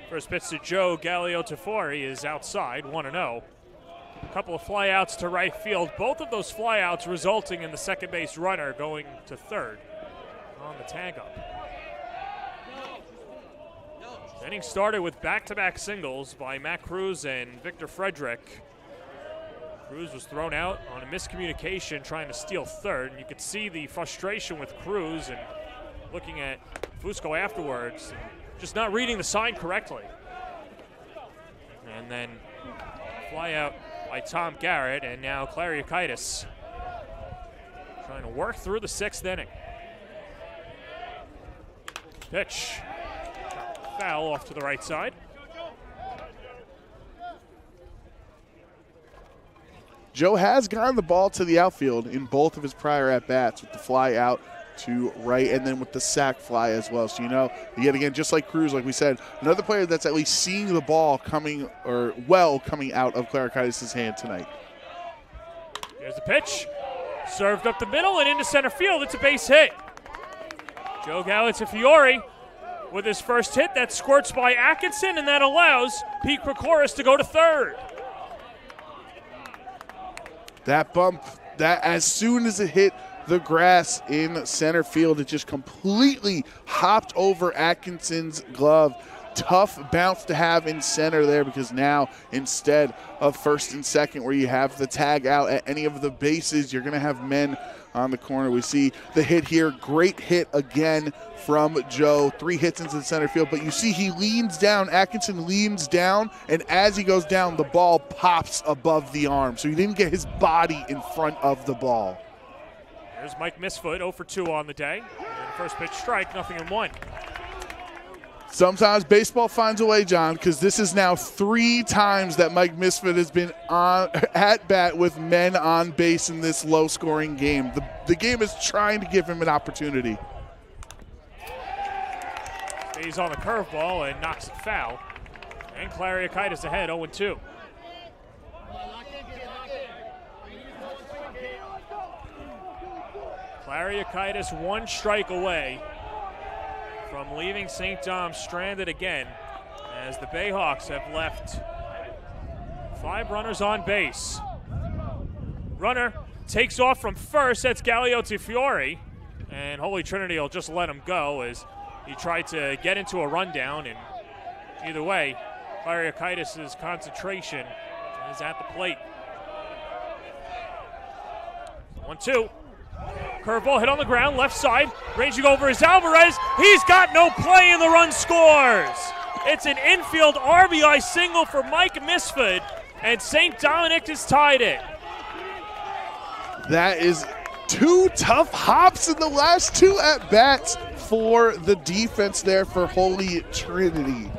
First pitch to Joe Gallio-Tafari is outside, 1-0. A couple of flyouts to right field. Both of those flyouts resulting in the second base runner going to third on the tag-up. The inning started with back-to-back singles by Matt Cruz and Victor Frederick. Cruz was thrown out on a miscommunication trying to steal third, and you could see the frustration with Cruz and looking at Fusco afterwards. Just not reading the sign correctly. And then fly out by Tom Garrett, and now Clariakaitis trying to work through the 6th inning. Pitch. Foul off to the right side. Joe has gotten the ball to the outfield in both of his prior at-bats with the fly out to right and then with the sac fly as well. So, yet again, just like Cruz, like we said, another player that's at least seeing the ball coming out of Clariakaitis' hand tonight. Here's the pitch. Served up the middle and into center field. It's a base hit. Joe Gallio-Tafari with his first hit. That squirts by Atkinson, and that allows Pete Krakoris to go to third. That bump, that as soon as it hit the grass in center field, it just completely hopped over Atkinson's glove. Tough bounce to have in center there, because now instead of first and second where you have the tag out at any of the bases, you're going to have men on the corner. We see the hit here. Great hit again from Joe. 3 hits into the center field, but you see he leans down. Atkinson leans down, and as he goes down, the ball pops above the arm. So he didn't get his body in front of the ball. There's Mike Misfoot, 0 for 2 on the day. And first pitch strike, 0-1. Sometimes baseball finds a way, John, because this is now 3 times that Mike Misfit has been at bat with men on base in this low-scoring game. The game is trying to give him an opportunity. Stays on the curveball and knocks it foul. And Clariakaitis ahead, 0-2. Clariakaitis 1 strike away from leaving St. Dom's stranded again, as the Bayhawks have left 5 runners on base. Runner takes off from first. That's Galeote Fiore. And Holy Trinity will just let him go as he tried to get into a rundown. And either way, Kyriakidis' concentration is at the plate. 1-2. Curveball hit on the ground, left side. Ranging over is Alvarez. He's got no play and the run scores. It's an infield RBI single for Mike Misford, and St. Dominic has tied it. That is 2 tough hops in the last 2 at-bats for the defense there for Holy Trinity.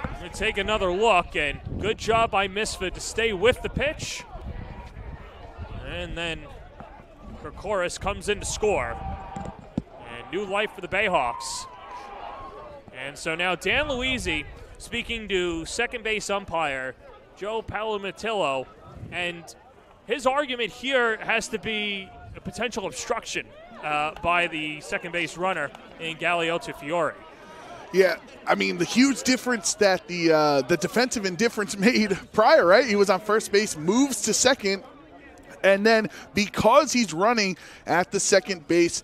I'm going to take another look, and good job by Misford to stay with the pitch. And then Kokoris comes in to score. And new life for the Bayhawks. And so now Dan Luisi speaking to second base umpire Joe Palomatillo, and his argument here has to be a potential obstruction by the second base runner in Galeote Fiore. Yeah, I mean, the huge difference that the defensive indifference made prior, right? He was on first base, moves to second, and then because he's running at the second base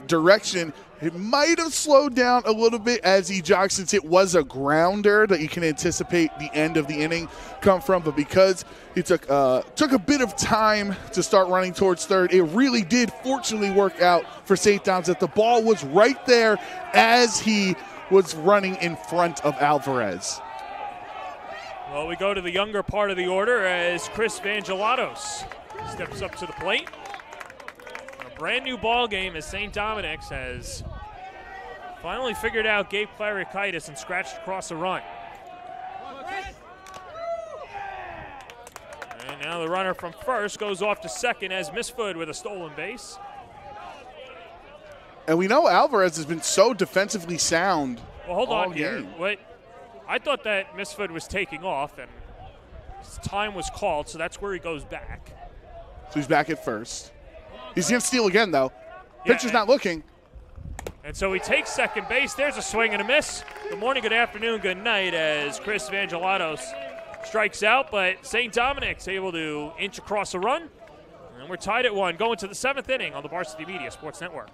direction, it might have slowed down a little bit as he jogs, since it was a grounder that you can anticipate the end of the inning come from. But because it took a bit of time to start running towards third, it really did fortunately work out for St. Dom's that the ball was right there as he was running in front of Alvarez. Well, we go to the younger part of the order as Chris Vangelatos steps up to the plate. A brand new ball game as St. Dominic's has finally figured out Gabe Kyriakidis and scratched across a run. And now the runner from first goes off to second as Misford with a stolen base. And we know Alvarez has been so defensively sound. Well, hold on here. Game. Wait, I thought that Misford was taking off and his time was called, so that's where he goes back. So he's back at first. He's going to steal again, though. Pitcher's not looking. And so he takes second base. There's a swing and a miss. Good morning, good afternoon, good night as Chris Vangelatos strikes out, but St. Dominic's able to inch across a run. And we're tied at 1, going to the 7th inning on the Varsity Media Sports Network.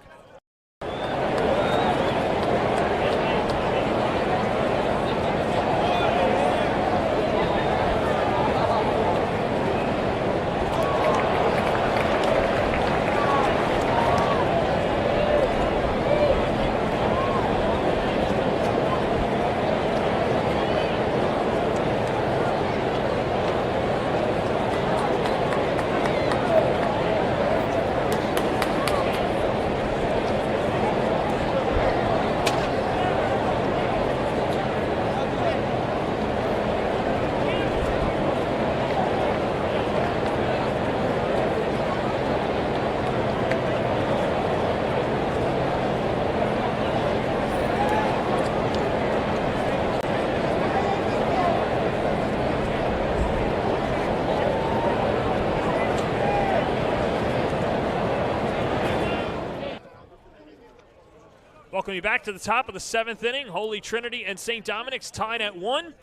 Welcome you back to the top of the 7th inning. Holy Trinity and St. Dominic's tied at 1. And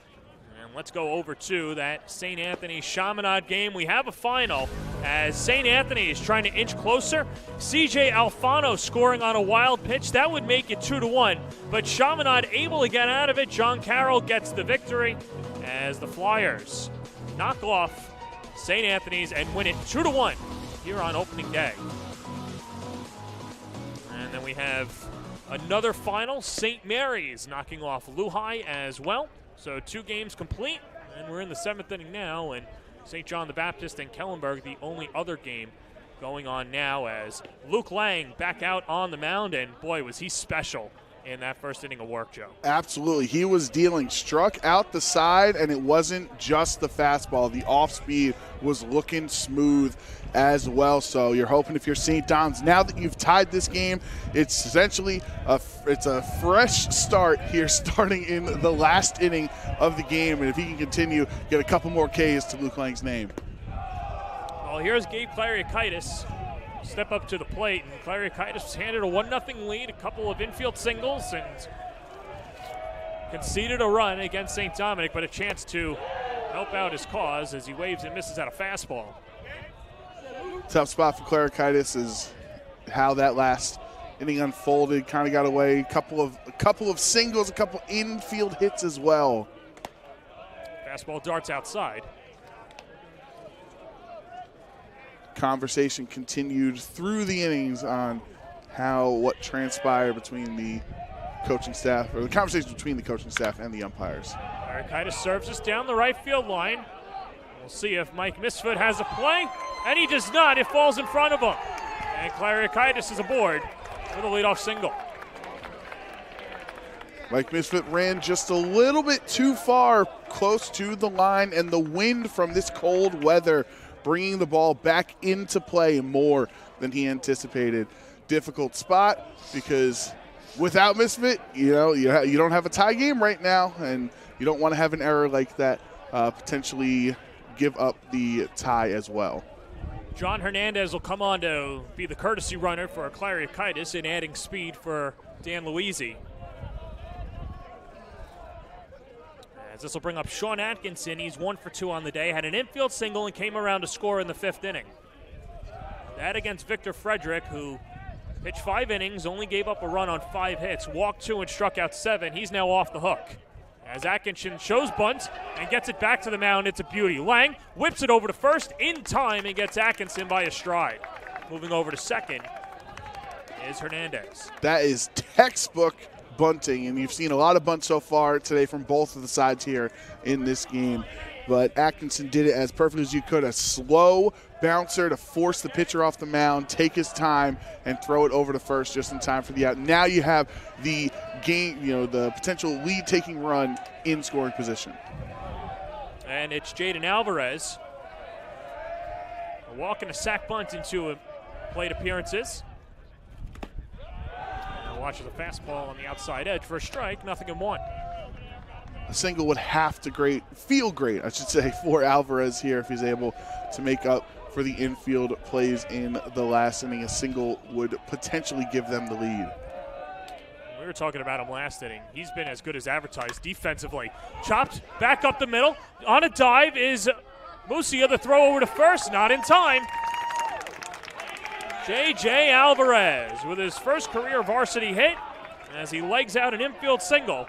let's go over to that St. Anthony Chaminade game. We have a final as St. Anthony is trying to inch closer. CJ Alfano scoring on a wild pitch. That would make it 2-1, but Chaminade able to get out of it. John Carroll gets the victory as the Flyers knock off St. Anthony's and win it 2-1 here on opening day. And then we have another final, St. Mary's knocking off Lehigh as well. So 2 games complete, and we're in the 7th inning now, and St. John the Baptist and Kellenberg the only other game going on now as Luke Lang back out on the mound, and boy, was he special in that first inning of work, Joe. Absolutely. He was dealing, struck out the side, and it wasn't just the fastball. The off-speed was looking smooth as well. So you're hoping, if you're St. Dom's, now that you've tied this game, it's essentially a fresh start here, starting in the last inning of the game. And if he can continue, get a couple more Ks to Luke Lang's name. Well, here's Gabe Kyriakidis step up to the plate, and Kyriakidis was handed a 1-0 lead, a couple of infield singles, and conceded a run against St. Dominic, but a chance to help out his cause as he waves and misses out a fastball. Tough spot for Claricitis is how that last inning unfolded. Kind of got away. A couple of singles, a couple infield hits as well. Fastball darts outside. Conversation continued through the innings on what transpired between the coaching staff, or the conversation between the coaching staff and the umpires. Claricitis serves us down the right field line. We'll see if Mike Misfit has a play, and he does not. It falls in front of him. And Claricitis is aboard with a leadoff single. Mike Misfit ran just a little bit too far close to the line, and the wind from this cold weather bringing the ball back into play more than he anticipated. Difficult spot because without Misfit, you don't have a tie game right now, and you don't want to have an error like that potentially give up the tie as well. John Hernandez will come on to be the courtesy runner for Claricitis and adding speed for Dan Luisi. As this will bring up Sean Atkinson. He's 1 for 2 on the day. Had an infield single and came around to score in the 5th inning. That against Victor Frederick, who pitched 5 innings, only gave up a run on 5 hits, walked 2 and struck out 7. He's now off the hook. As Atkinson shows bunt and gets it back to the mound, it's a beauty. Lang whips it over to first in time and gets Atkinson by a stride. Moving over to second is Hernandez. That is textbook bunting, and you've seen a lot of bunts so far today from both of the sides here in this game. But Atkinson did it as perfectly as you could. A slow bouncer to force the pitcher off the mound, take his time, and throw it over to first just in time for the out. Now you have the game, the potential lead-taking run in scoring position. And it's Jaden Alvarez. A walk and a sack bunt into plate appearances. And watches a fastball on the outside edge for a strike, 0-1. A single would have to feel great, I should say, for Alvarez here if he's able to make up for the infield plays in the last inning. A single would potentially give them the lead. We were talking about him last inning. He's been as good as advertised defensively. Chopped back up the middle. On a dive is Musia. The throw over to first, not in time. J.J. Alvarez with his first career varsity hit as he legs out an infield single.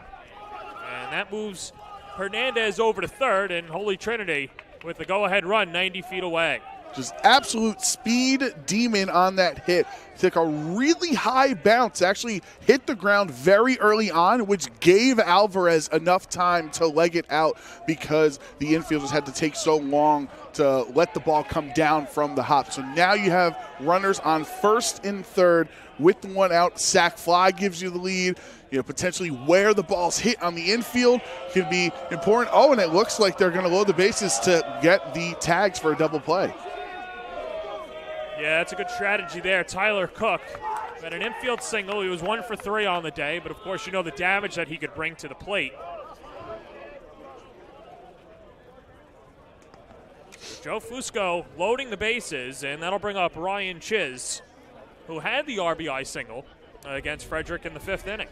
And that moves Hernandez over to third, and Holy Trinity with the go-ahead run 90 feet away. Just absolute speed demon on that hit. Took a really high bounce, actually hit the ground very early on, which gave Alvarez enough time to leg it out because the infielders had to take so long to let the ball come down from the hop. So now you have runners on first and third with the one out. Sac fly gives you the lead. Potentially where the ball's hit on the infield can be important. Oh, and it looks like they're going to load the bases to get the tags for a double play. Yeah, that's a good strategy there. Tyler Cook had an infield single. He was 1 for 3 on the day, but of course the damage that he could bring to the plate. Joe Fusco loading the bases, and that'll bring up Ryan Chiz, who had the RBI single against Frederick in the 5th inning.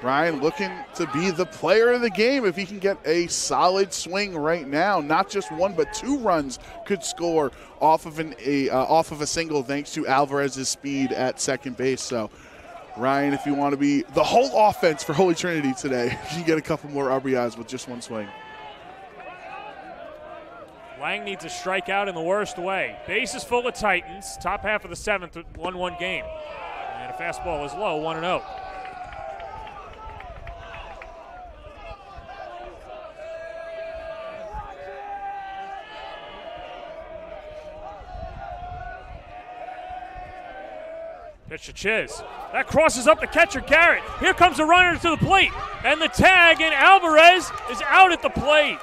Ryan looking to be the player of the game if he can get a solid swing right now. Not just 1, but 2 runs could score off of a single thanks to Alvarez's speed at second base. So, Ryan, if you want to be the whole offense for Holy Trinity today, you can get a couple more RBIs with just 1 swing. Lang needs a strikeout in the worst way. Bases full of Titans. Top half of the 7th, 1-1 game. And a fastball is low, 1-0. Pitch to Chiz. That crosses up the catcher, Garrett. Here comes a runner to the plate. And the tag, and Alvarez is out at the plate.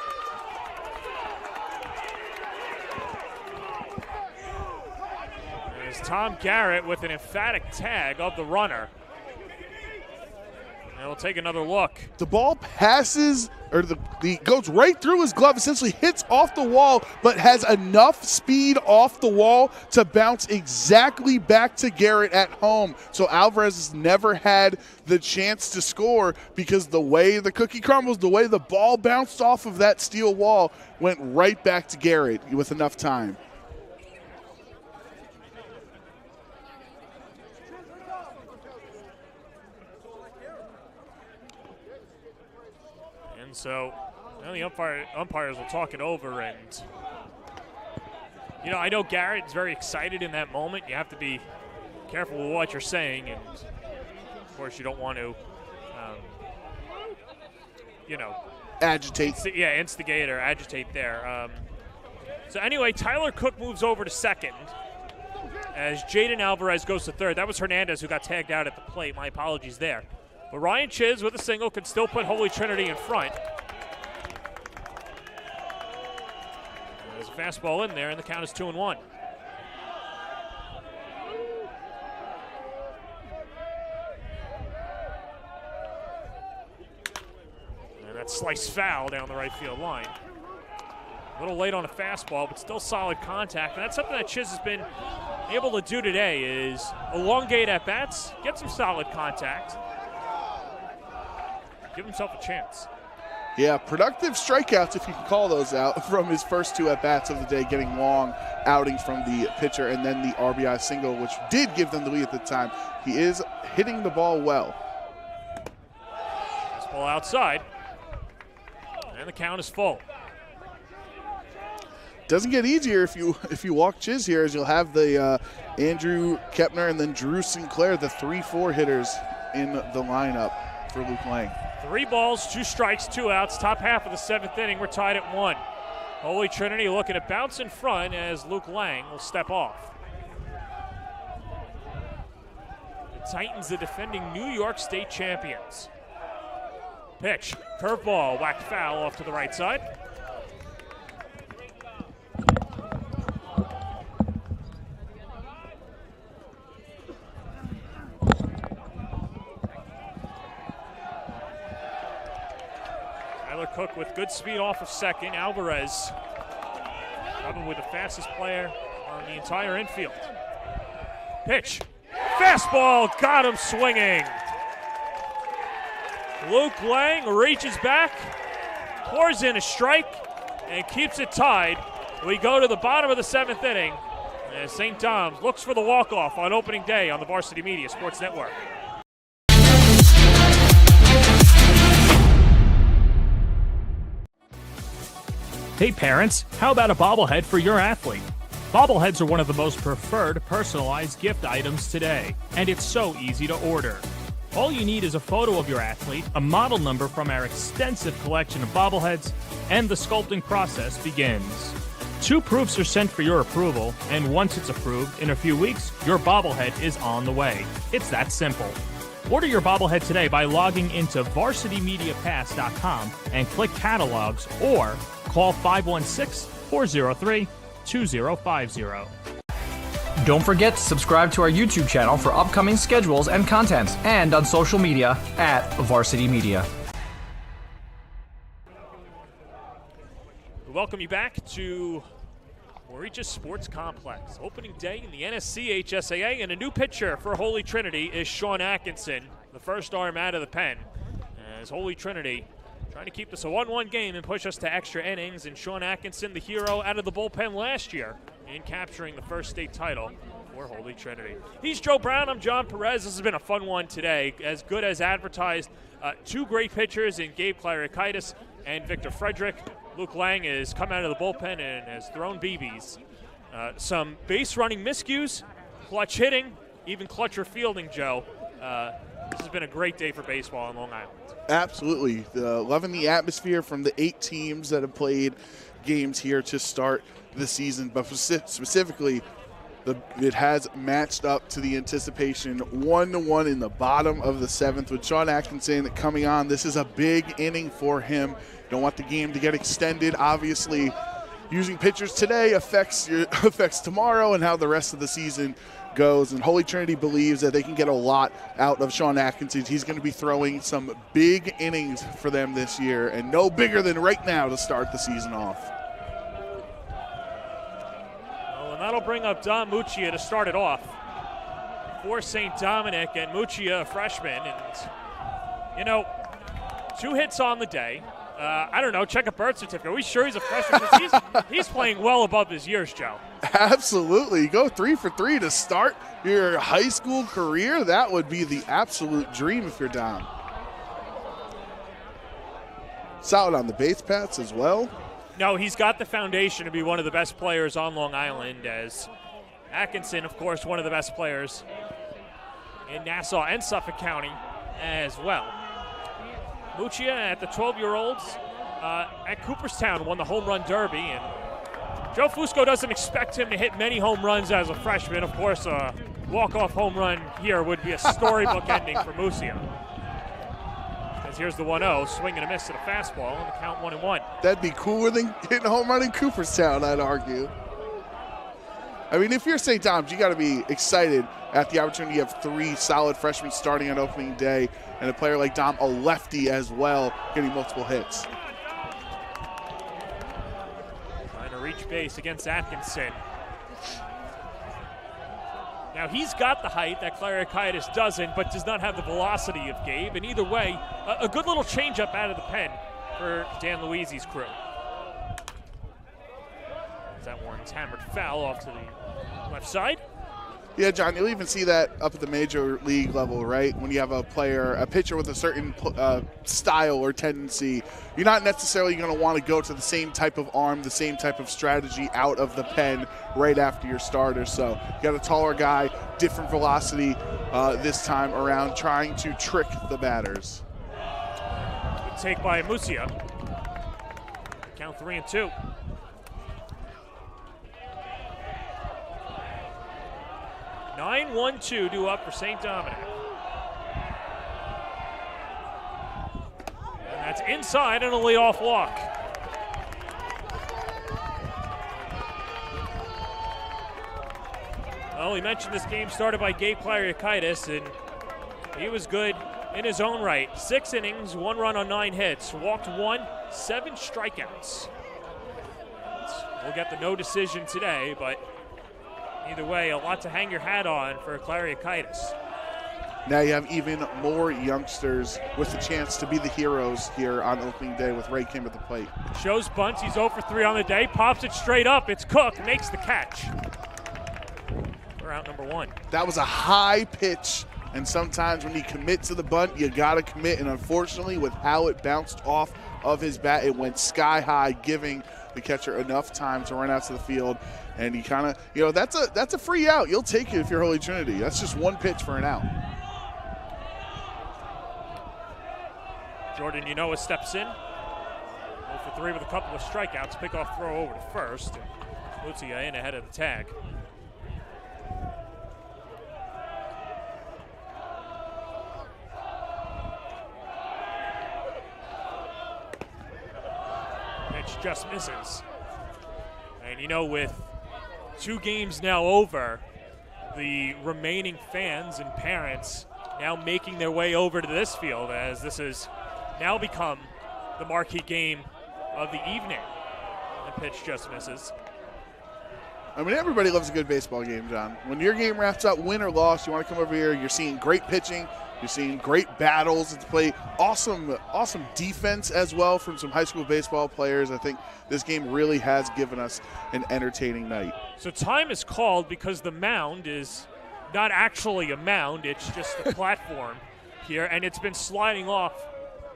There's Tom Garrett with an emphatic tag of the runner. And we'll take another look. The ball passes, or the goes right through his glove, essentially hits off the wall, but has enough speed off the wall to bounce exactly back to Garrett at home. So Alvarez has never had the chance to score because the way the cookie crumbles, the way the ball bounced off of that steel wall, went right back to Garrett with enough time. So now the umpires will talk it over, and I know Garrett's very excited in that moment. You have to be careful with what you're saying, and of course you don't want to, agitate. Instigate or agitate there. So anyway, Tyler Cook moves over to second as Jaden Alvarez goes to third. That was Hernandez who got tagged out at the plate. My apologies there. But Ryan Chiz with a single can still put Holy Trinity in front. There's a fastball in there, and the count is 2-1. And that's sliced foul down the right field line. A little late on a fastball, but still solid contact. And that's something that Chiz has been able to do today, is elongate at-bats, get some solid contact, give himself a chance. Yeah, productive strikeouts, if you can call those out, from his first two at-bats of the day, getting long outings from the pitcher, and then the RBI single, which did give them the lead at the time. He is hitting the ball well. This ball outside, and the count is full. Doesn't get easier if you walk Chiz here, as you'll have the Andrew Kepner and then Drew Sinclair, the 3-4 hitters in the lineup for Luke Lang. 3 balls, 2 strikes, 2 outs. Top half of the 7th inning. We're tied at 1. Holy Trinity looking to bounce in front as Luke Lang will step off. The Titans, the defending New York State champions. Pitch, curveball, whacked foul off to the right side. Cook with good speed off of second. Alvarez, probably the fastest player on the entire infield. Pitch, fastball, got him swinging. Luke Lang reaches back, pours in a strike, and keeps it tied. We go to the bottom of the 7th inning, as St. Dom's looks for the walk-off on opening day on the Varsity Media Sports Network. Hey parents, how about a bobblehead for your athlete? Bobbleheads are one of the most preferred personalized gift items today, and it's so easy to order. All you need is a photo of your athlete, a model number from our extensive collection of bobbleheads, and the sculpting process begins. 2 proofs are sent for your approval, and once it's approved, in a few weeks, your bobblehead is on the way. It's that simple. Order your bobblehead today by logging into varsitymediapass.com and click catalogs, or call 516-403-2050. Don't forget to subscribe to our YouTube channel for upcoming schedules and content, and on social media at Varsity Media. We welcome you back to Moriches Sports Complex. Opening day in the NSCHSAA, and a new pitcher for Holy Trinity is Sean Atkinson, the first arm out of the pen. As Holy Trinity trying to keep this a 1-1 game and push us to extra innings, and Sean Atkinson, the hero out of the bullpen last year in capturing the first state title for Holy Trinity. He's Joe Brown, I'm John Perez. This has been a fun one today, as good as advertised. 2 great pitchers in Gabe Clarikaitis and Victor Frederick. Luke Lang has come out of the bullpen and has thrown BBs. Some base running miscues, clutch hitting, even clutcher fielding, Joe. This has been a great day for baseball on Long Island. Absolutely. Loving the atmosphere from the 8 teams that have played games here to start the season, but specifically, it has matched up to the anticipation. 1-1 in the bottom of the 7th with Sean Atkinson coming on. This is a big inning for him. Don't want the game to get extended. Obviously, using pitchers today affects tomorrow and how the rest of the season goes. And Holy Trinity believes that they can get a lot out of Sean Atkinson. He's going to be throwing some big innings for them this year, and no bigger than right now to start the season off. Well, and that'll bring up Dom Muccia to start it off for St. Dominic, and Muccia, a freshman. And, 2 hits on the day. I don't know, check a birth certificate. Are we sure he's a freshman? 'Cause he's playing well above his years, Joe. Absolutely. Go 3 for 3 to start your high school career. That would be the absolute dream if you're Dom. Solid on the base paths as well. No, he's got the foundation to be one of the best players on Long Island, as Atkinson, of course, one of the best players in Nassau and Suffolk County as well. Muccia at the 12-year-olds at Cooperstown won the home run derby, and Joe Fusco doesn't expect him to hit many home runs as a freshman. Of course, a walk-off home run here would be a storybook ending for Muccia. As here's the 1-0, swing and a miss at a fastball, and the count 1-1. That'd be cooler than hitting a home run in Cooperstown, I'd argue. I mean, if you're St. Dom's, you got to be excited at the opportunity. You have 3 solid freshmen starting on opening day, and a player like Dom, a lefty as well, getting multiple hits. Trying to reach base against Atkinson. Now, he's got the height that Clariakaitis doesn't, but does not have the velocity of Gabe. And either way, a good little changeup out of the pen for Dan Luizi's crew. That one's hammered foul off to the left side. Yeah, John, you'll even see that up at the major league level, right? When you have a pitcher with a certain style or tendency, you're not necessarily going to want to go to the same type of arm, the same type of strategy out of the pen right after your starter. So you got a taller guy, different velocity this time around, trying to trick the batters. Good take by Muccia. Count 3-2. Nine 1-2 due up for St. Dominic. And that's inside and a leadoff walk. Well, we mentioned this game started by Gabe Clariakaitis, and he was good in his own right. 6 innings, 1 run on 9 hits, walked 1, 7 strikeouts. We'll get the no decision today, but either way, a lot to hang your hat on for Clariakaitis. Now you have even more youngsters with a chance to be the heroes here on opening day with Ray Kim at the plate. Shows bunts. He's 0 for 3 on the day. Pops it straight up. It's Cook. Makes the catch. We're out number 1. That was a high pitch, and sometimes when you commit to the bunt, you got to commit. And unfortunately, with how it bounced off of his bat, it went sky high, giving the catcher enough time to run out to the field. And he kind of, that's a free out. You'll take it if you're Holy Trinity. That's just 1 pitch for an out. Jordan steps in. 0 for 3 with a couple of strikeouts. Pickoff throw over to first. Muccia in ahead of the tag. Pitch just misses. And with 2 games now over, the remaining fans and parents now making their way over to this field, as this has now become the marquee game of the evening. The pitch just misses. I mean, everybody loves a good baseball game, John. When your game wraps up, win or loss, you want to come over here, you're seeing great pitching, you're seeing great battles at the plate, awesome defense as well from some high school baseball players. I think this game really has given us an entertaining night. So time is called because the mound is not actually a mound, it's just a platform here, and it's been sliding off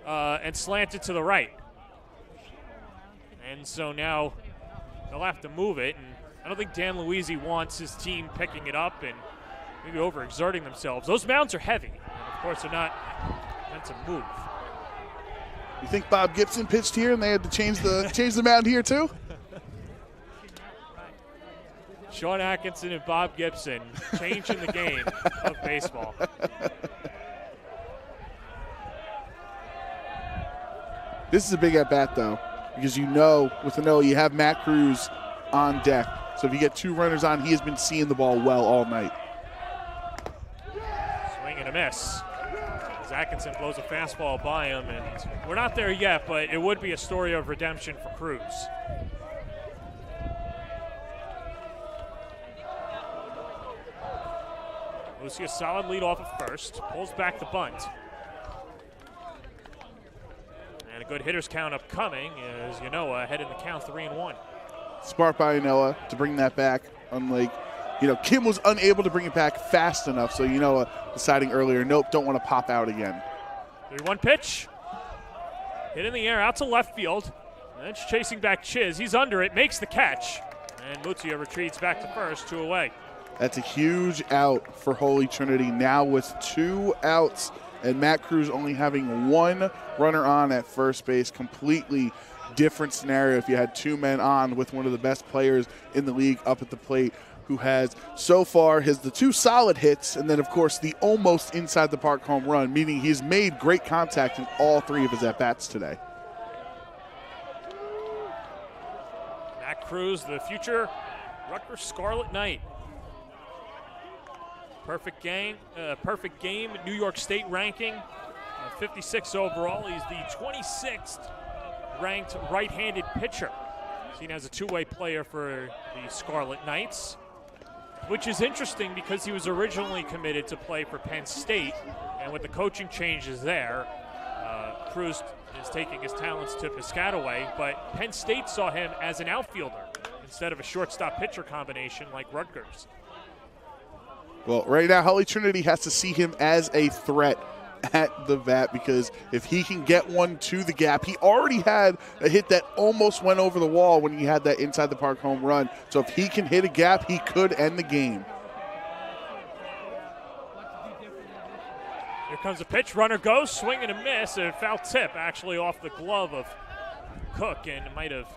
and slanted to the right. And so now they'll have to move it, and I don't think Dan Luisi wants his team picking it up and maybe overexerting themselves. Those mounds are heavy. Of course, they're not meant to move. You think Bob Gibson pitched here and they had to change the mound here too? Sean Atkinson and Bob Gibson changing the game of baseball. This is a big at-bat, though, because with the no, you have Matt Cruz on deck. So if you get 2 runners on, he has been seeing the ball well all night. miss. As Atkinson blows a fastball by him, and we're not there yet, but it would be a story of redemption for Cruz. Lucy a solid lead off of first, pulls back the bunt. And a good hitter's count upcoming as Yanoa ahead in the count 3-1. Smart by Yanoa to bring that back, unlike, Kim was unable to bring it back fast enough, so Yanoa deciding earlier, nope, don't want to pop out again. 3-1 pitch. Hit in the air, out to left field. That's chasing back Chiz. He's under it, makes the catch. And Mutia retreats back to first, 2 away. That's a huge out for Holy Trinity now with 2 outs, and Matt Cruz only having 1 runner on at first base. Completely different scenario if you had 2 men on with one of the best players in the league up at the plate, who has so far the 2 solid hits and then, of course, the almost inside the park home run, meaning he's made great contact in all 3 of his at-bats today. Matt Cruz, the future Rutgers Scarlet Knight. Perfect game, New York State ranking, 56 overall. He's the 26th ranked right-handed pitcher, seen as a 2-way player for the Scarlet Knights, which is interesting because he was originally committed to play for Penn State, and with the coaching changes there, Cruz is taking his talents to Piscataway, but Penn State saw him as an outfielder instead of a shortstop-pitcher combination like Rutgers. Well, right now, Holy Trinity has to see him as a threat at the bat, because if he can get one to the gap, he already had a hit that almost went over the wall when he had that inside the park home run. So if he can hit a gap, he could end the game. Here comes a pitch, runner goes, swing and a miss, a foul tip actually off the glove of Cook, and it might have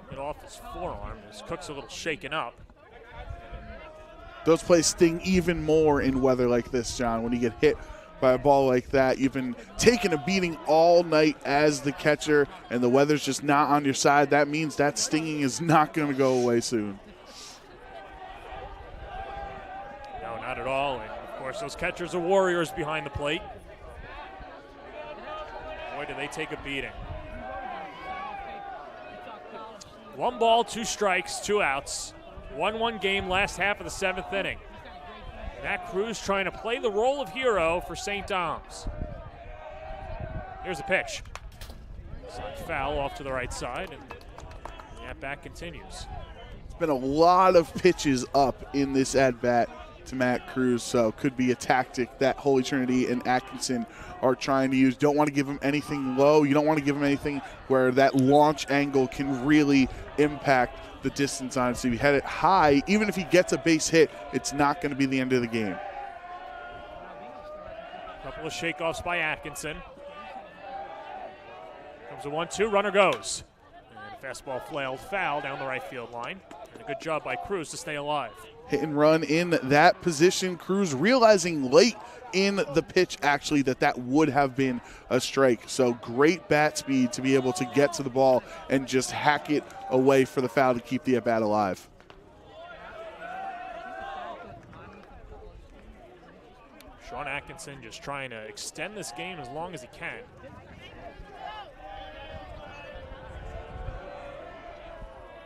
hit off his forearm as Cook's a little shaken up. Those plays sting even more in weather like this, John. When you get hit by a ball like that, you've been taking a beating all night as the catcher, and the weather's just not on your side. That means that stinging is not going to go away soon. No, not at all. And, of course, those catchers are warriors behind the plate. Boy, do they take a beating. 1 ball, 2 strikes, 2 outs. 1-1 game, last half of the 7th inning. Matt Cruz trying to play the role of hero for St. Dom's. Here's a pitch. Foul off to the right side, and the at-bat continues. It's been a lot of pitches up in this at-bat to Matt Cruz, so could be a tactic that Holy Trinity and Atkinson are trying to use. Don't want to give him anything low. You don't want to give him anything where that launch angle can really impact the distance on it. So if you had it high, even if he gets a base hit, it's not going to be the end of the game. Couple of shakeoffs by Atkinson. Comes a 1-2, runner goes. And a fastball flailed foul down the right field line. And a good job by Cruz to stay alive. Hit and run in that position. Cruz realizing late in the pitch actually that would have been a strike. So great bat speed to be able to get to the ball and just hack it away for the foul to keep the at-bat alive. Sean Atkinson just trying to extend this game as long as he can.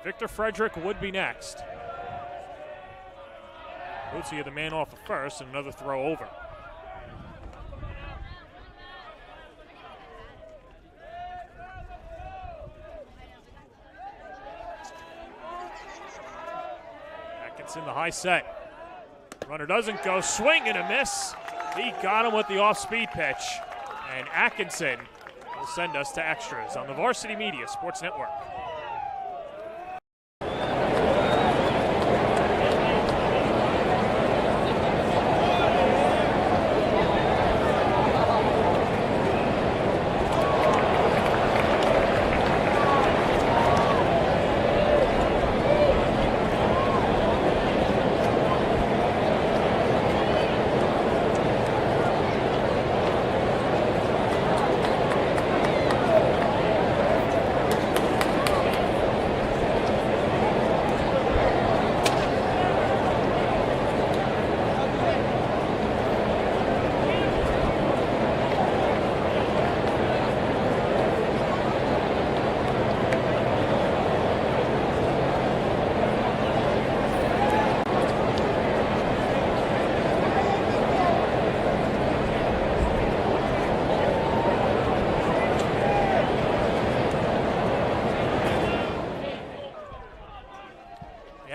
Victor Frederick would be next. Mutia the man off of first, and another throw over. Atkinson the high set. Runner doesn't go, swing and a miss. He got him with the off-speed pitch. And Atkinson will send us to extras on the Varsity Media Sports Network.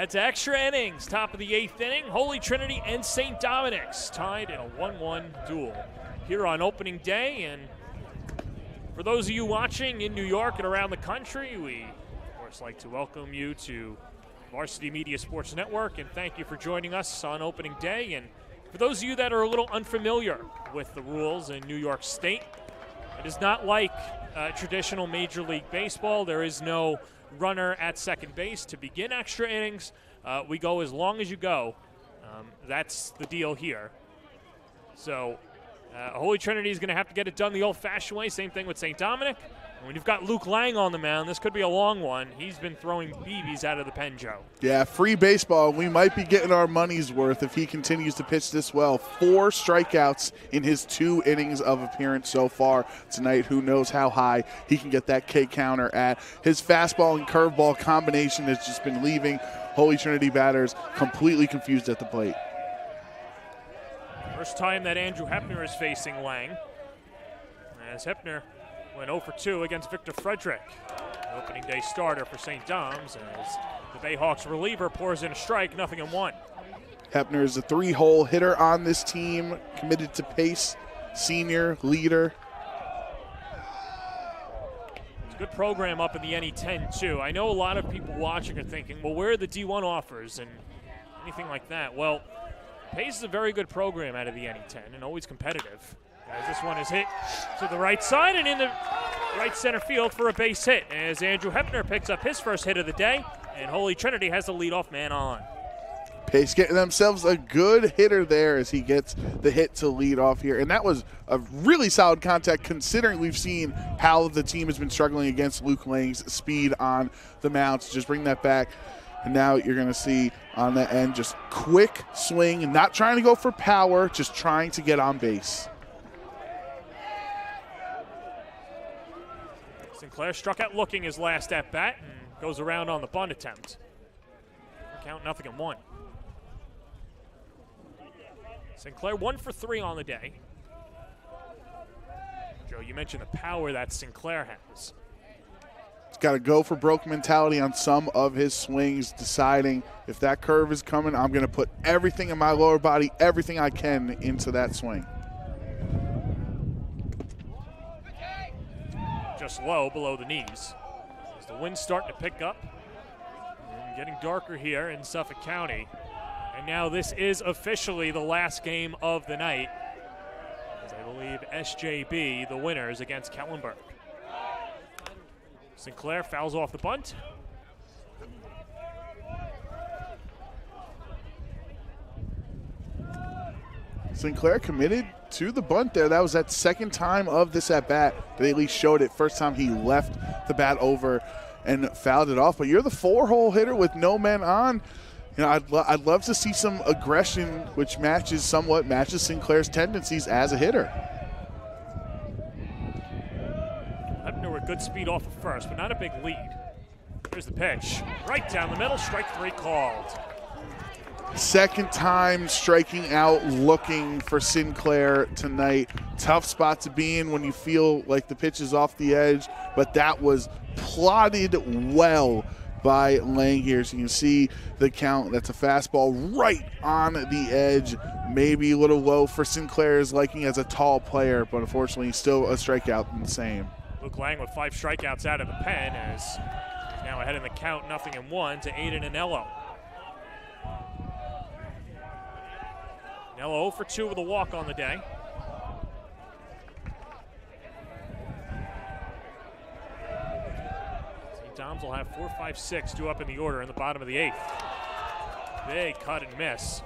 Head to extra innings, top of the 8th inning. Holy Trinity and St. Dominic's tied in a 1-1 duel here on opening day. And for those of you watching in New York and around the country, we, of course, like to welcome you to Varsity Media Sports Network, and thank you for joining us on opening day. And for those of you that are a little unfamiliar with the rules in New York State, it is not like traditional Major League Baseball. There is no runner at second base to begin extra innings. We go as long as you go. That's the deal here. So Holy Trinity is going to have to get it done the old-fashioned way. Same thing with St. Dominic. And when you've got Luke Lang on the mound, this could be a long one. He's been throwing BBs out of the pen, Joe. Yeah, free baseball. We might be getting our money's worth if he continues to pitch this well. 4 strikeouts in his 2 innings of appearance so far tonight. Who knows how high he can get that K counter at. His fastball and curveball combination has just been leaving Holy Trinity batters completely confused at the plate. First time that Andrew Hepner is facing Lang, as Hepner went 0 for 2 against Victor Frederick, the opening day starter for St. Dom's, as the Bayhawks reliever pours in a strike, 0-1. Hepner is a 3-hole hitter on this team, committed to pace, senior, leader. It's a good program up in the NE10 too. I know a lot of people watching are thinking, well, where are the D1 offers and anything like that? Well, Pace is a very good program out of the NE10 and always competitive. As this one is hit to the right side and in the right center field for a base hit, as Andrew Hepner picks up his first hit of the day, and Holy Trinity has the leadoff man on. Pace getting themselves a good hitter there as he gets the hit to lead off here. And that was a really solid contact considering we've seen how the team has been struggling against Luke Lang's speed on the mound. So just bring that back. And now you're going to see on the end just quick swing, not trying to go for power, just trying to get on base. Sinclair struck out looking his last at-bat and goes around on the bunt attempt. Count 0-1. Sinclair 1 for 3 on the day. Joe, you mentioned the power that Sinclair has. He's got to go for broke mentality on some of his swings, deciding if that curve is coming, I'm going to put everything in my lower body, everything I can into that swing. Just low below the knees. As the wind's starting to pick up and getting darker here in Suffolk County. And now this is officially the last game of the night, as I believe SJB, the winners, against Kellenberg. Sinclair fouls off the bunt. Sinclair committed to the bunt there. That was that second time of this at-bat that they at least showed it. First time he left the bat over and fouled it off. But you're the 4-hole hitter with no men on. You know, I'd love to see some aggression, which somewhat matches Sinclair's tendencies as a hitter. Hepner with good speed off of first, but not a big lead. Here's the pitch. Right down the middle, strike 3 called. Second time striking out looking for Sinclair tonight. Tough spot to be in when you feel like the pitch is off the edge, but that was plotted well by Lang here. So you can see the count. That's a fastball right on the edge. Maybe a little low for Sinclair's liking as a tall player, but unfortunately still a strikeout in the same. Luke Lang with 5 strikeouts out of the pen as he's now ahead in the count, 0-1 to Aiden Anello. Anello 0 for 2 with a walk on the day. St. Dom's will have 4, 5, 6 due up in the order in the bottom of the 8th. Big cut and miss.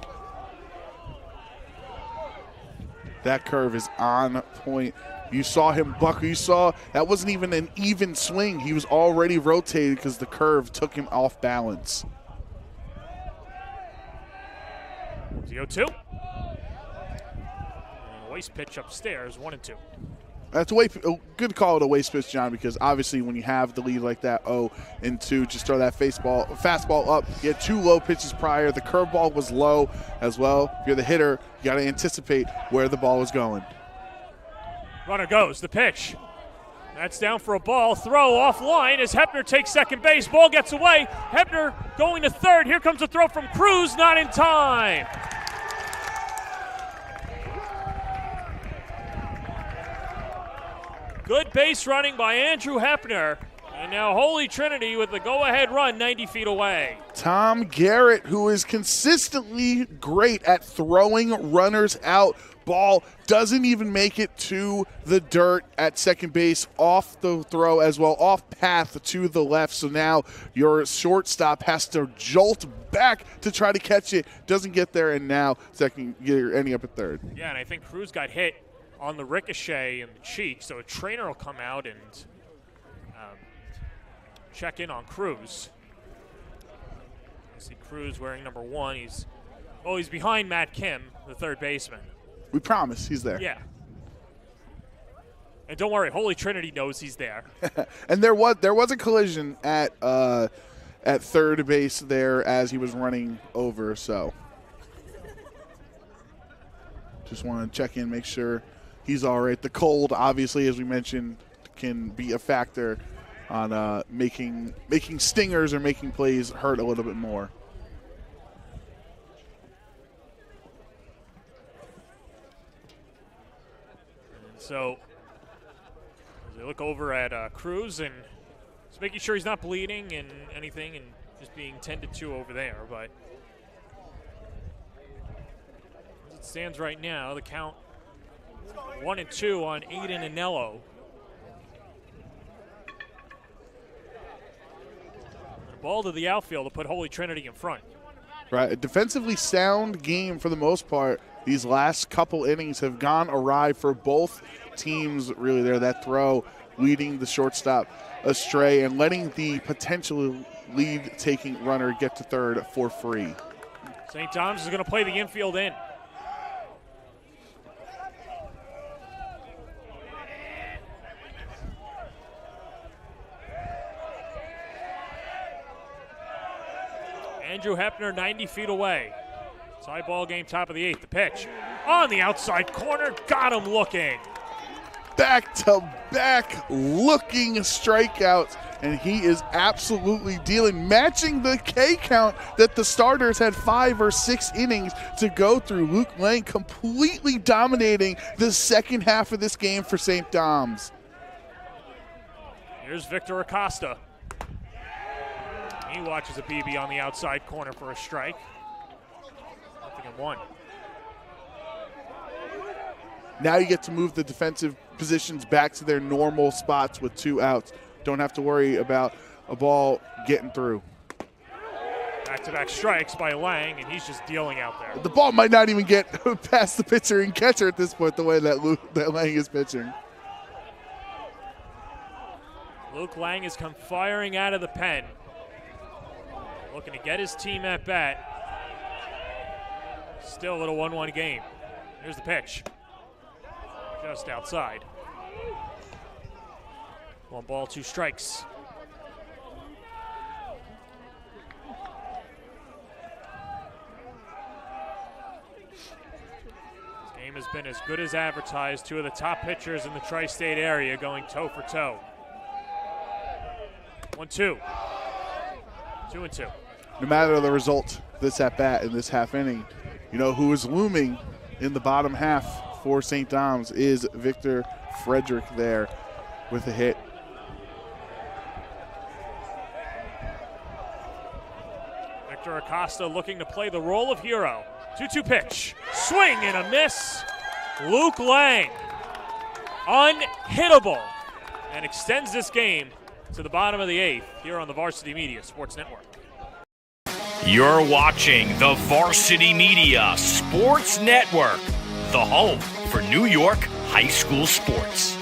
That curve is on point. You saw him buckle. You saw that wasn't even an even swing. He was already rotated because the curve took him off balance. 0-2. Waste pitch upstairs, 1-2. That's a good call at a waste pitch, John, because obviously when you have the lead like that, 0-2, just throw that fastball up. You had 2 low pitches prior. The curveball was low as well. If you're the hitter, you got to anticipate where the ball is going. Runner goes, the pitch. That's down for a ball. Throw offline as Hepner takes second base. Ball gets away. Hepner going to third. Here comes a throw from Cruz, not in time. Good base running by Andrew Hepner. And now Holy Trinity with the go-ahead run 90 feet away. Tom Garrett, who is consistently great at throwing runners out. Ball doesn't even make it to the dirt at second base, off the throw as well, off path to the left. So now your shortstop has to jolt back to try to catch it. Doesn't get there, and now you're ending up at third. Yeah, and I think Cruz got hit on the ricochet in the cheek, so a trainer will come out and check in on Cruz. You see Cruz wearing number 1. He's behind Matt Kim, the third baseman. We promise he's there. Yeah. And don't worry, Holy Trinity knows he's there. And there was a collision at third base there as he was running over, so just want to check in, make sure he's all right. The cold, obviously, as we mentioned, can be a factor on making stingers or making plays hurt a little bit more. So as they look over at Cruz and just making sure he's not bleeding and anything and just being tended to over there. But as it stands right now, the count 1-2 on Aiden Anello. The ball to the outfield to put Holy Trinity in front. Right, a defensively sound game for the most part. These last couple innings have gone awry for both teams, really there. That throw leading the shortstop astray and letting the potential lead-taking runner get to third for free. St. Thomas is going to play the infield in. Andrew Hepner 90 feet away. Tie ball game, top of the 8th. The pitch on the outside corner. Got him looking. Back-to-back looking strikeouts, and he is absolutely dealing, matching the K count that the starters had 5 or 6 innings to go through. Luke Lang completely dominating the second half of this game for St. Dom's. Here's Victor Acosta. He watches a BB on the outside corner for a strike. 1. Now you get to move the defensive positions back to their normal spots with 2 outs. Don't have to worry about a ball getting through. Back-to-back strikes by Lang, and he's just dealing out there. The ball might not even get past the pitcher and catcher at this point, the way that Lang is pitching. Luke Lang has come firing out of the pen. Looking to get his team at bat. Still a little 1-1 game. Here's the pitch. Just outside. 1 ball, 2 strikes. This game has been as good as advertised. 2 of the top pitchers in the tri-state area going toe for toe. 1-2. 2-2. No matter the result this at bat in this half inning, you know who is looming in the bottom half for St. Dom's is Victor Frederick there with a hit. Victor Acosta looking to play the role of hero. 2-2 pitch. Swing and a miss. Luke Lang, unhittable, and extends this game to the bottom of the 8th here on the Varsity Media Sports Network. You're watching the Varsity Media Sports Network, the home for New York high school sports.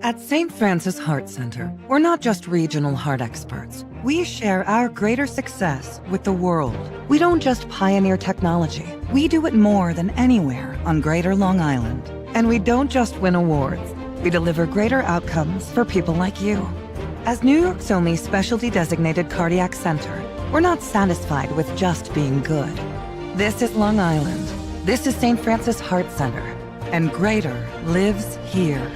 At St. Francis Heart Center, we're not just regional heart experts. We share our greater success with the world. We don't just pioneer technology. We do it more than anywhere on Greater Long Island. And we don't just win awards. We deliver greater outcomes for people like you. As New York's only specialty designated cardiac center, we're not satisfied with just being good. This is Long Island. This is St. Francis Heart Center. And greater lives here.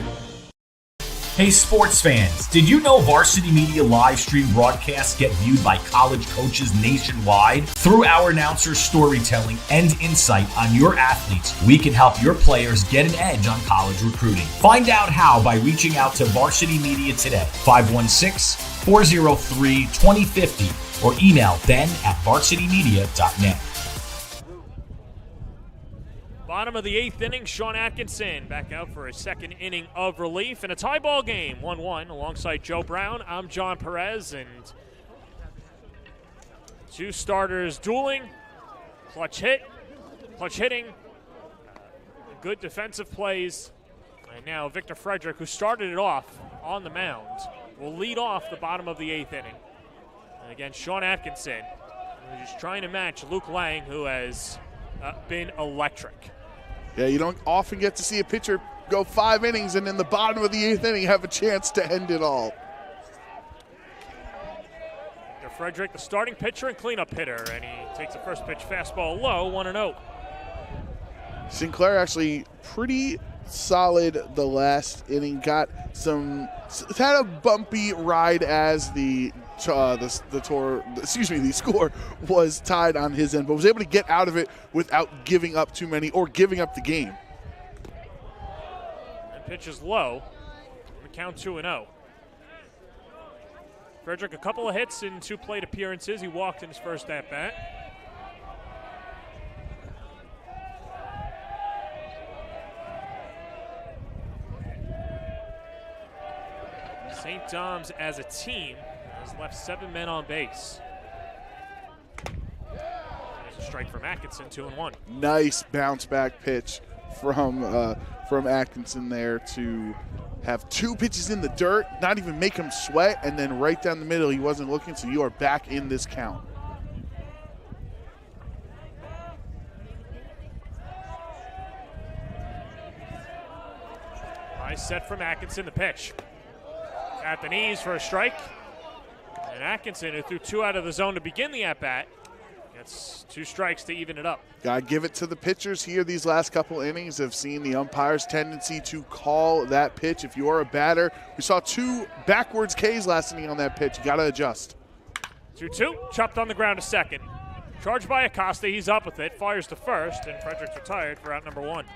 Hey sports fans, did you know Varsity Media live stream broadcasts get viewed by college coaches nationwide? Through our announcers' storytelling and insight on your athletes, we can help your players get an edge on college recruiting. Find out how by reaching out to Varsity Media today, 516-403-2050, or email ben@varsitymedia.net. Bottom of the 8th inning, Sean Atkinson back out for his second inning of relief in a tie ball game, 1-1. Alongside Joe Brown, I'm John Perez, and two starters dueling. Clutch hitting, good defensive plays. And now Victor Frederick, who started it off on the mound, will lead off the bottom of the 8th inning. And again, Sean Atkinson, who's just trying to match Luke Lang, who has been electric. Yeah, you don't often get to see a pitcher go 5 innings and in the bottom of the 8th inning have a chance to end it all. Frederick, the starting pitcher and cleanup hitter, and he takes the first pitch fastball low, 1-0. Sinclair actually pretty solid the last inning. Had a bumpy ride as the score was tied on his end, but was able to get out of it without giving up too many or giving up the game. And pitch is low. The count 2-0. Frederick, a couple of hits in 2 plate appearances. He walked in his first at-bat. St. Dom's as a team has left 7 men on base. There's a strike from Atkinson, 2-1. Nice bounce back pitch from Atkinson there to have 2 pitches in the dirt, not even make him sweat, and then right down the middle he wasn't looking, so you are back in this count. Nice set from Atkinson, the pitch. At the knees for a strike. And Atkinson, who threw 2 out of the zone to begin the at-bat, gets 2 strikes to even it up. Got to give it to the pitchers here. These last couple innings have seen the umpire's tendency to call that pitch. If you are a batter, we saw 2 backwards Ks last inning on that pitch. You got to adjust. 2-2, chopped on the ground to second. Charged by Acosta, he's up with it, fires to first, and Frederick's retired for out number 1.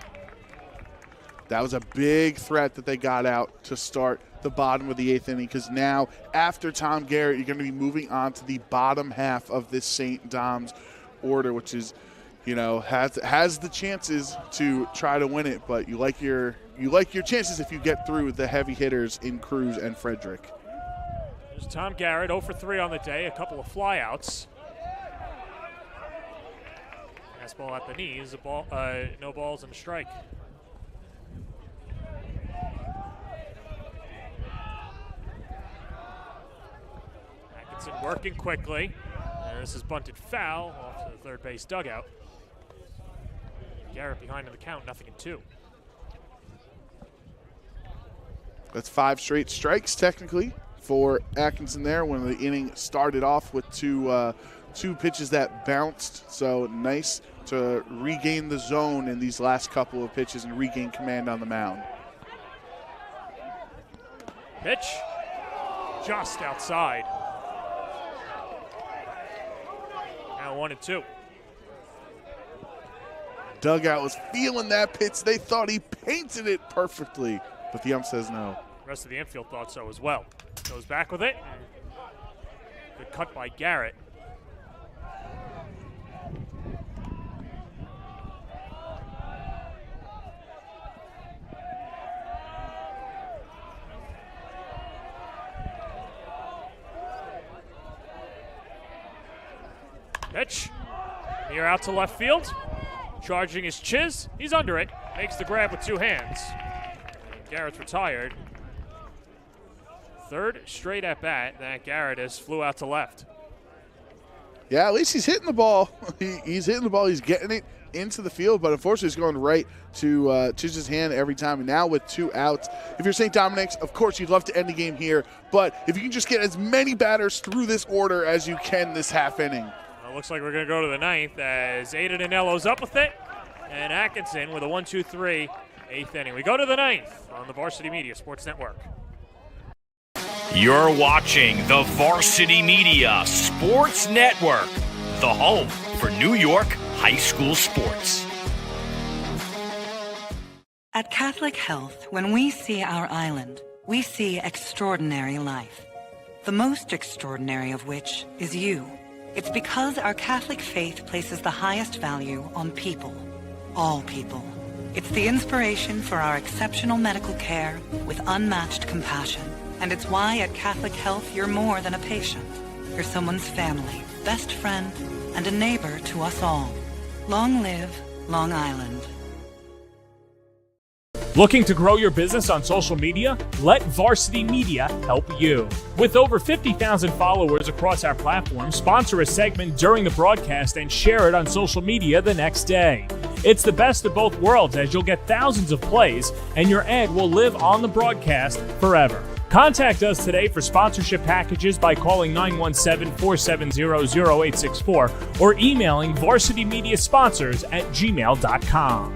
That was a big threat that they got out to start the bottom of the 8th inning, because now after Tom Garrett, you're going to be moving on to the bottom half of this St. Dom's order, which is, has the chances to try to win it, but you like your chances if you get through the heavy hitters in Cruz and Frederick. There's Tom Garrett, 0 for 3 on the day, a couple of flyouts. Fastball at the knees, no balls and a strike. Working quickly, and this is bunted foul off to the third base dugout. Garrett behind in the count, 0-2. That's 5 straight strikes technically for Atkinson there when the inning started off with two pitches that bounced. So nice to regain the zone in these last couple of pitches and regain command on the mound. Pitch just outside. 1-2. Dugout was feeling that pitch. They thought he painted it perfectly, but the ump says no. The rest of the infield thought so as well. Goes back with it. Good cut by Garrett. Pitch. Near out to left field. Charging his Chiz. He's under it. Makes the grab with 2 hands. And Garrett's retired. 3rd straight at bat that Garrett has flew out to left. Yeah, at least he's hitting the ball. He's hitting the ball. He's getting it into the field, but unfortunately he's going right to Chiz's hand every time. And now with 2 outs, if you're St. Dominic's, of course you'd love to end the game here, but if you can just get as many batters through this order as you can this half inning. Looks like we're going to go to the 9th as Aiden Anello's up with it, and Atkinson with a 1-2-3 8th inning. We go to the 9th on the Varsity Media Sports Network. You're watching the Varsity Media Sports Network, the home for New York high school sports. At Catholic Health, when we see our island, we see extraordinary life. The most extraordinary of which is you. It's because our Catholic faith places the highest value on people. All people. It's the inspiration for our exceptional medical care with unmatched compassion. And it's why at Catholic Health you're more than a patient. You're someone's family, best friend, and a neighbor to us all. Long live Long Island. Looking to grow your business on social media? Let Varsity Media help you. With over 50,000 followers across our platform, sponsor a segment during the broadcast and share it on social media the next day. It's the best of both worlds, as you'll get thousands of plays and your ad will live on the broadcast forever. Contact us today for sponsorship packages by calling 917-470-0864 or emailing varsitymediasponsors@gmail.com.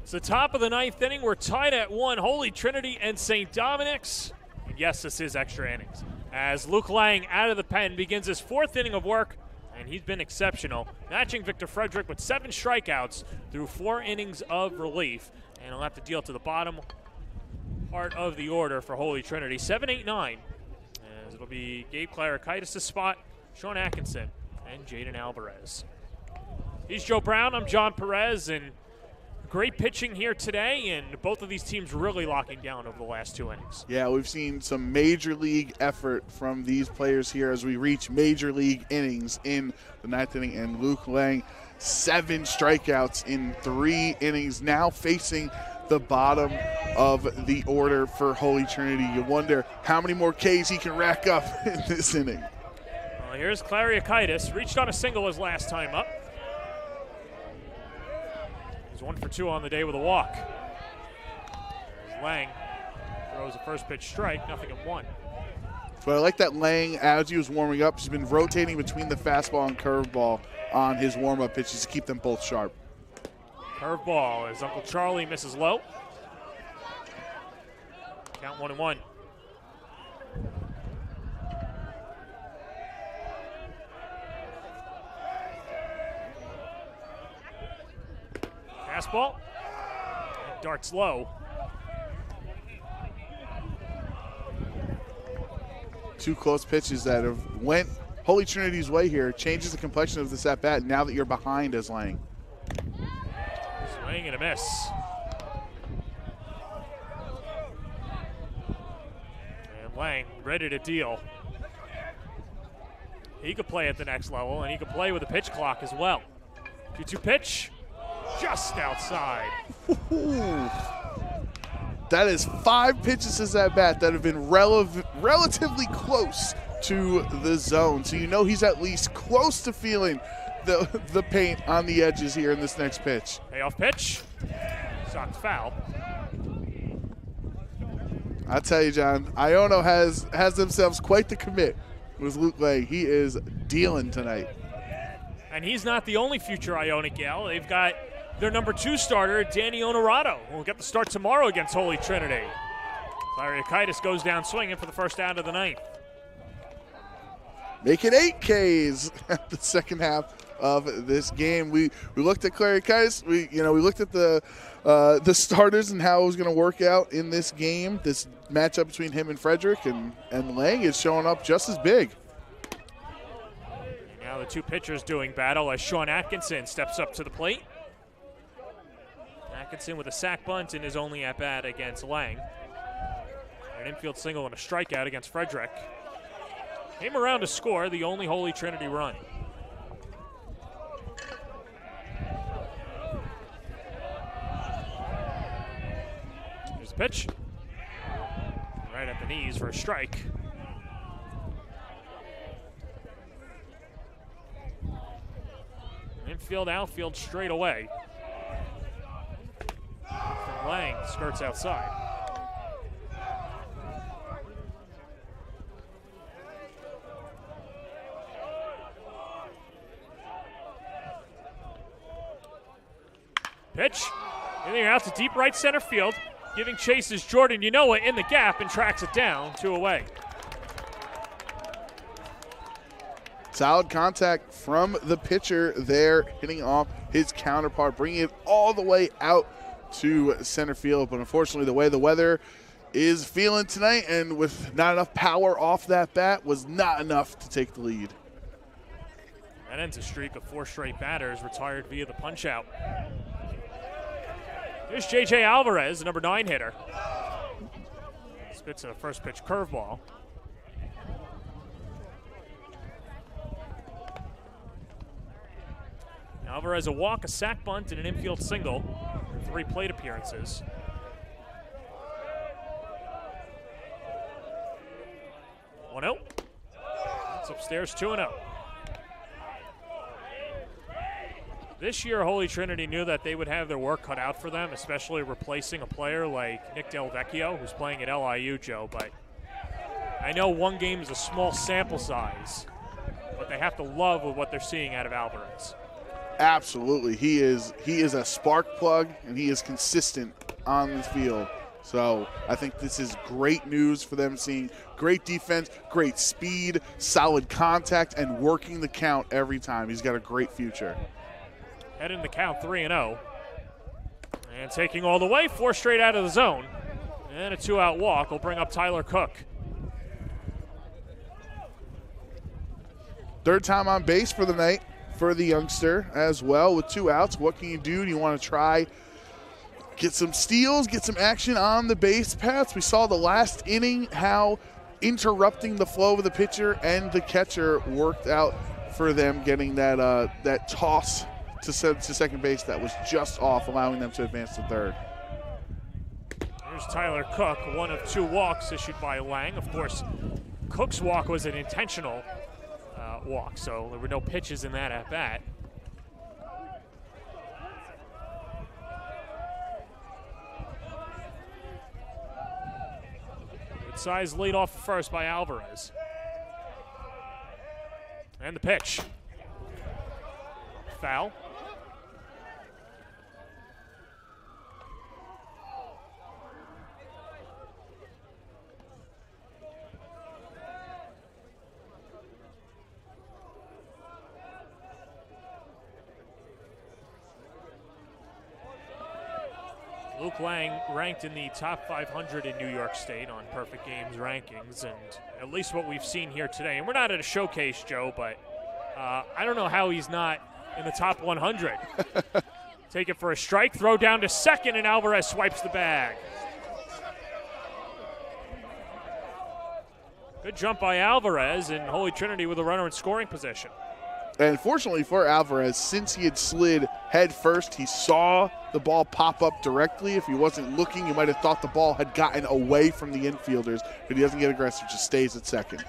It's the top of the ninth inning. We're tied at 1. Holy Trinity and St. Dominic's. And yes, this is extra innings. As Luke Lang out of the pen begins his 4th inning of work, and he's been exceptional, matching Victor Frederick with 7 strikeouts through 4 innings of relief. And he'll have to deal to the bottom part of the order for Holy Trinity. 7-8-9. As it'll be Gabe Clarikaitis' spot, Sean Atkinson, and Jaden Alvarez. He's Joe Brown. I'm John Perez, and great pitching here today, and both of these teams really locking down over the last 2 innings. Yeah, we've seen some major league effort from these players here as we reach major league innings in the 9th inning. And Luke Lang, 7 strikeouts in 3 innings, now facing the bottom of the order for Holy Trinity. You wonder how many more Ks he can rack up in this inning. Well, here's Clarikaitis. Reached on a single his last time up. 1 for 2 on the day with a walk. There's Lang. Throws a first pitch strike, nothing in 1. But I like that Lang, as he was warming up, he's been rotating between the fastball and curveball on his warm-up pitches to keep them both sharp. Curveball as Uncle Charlie misses low. Count 1-1. Fastball. Darts low. 2 close pitches that have went Holy Trinity's way here. Changes the complexion of this at-bat now that you're behind as Lang. Swing and a miss. And Lang ready to deal. He could play at the next level, and he could play with a pitch clock as well. 2-2 pitch. Just outside. That is 5 pitches as at bat that have been relatively close to the zone. So you know he's at least close to feeling the paint on the edges here in this next pitch. Payoff pitch. Socked foul. I tell you, John, Iono has themselves quite the commit with Luke Lang. He is dealing tonight. And he's not the only future Ionic gal. They've got their number 2 starter, Danny Onorado, who will get the start tomorrow against Holy Trinity. Clarikaitis goes down swinging for the first out of the 9th. Make it 8 Ks at the second half of this game. We looked at Clarikaitis. We looked at the starters and how it was going to work out in this game. This matchup between him and Frederick, and Lang is showing up just as big. Now the 2 pitchers doing battle as Sean Atkinson steps up to the plate. Atkinson with a sac bunt in his only at-bat against Lang. An infield single and a strikeout against Frederick. Came around to score the only Holy Trinity run. Here's the pitch. Right at the knees for a strike. Infield, outfield straight away. From Lang, skirts outside. Pitch. Hitting out to deep right center field. giving chase is Jordan Yanoa in the gap and tracks it down, 2 away. Solid contact from the pitcher there, hitting off his counterpart, bringing it all the way out to center field. But unfortunately, the way the weather is feeling tonight, and with not enough power off that bat, was not enough to take the lead. That ends a streak of 4 straight batters retired via the punch-out. Here's J.J. Alvarez, the number 9 hitter. Spits a first pitch curveball. Alvarez a walk, a sac bunt, and an infield single. 3 plate appearances. One out. It's upstairs 2-0. This year, Holy Trinity knew that they would have their work cut out for them, especially replacing a player like Nick Del Vecchio, who's playing at LIU, Joe. But I know one game is a small sample size, but they have to love with what they're seeing out of Alvarez. Absolutely. He is a spark plug, and he is consistent on the field. So I think this is great news for them, seeing great defense, great speed, solid contact, and working the count every time. He's got a great future. Head in the count 3-0. And taking all the way, 4 straight out of the zone. And a 2-out walk will bring up Tyler Cook. Third time on base for the night for the youngster as well with 2 outs. What can you do? Do you want to try get some steals, get some action on the base paths? We saw the last inning how interrupting the flow of the pitcher and the catcher worked out for them, getting that toss to second base that was just off, allowing them to advance to third. Here's Tyler Cook, 1 of 2 walks issued by Lang. Of course, Cook's walk was an intentional walk, so there were no pitches in that at-bat. Good size lead off first by Alvarez. And the pitch. Foul. Luke Lang ranked in the top 500 in New York State on Perfect Games rankings, and at least what we've seen here today. And we're not at a showcase, Joe, but I don't know how he's not in the top 100. Take it for a strike, throw down to second, and Alvarez swipes the bag. Good jump by Alvarez, and Holy Trinity with a runner in scoring position. And fortunately for Alvarez, since he had slid head first, he saw the ball pop up directly. If he wasn't looking, you might have thought the ball had gotten away from the infielders, but he doesn't get aggressive, just stays at second.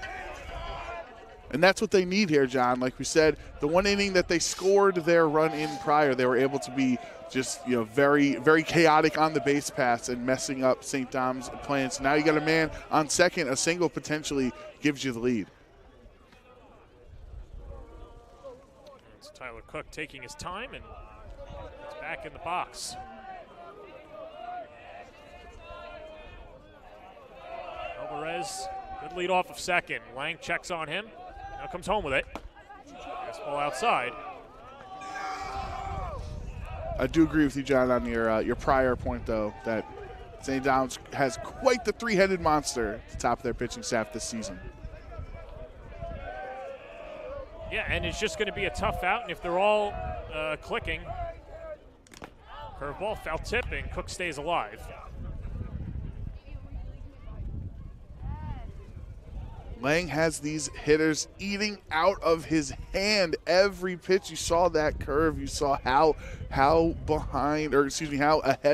And that's what they need here, John. Like we said, the one inning that they scored their run in prior, they were able to be just, very, very chaotic on the base paths and messing up St. Dom's plans. So now you got a man on second, a single potentially gives you the lead. It's Tyler Cook taking his time, and it's back in the box. Alvarez, good lead off of second. Lang checks on him. Now comes home with it. Fastball outside. I do agree with you, John, on your prior point, though, that St. Dom's has quite the 3-headed monster at the top of their pitching staff this season. Yeah, and it's just going to be a tough out, and if they're all clicking, curveball, foul tip, and Cook stays alive. Lang has these hitters eating out of his hand every pitch. You saw that curve. You saw how ahead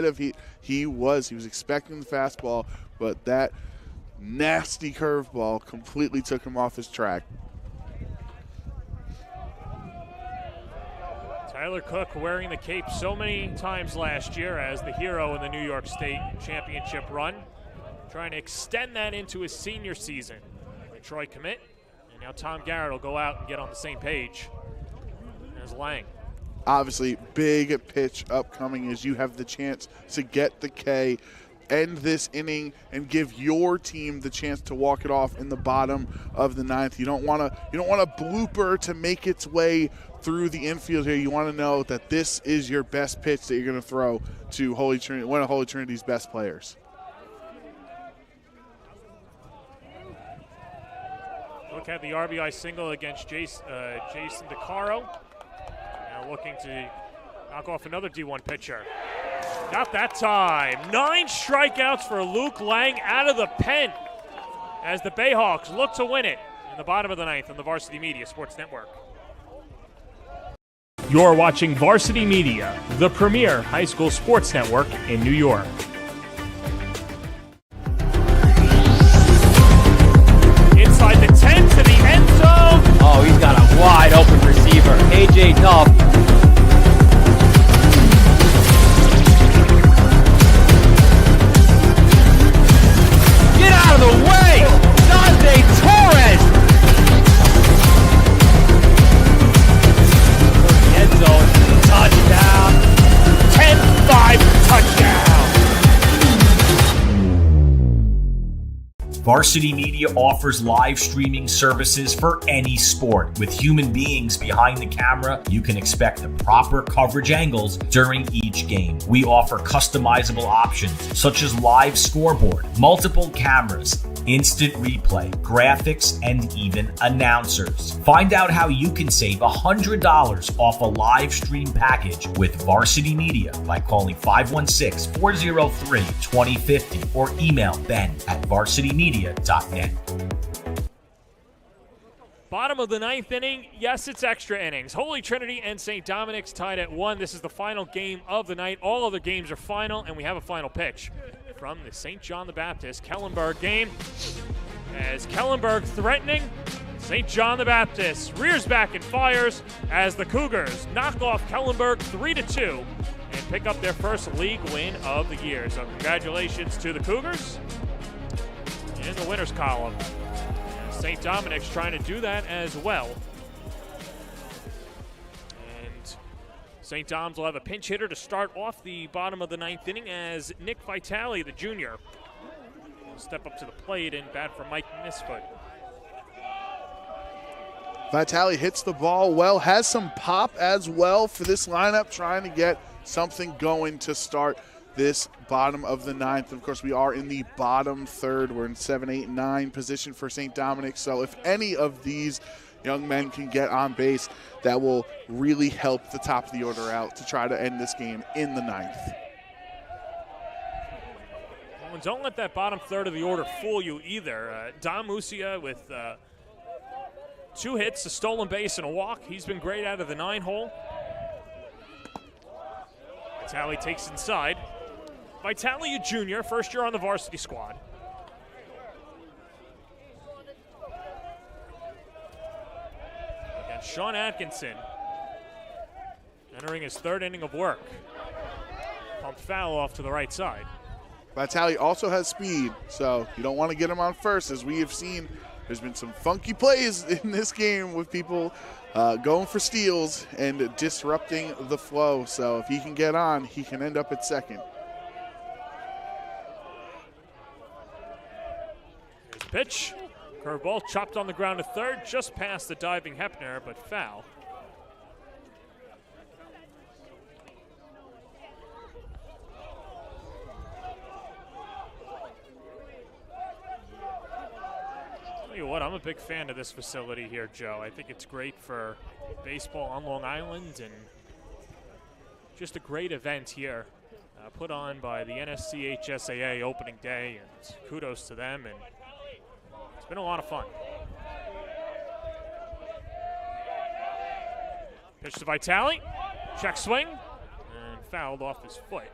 of he was. He was expecting the fastball, but that nasty curveball completely took him off his track. Tyler Cook wearing the cape so many times last year as the hero in the New York State championship run, trying to extend that into his senior season. Troy commit, and now Tom Garrett will go out and get on the same page as Lang. Obviously, big pitch upcoming as you have the chance to get the K end this inning and give your team the chance to walk it off in the bottom of the ninth. You don't want a blooper to make its way through the infield here. You want to know that this is your best pitch that you're going to throw to Holy Trinity, one of Holy Trinity's best players. Look at the RBI single against Jason DeCaro. Now looking to knock off another D1 pitcher. Not that time. 9 strikeouts for Luke Lang out of the pen as the Bayhawks look to win it in the bottom of the ninth on the Varsity Media Sports Network. You're watching Varsity Media, the premier high school sports network in New York. Inside the 10 to the end zone. Oh, he's got a wide open receiver. AJ Duff. Get out of the way! Dante Torres! End zone. Touchdown. 10-5 touchdown. Varsity Media offers live streaming services for any sport. With human beings behind the camera, you can expect the proper coverage angles during each game. We offer customizable options such as live scoreboard, multiple cameras, instant replay, graphics, and even announcers. Find out how you can save $100 off a live stream package with Varsity Media by calling 516-403-2050 or email ben@varsitymedia.net. Bottom of the ninth inning. Yes, it's extra innings. Holy Trinity and St. Dominic's tied at 1. This is the final game of the night. All other games are final, and we have a final pitch from the St. John the Baptist Kellenberg game. As Kellenberg threatening, St. John the Baptist rears back and fires as the Cougars knock off Kellenberg 3-2 and pick up their first league win of the year. So congratulations to the Cougars in the winners column. St. Dominic's trying to do that as well. And St. Dom's will have a pinch hitter to start off the bottom of the ninth inning as Nick Vitale, the junior, will step up to the plate and bat for Mike Misfoot. Vitale hits the ball well, has some pop as well for this lineup, trying to get something going to start this bottom of the ninth. Of course, we are in the bottom third. We're in 7, 8, 9 position for St. Dominic. So if any of these young men can get on base, that will really help the top of the order out to try to end this game in the ninth. Well, and don't let that bottom third of the order fool you either. Dom Musia with 2 hits, a stolen base, and a walk. He's been great out of the 9-hole. Vitale takes inside. Vitale, a junior, first year on the varsity squad. Against Sean Atkinson, entering his 3rd inning of work. Pumped foul off to the right side. Vitale also has speed, so you don't want to get him on first. As we have seen, there's been some funky plays in this game with people going for steals and disrupting the flow. So if he can get on, he can end up at second. Here's the pitch. Curveball chopped on the ground to third, just past the diving Hepner, but foul. Tell you what, I'm a big fan of this facility here, Joe. I think it's great for baseball on Long Island and just a great event here put on by the NSCHSAA opening day, and kudos to them, and it's been a lot of fun. Pitch to Vitale, check swing, and fouled off his foot.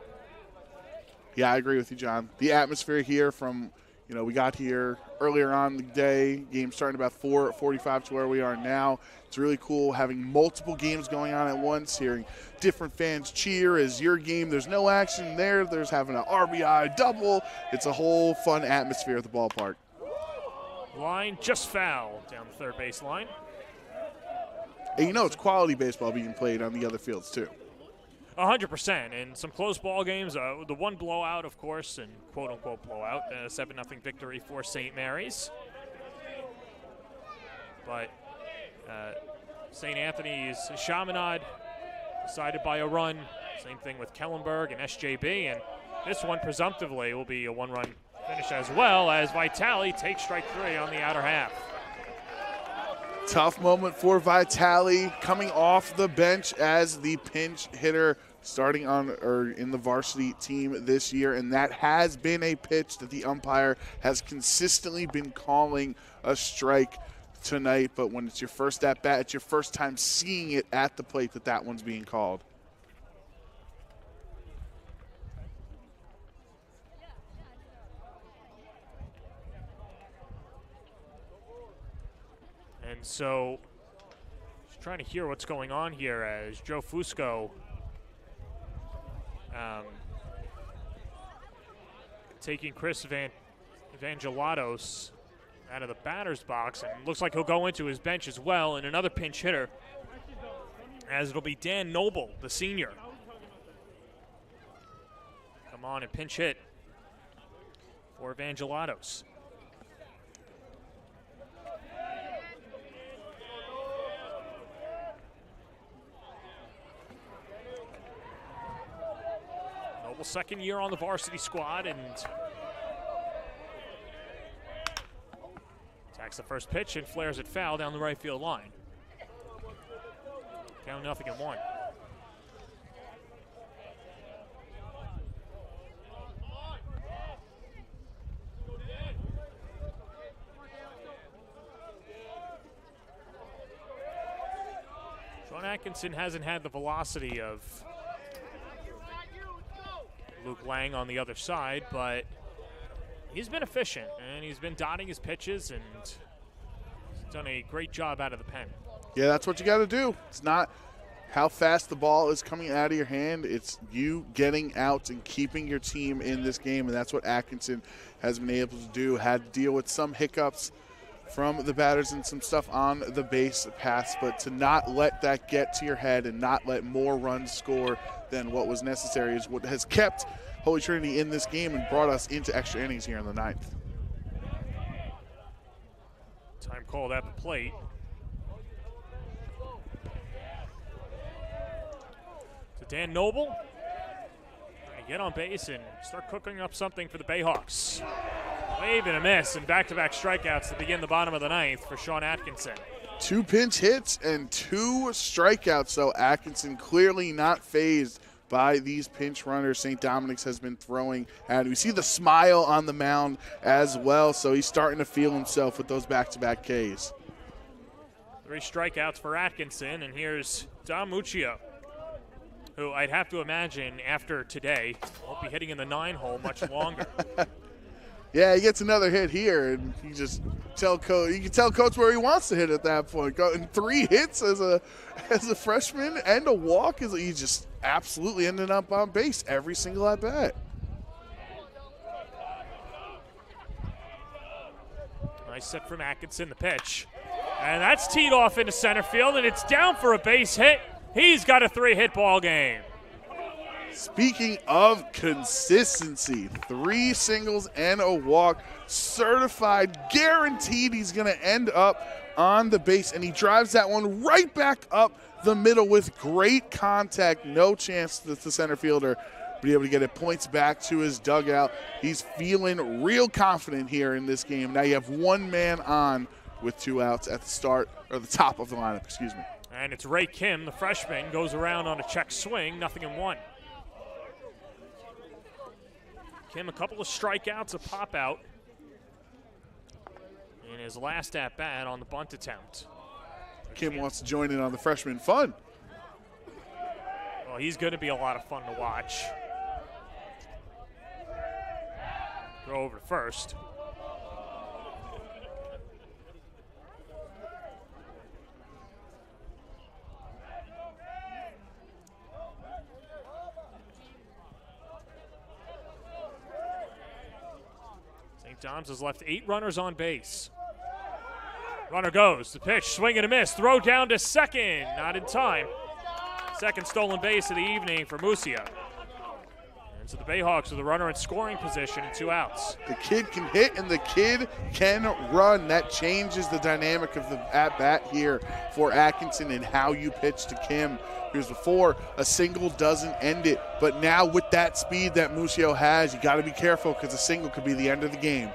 Yeah, I agree with you, John. The atmosphere here from, we got here earlier on the day, game starting about 4:45 to where we are now. It's really cool having multiple games going on at once, hearing different fans cheer as your game. There's no action there. There's having an RBI double. It's a whole fun atmosphere at the ballpark. Line just foul down the third base line. And it's quality baseball being played on the other fields too. 100%. And some close ball games. The one blowout, of course, and quote-unquote blowout, 7-0 victory for St. Mary's. But St. Anthony's Chaminade decided by a run. Same thing with Kellenberg and SJB. And this one, presumptively, will be a one-run finish as well, as Vitale takes strike 3 on the outer half. Tough moment for Vitale, coming off the bench as the pinch hitter starting on or in the varsity team this year, and that has been a pitch that the umpire has consistently been calling a strike tonight. But when it's your first at bat, it's your first time seeing it at the plate that one's being called. And so, just trying to hear what's going on here as Joe Fusco taking Chris Evangelatos out of the batter's box, and looks like he'll go into his bench as well. And another pinch hitter, as it'll be Dan Noble, the senior. Come on and pinch hit for Evangelatos. Second year on the varsity squad, and attacks the first pitch and flares it foul down the right field line. Down 0-1. Sean Atkinson hasn't had the velocity of Luke Lang on the other side, but he's been efficient, and he's been dotting his pitches, and he's done a great job out of the pen. Yeah, that's what you got to do. It's not how fast the ball is coming out of your hand. It's you getting out and keeping your team in this game, and that's what Atkinson has been able to do. Had to deal with some hiccups from the batters and some stuff on the base paths, but to not let that get to your head and not let more runs score than what was necessary is what has kept Holy Trinity in this game and brought us into extra innings here in the 9th. Time called at the plate. To Dan Noble. Trying to get on base and start cooking up something for the Bayhawks. Wave and a miss, and back-to-back strikeouts to begin the bottom of the 9th for Sean Atkinson. 2 pinch hits and 2 strikeouts, so Atkinson clearly not fazed by these pinch runners St. Dominic's has been throwing. And we see the smile on the mound as well, so he's starting to feel himself with those back-to-back Ks. 3 strikeouts for Atkinson, and here's Dom Muccio, who I'd have to imagine after today won't be hitting in the 9 hole much longer. Yeah, he gets another hit here, and you just tell coach. You can tell coach where he wants to hit at that point. And 3 hits as a freshman and a walk, he just absolutely ended up on base every single at bat. Nice set from Atkinson, the pitch, and that's teed off into center field, and it's down for a base hit. He's got a 3-hit ball game. Speaking of consistency, 3 singles and a walk, certified, guaranteed he's going to end up on the base, and he drives that one right back up the middle with great contact. No chance that the center fielder be able to get it. Points back to his dugout. He's feeling real confident here in this game. Now you have 1 man on with 2 outs at the start, or the top of the lineup, excuse me. And it's Ray Kim, the freshman, goes around on a check swing, 0-1. Kim, a couple of strikeouts, a pop out in his last at bat on the bunt attempt. Kim wants to join in on the freshman fun. Well, he's going to be a lot of fun to watch. Throw over to first. Doms has left 8 runners on base. Runner goes. The pitch, swing and a miss. Throw down to second. Not in time. Second stolen base of the evening for Musia. And so the Bayhawks with a runner in scoring position and 2 outs. The kid can hit and the kid can run. That changes the dynamic of the at-bat here for Atkinson and how you pitch to Kim. Here's before, a single doesn't end it. But now with that speed that Musio has, you got to be careful because a single could be the end of the game.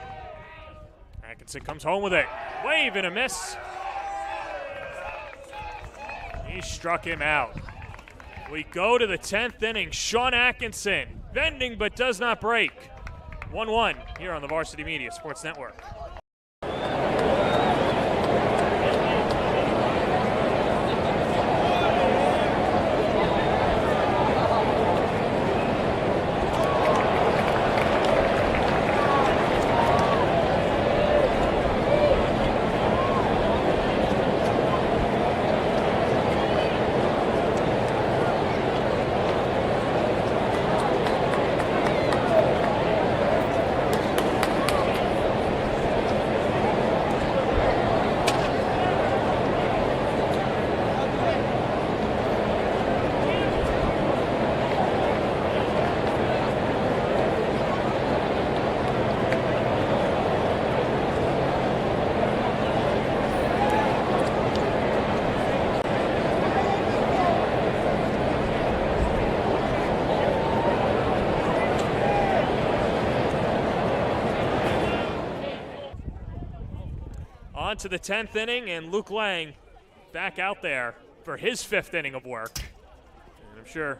Atkinson comes home with it. Wave and a miss. He struck him out. We go to the 10th inning. Sean Atkinson, bending but does not break. 1-1 here on the Varsity Media Sports Network. On to the 10th inning, and Luke Lang back out there for his 5th inning of work. And I'm sure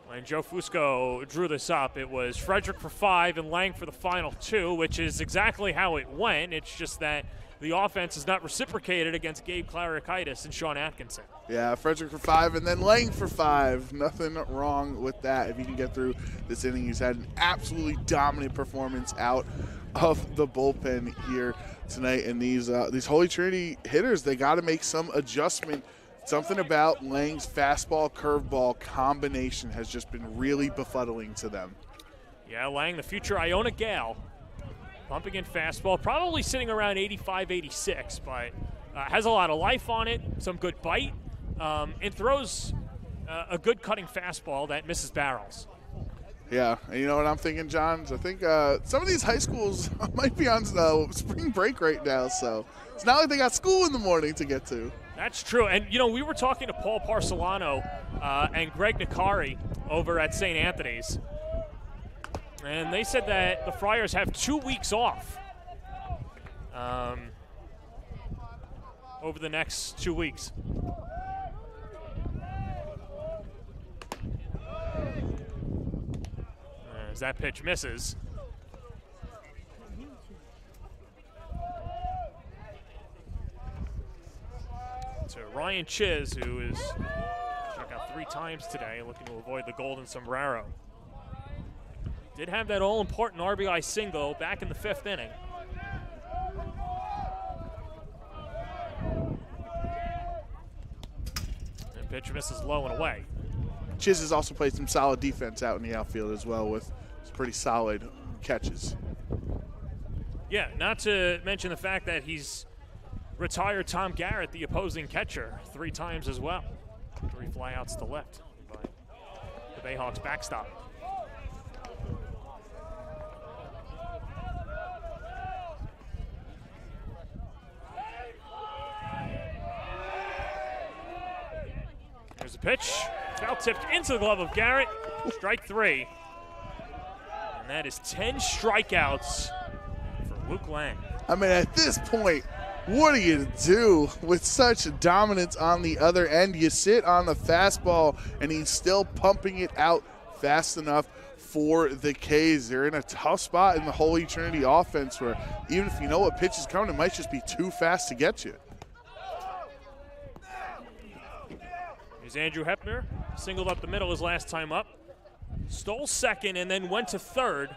when Joe Fusco drew this up, it was Frederick for 5 and Lang for the final 2, which is exactly how it went. It's just that the offense is not reciprocated against Gabe Clarikaitis and Sean Atkinson. Yeah, Frederick for 5 and then Lang for 5. Nothing wrong with that. If you can get through this inning, he's had an absolutely dominant performance out of the bullpen here tonight. And these Holy Trinity hitters, they got to make some adjustment. Something about Lang's fastball curveball combination has just been really befuddling to them. Yeah, Lang, the future Iona Gale, pumping in fastball, probably sitting around 85, 86, but has a lot of life on it, some good bite, and throws a good cutting fastball that misses barrels. Yeah, and you know what I'm thinking, John? I think some of these high schools might be on spring break right now, so it's not like they got school in the morning to get to. That's true. And, you know, we were talking to Paul Parcelano and Greg Nicari over at St. Anthony's, and they said that the Friars have 2 weeks off over the next 2 weeks. As that pitch misses. To Ryan Chiz, who is struck out 3 times today, looking to avoid the golden sombrero. Did have that all-important RBI single back in the 5th inning. And pitch misses low and away. Chiz has also played some solid defense out in the outfield as well with some pretty solid catches. Yeah, not to mention the fact that he's retired Tom Garrett, the opposing catcher, 3 times as well. 3 flyouts to left by the Bayhawks backstop. There's a pitch. Foul tipped into the glove of Garrett. Strike 3. And that is 10 strikeouts for Luke Lang. I mean, at this point, what do you do with such dominance on the other end? You sit on the fastball, and he's still pumping it out fast enough for the K's. They're in a tough spot in the Holy Trinity offense where even if you know what pitch is coming, it might just be too fast to get you. Here's Andrew Hepner, singled up the middle his last time up. Stole second and then went to third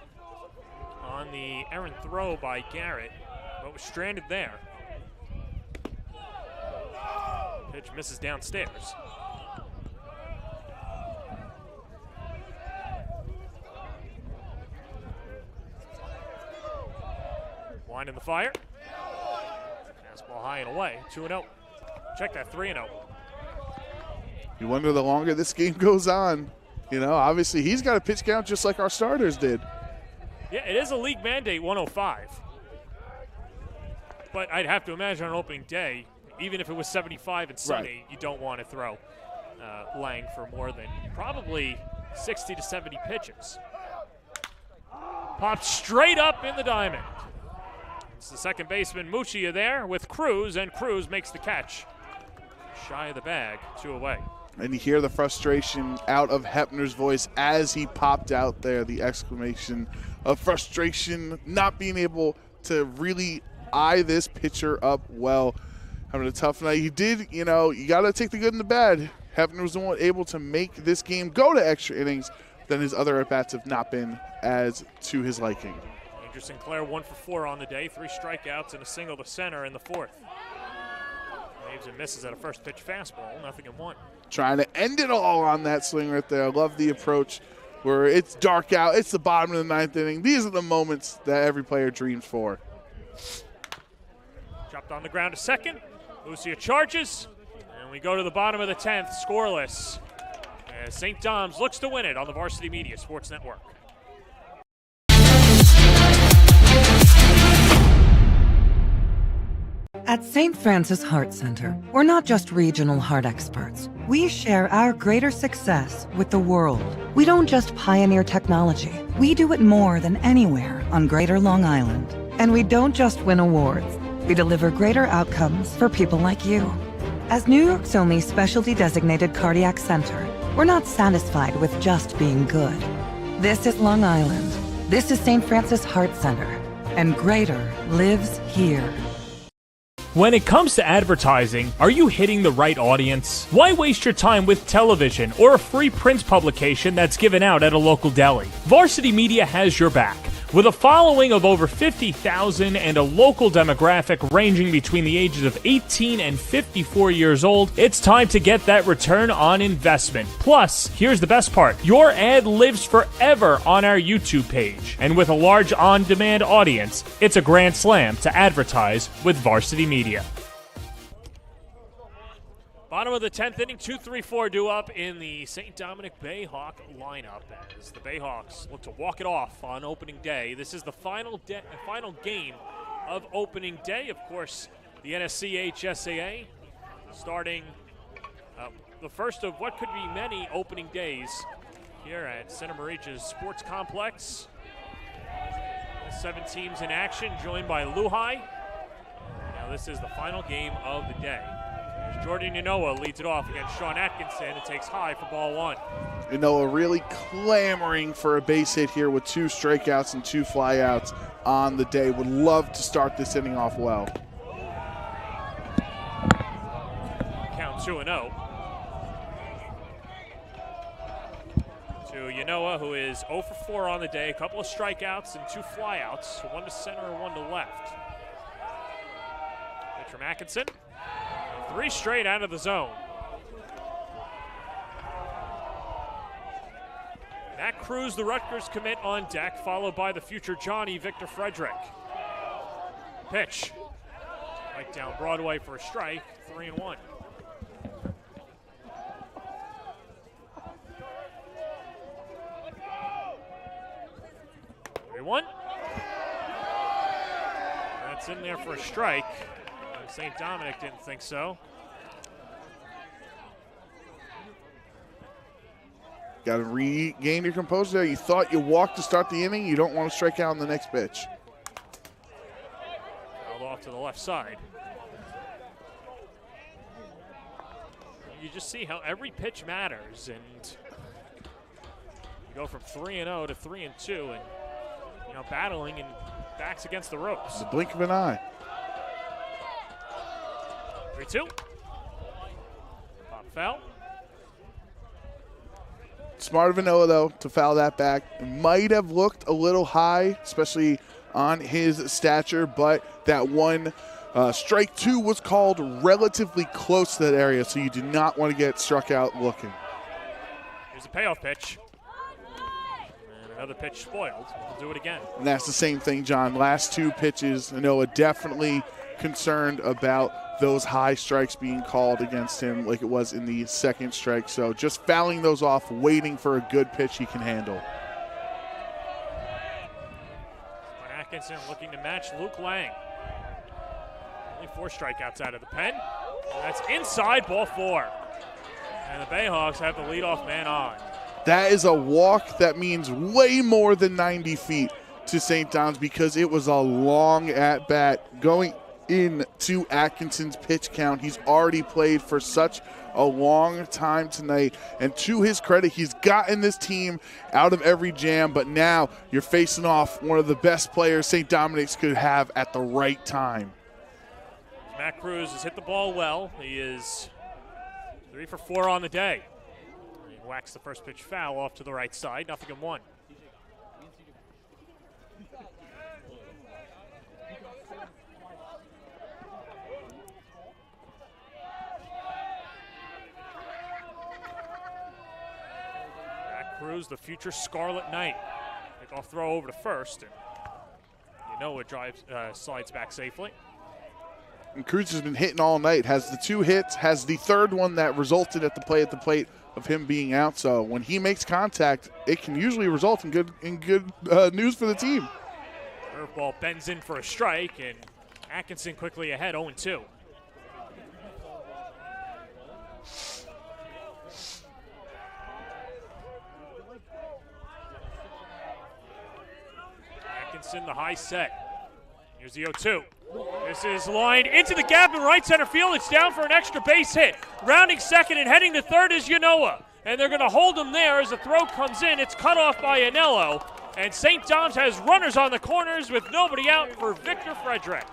on the errant throw by Garrett, but was stranded there. Pitch misses downstairs. Line in the fire. Fastball high and away, 2-0. Check that, 3-0. You wonder the longer this game goes on. Obviously he's got a pitch count just like our starters did. Yeah, it is a league mandate, 105. But I'd have to imagine on opening day, even if it was 75 and sunny, you don't want to throw Lang for more than probably 60 to 70 pitches. Popped straight up in the diamond. It's the second baseman, Muccia, there with Cruz, and Cruz makes the catch. Shy of the bag, 2 away. And you hear the frustration out of Hepner's voice as he popped out there, the exclamation of frustration, not being able to really eye this pitcher up well. Having a tough night. He did, you got to take the good and the bad. Hepner was the one able to make this game go to extra innings. Then his other at-bats have not been as to his liking. Andrew Sinclair 1 for 4 on the day, 3 strikeouts and a single to center in the 4th. Waves and misses at a first pitch fastball, 0-1. Trying to end it all on that swing right there. I love the approach where it's dark out. It's the bottom of the 9th inning. These are the moments that every player dreams for. Dropped on the ground to second. Lucia charges, and we go to the bottom of the 10th, scoreless, as St. Dom's looks to win it on the Varsity Media Sports Network. At St. Francis Heart Center, we're not just regional heart experts. We share our greater success with the world. We don't just pioneer technology. We do it more than anywhere on Greater Long Island. And we don't just win awards. We deliver greater outcomes for people like you. As New York's only specialty designated cardiac center, we're not satisfied with just being good. This is Long Island. This is St. Francis Heart Center. And greater lives here. When it comes to advertising, are you hitting the right audience? Why waste your time with television or a free print publication that's given out at a local deli? Varsity Media has your back. With a following of over 50,000 and a local demographic ranging between the ages of 18 and 54 years old, it's time to get that return on investment. Plus, here's the best part. Your ad lives forever on our YouTube page. And with a large on-demand audience, it's a grand slam to advertise with Varsity Media. Bottom of the 10th inning, 2-3-4 due up in the St. Dominic Bayhawk lineup as the Bayhawks look to walk it off on opening day. This is the final game of opening day. Of course, the NSCHSAA starting the first of what could be many opening days here at Center Moriches Sports Complex. 7 teams in action, joined by Lehigh. Now this is the final game of the day. Jordan Yanoa leads it off against Sean Atkinson and takes high for ball 1. Yanoa really clamoring for a base hit here with 2 strikeouts and 2 flyouts on the day. Would love to start this inning off well. Count 2-0. To Yanoa, who is 0 for 4 on the day, a couple of strikeouts and 2 flyouts, 1 to center and 1 to left. Pitch from Atkinson. 3 straight out of the zone. Matt Cruz, the Rutgers commit, on deck, followed by the future Johnny, Victor Frederick. Pitch. Right down Broadway for a strike, 3-1. That's in there for a strike. St. Dominic didn't think so. Got to regain your composure there. You thought you walked to start the inning. You don't want to strike out on the next pitch. Held off to the left side. You just see how every pitch matters, and you go from 3-0 to 3-2, and battling and backs against the ropes. The blink of an eye. 3-2. Pop foul. Smart of Yanoa, though, to foul that back. It might have looked a little high, especially on his stature, but that one strike 2 was called relatively close to that area, so you do not want to get struck out looking. Here's a payoff pitch. And another pitch spoiled. We'll do it again. And that's the same thing, John. Last 2 pitches, Yanoa definitely concerned about those high strikes being called against him like it was in the second strike. So just fouling those off, waiting for a good pitch he can handle. Atkinson looking to match Luke Lang. Only 4 strikeouts out of the pen. And that's inside, ball 4. And the Bayhawks have the leadoff man on. That is a walk that means way more than 90 feet to St. Dom's because it was a long at-bat going into Atkinson's pitch count. He's already played for such a long time tonight, and to his credit, he's gotten this team out of every jam, but now you're facing off one of the best players St. Dominic's could have at the right time. Matt Cruz has hit the ball well. He is 3 for 4 on the day. He whacks the first pitch foul off to the right side, 0-1. Cruz, the future Scarlet Knight. Kickoff throw over to first, and you know it slides back safely. And Cruz has been hitting all night. Has the 2 hits, has the third one that resulted at the plate of him being out. So when he makes contact, it can usually result in good news for the team. Curveball bends in for a strike, and Atkinson quickly ahead, 0-2. In the high set. Here's the 0-2. This is lined into the gap in right center field. It's down for an extra base hit. Rounding second and heading to third is Yanoa. And they're going to hold him there as the throw comes in. It's cut off by Anello. And St. Dom's has runners on the corners with nobody out for Victor Frederick.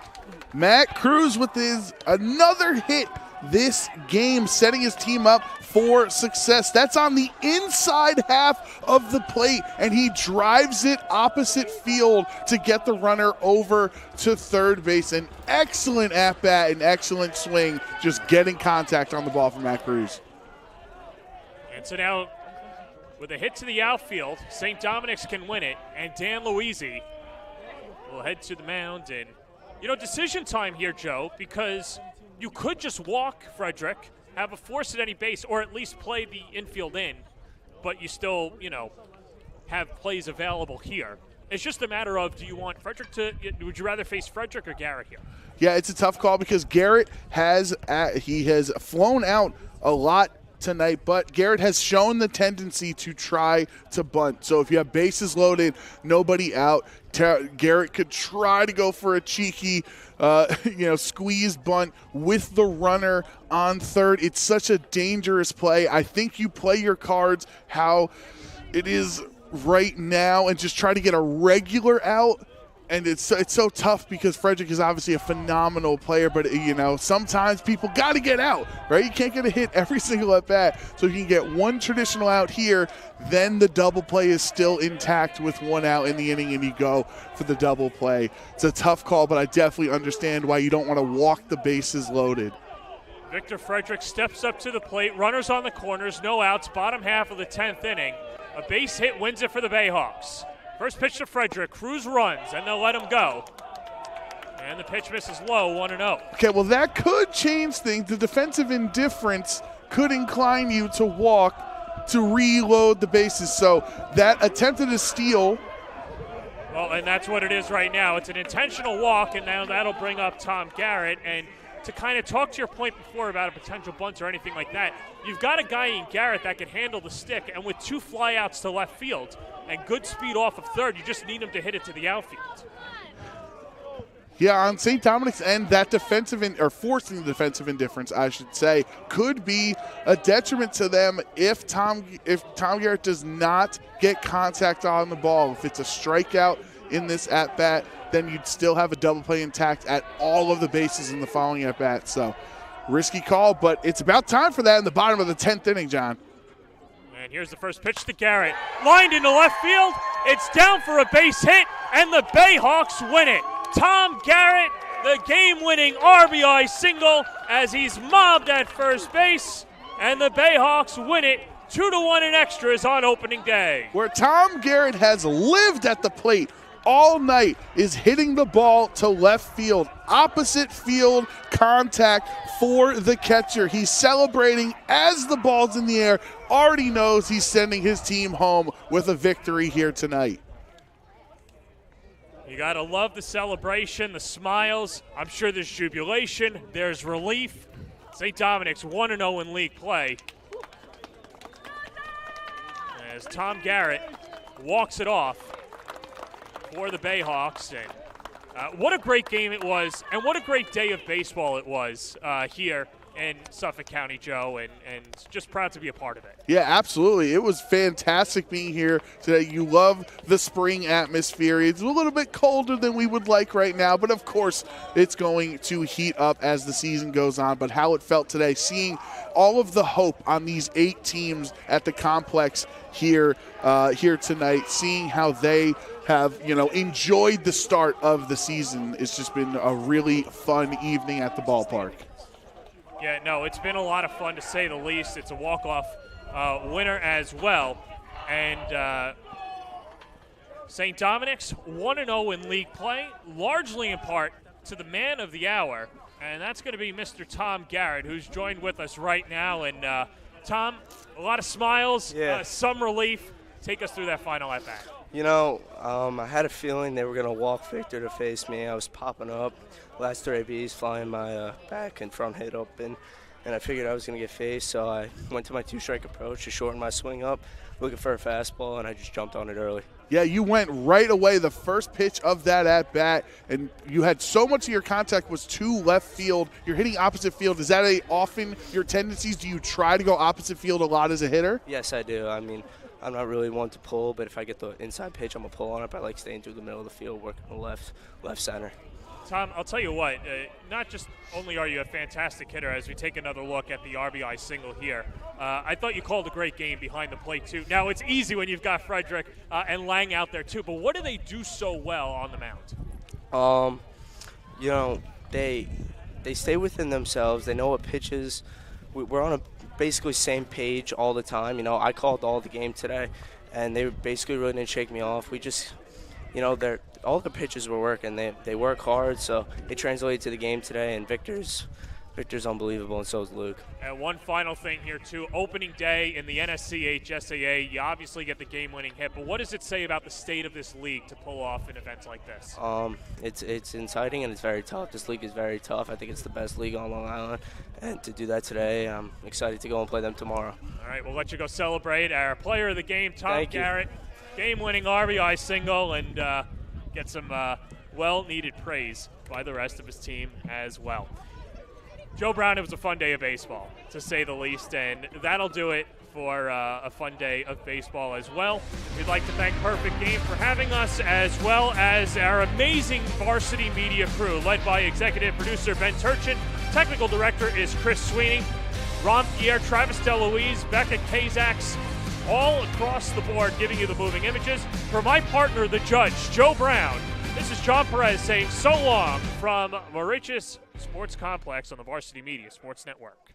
Matt Cruz with his another hit this game, setting his team up for success. That's on the inside half of the plate, and he drives it opposite field to get the runner over to third base. An excellent at-bat, an excellent swing, just getting contact on the ball from Matt Cruz. And so now, with a hit to the outfield, St. Dominic's can win it, and Dan Luisi will head to the mound. And, decision time here, Joe, because you could just walk Frederick, have a force at any base, or at least play the infield in, but you still, have plays available here. It's just a matter of, do you want Frederick would you rather face Frederick or Garrett here? Yeah, it's a tough call because Garrett has flown out a lot tonight, but Garrett has shown the tendency to try to bunt. So if you have bases loaded, nobody out, Garrett could try to go for a cheeky squeeze bunt with the runner on third. It's such a dangerous play. I think you play your cards how it is right now and just try to get a regular out. And it's so tough because Frederick is obviously a phenomenal player, but sometimes people got to get out, right? You can't get a hit every single at bat. So if you can get one traditional out here, then the double play is still intact with 1 out in the inning, and you go for the double play. It's a tough call, but I definitely understand why you don't want to walk the bases loaded. Victor Frederick steps up to the plate, runners on the corners, no outs, bottom half of the 10th inning. A base hit wins it for the Bayhawks. First pitch to Frederick. Cruz runs, and they'll let him go. And the pitch misses low, 1-0. Okay, well, that could change things. The defensive indifference could incline you to walk to reload the bases. So that attempted a steal. Well, and that's what it is right now. It's an intentional walk, and now that'll bring up Tom Garrett. And to kind of talk to your point before about a potential bunt or anything like that, you've got a guy in Garrett that can handle the stick, and with 2 flyouts to left field and good speed off of third, you just need him to hit it to the outfield. Yeah, on St. Dominic's end, that forcing the defensive indifference, I should say, could be a detriment to them if Tom Garrett does not get contact on the ball. If it's a strikeout in this at-bat, then you'd still have a double play intact at all of the bases in the following at-bat. So, risky call, but it's about time for that in the bottom of the 10th inning, John. And here's the first pitch to Garrett. Lined into left field. It's down for a base hit, and the Bayhawks win it. Tom Garrett, the game-winning RBI single as he's mobbed at first base, and the Bayhawks win it 2-1 in extras on opening day. Where Tom Garrett has lived at the plate all night is hitting the ball to left field, opposite field contact for the catcher. He's celebrating as the ball's in the air, already knows he's sending his team home with a victory here tonight. You got to love the celebration, the smiles. I'm sure there's jubilation, there's relief. St. Dominic's 1-0 in league play. As Tom Garrett walks it off for the Bayhawks. And what a great game it was, and what a great day of baseball it was here in Suffolk County, Joe, and just proud to be a part of it. Yeah, absolutely. It was fantastic being here today. You love the spring atmosphere. It's a little bit colder than we would like right now, but of course it's going to heat up as the season goes on. But how it felt today, seeing all of the hope on these 8 teams at the complex here tonight, seeing how they have, enjoyed the start of the season. It's just been a really fun evening at the ballpark. Yeah, no, it's been a lot of fun to say the least. It's a walk-off winner as well. And St. Dominic's 1-0 in league play, largely in part to the man of the hour, and that's going to be Mr. Tom Garrett, who's joined with us right now. And Tom, a lot of smiles, some relief. Take us through that final at-bat. I had a feeling they were going to walk Victor to face me. I was popping up. Last 3 ABs, flying my back and front hit open, and I figured I was going to get faced, so I went to my 2-strike approach to shorten my swing up, looking for a fastball, and I just jumped on it early. Yeah, you went right away the first pitch of that at-bat, and you had so much of your contact was to left field. You're hitting opposite field. Is that often your tendencies? Do you try to go opposite field a lot as a hitter? Yes, I do. I mean, I'm not really one to pull, but if I get the inside pitch, I'm going to pull on it. I like staying through the middle of the field, working the left center. Tom, I'll tell you what, not just only are you a fantastic hitter as we take another look at the RBI single here, I thought you called a great game behind the plate too. Now, it's easy when you've got Frederick and Lang out there too, but what do they do so well on the mound? They stay within themselves. They know what pitches. We're on a basically same page all the time. I called all the game today, and they basically really didn't shake me off. We just, all the pitches were working. They work hard, so it translated to the game today. And Victor's unbelievable, and so is Luke. And one final thing here too: opening day in the NSCHSAA. You obviously get the game-winning hit, but what does it say about the state of this league to pull off an event like this? It's exciting and it's very tough. This league is very tough. I think it's the best league on Long Island, and to do that today, I'm excited to go and play them tomorrow. All right, we'll let you go celebrate our player of the game, Tom Garrett, game-winning RBI single, and get some well-needed praise by the rest of his team as well. Joe Brown, it was a fun day of baseball, to say the least, and that'll do it for a fun day of baseball as well. We'd like to thank Perfect Game for having us, as well as our amazing Varsity Media crew, led by executive producer Ben Turchin. Technical director is Chris Sweeney. Ron Pierre, Travis DeLuise, Becca Kazaks, all across the board giving you the moving images. For my partner, the judge, Joe Brown, this is John Perez saying so long from Mauritius Sports Complex on the Varsity Media Sports Network.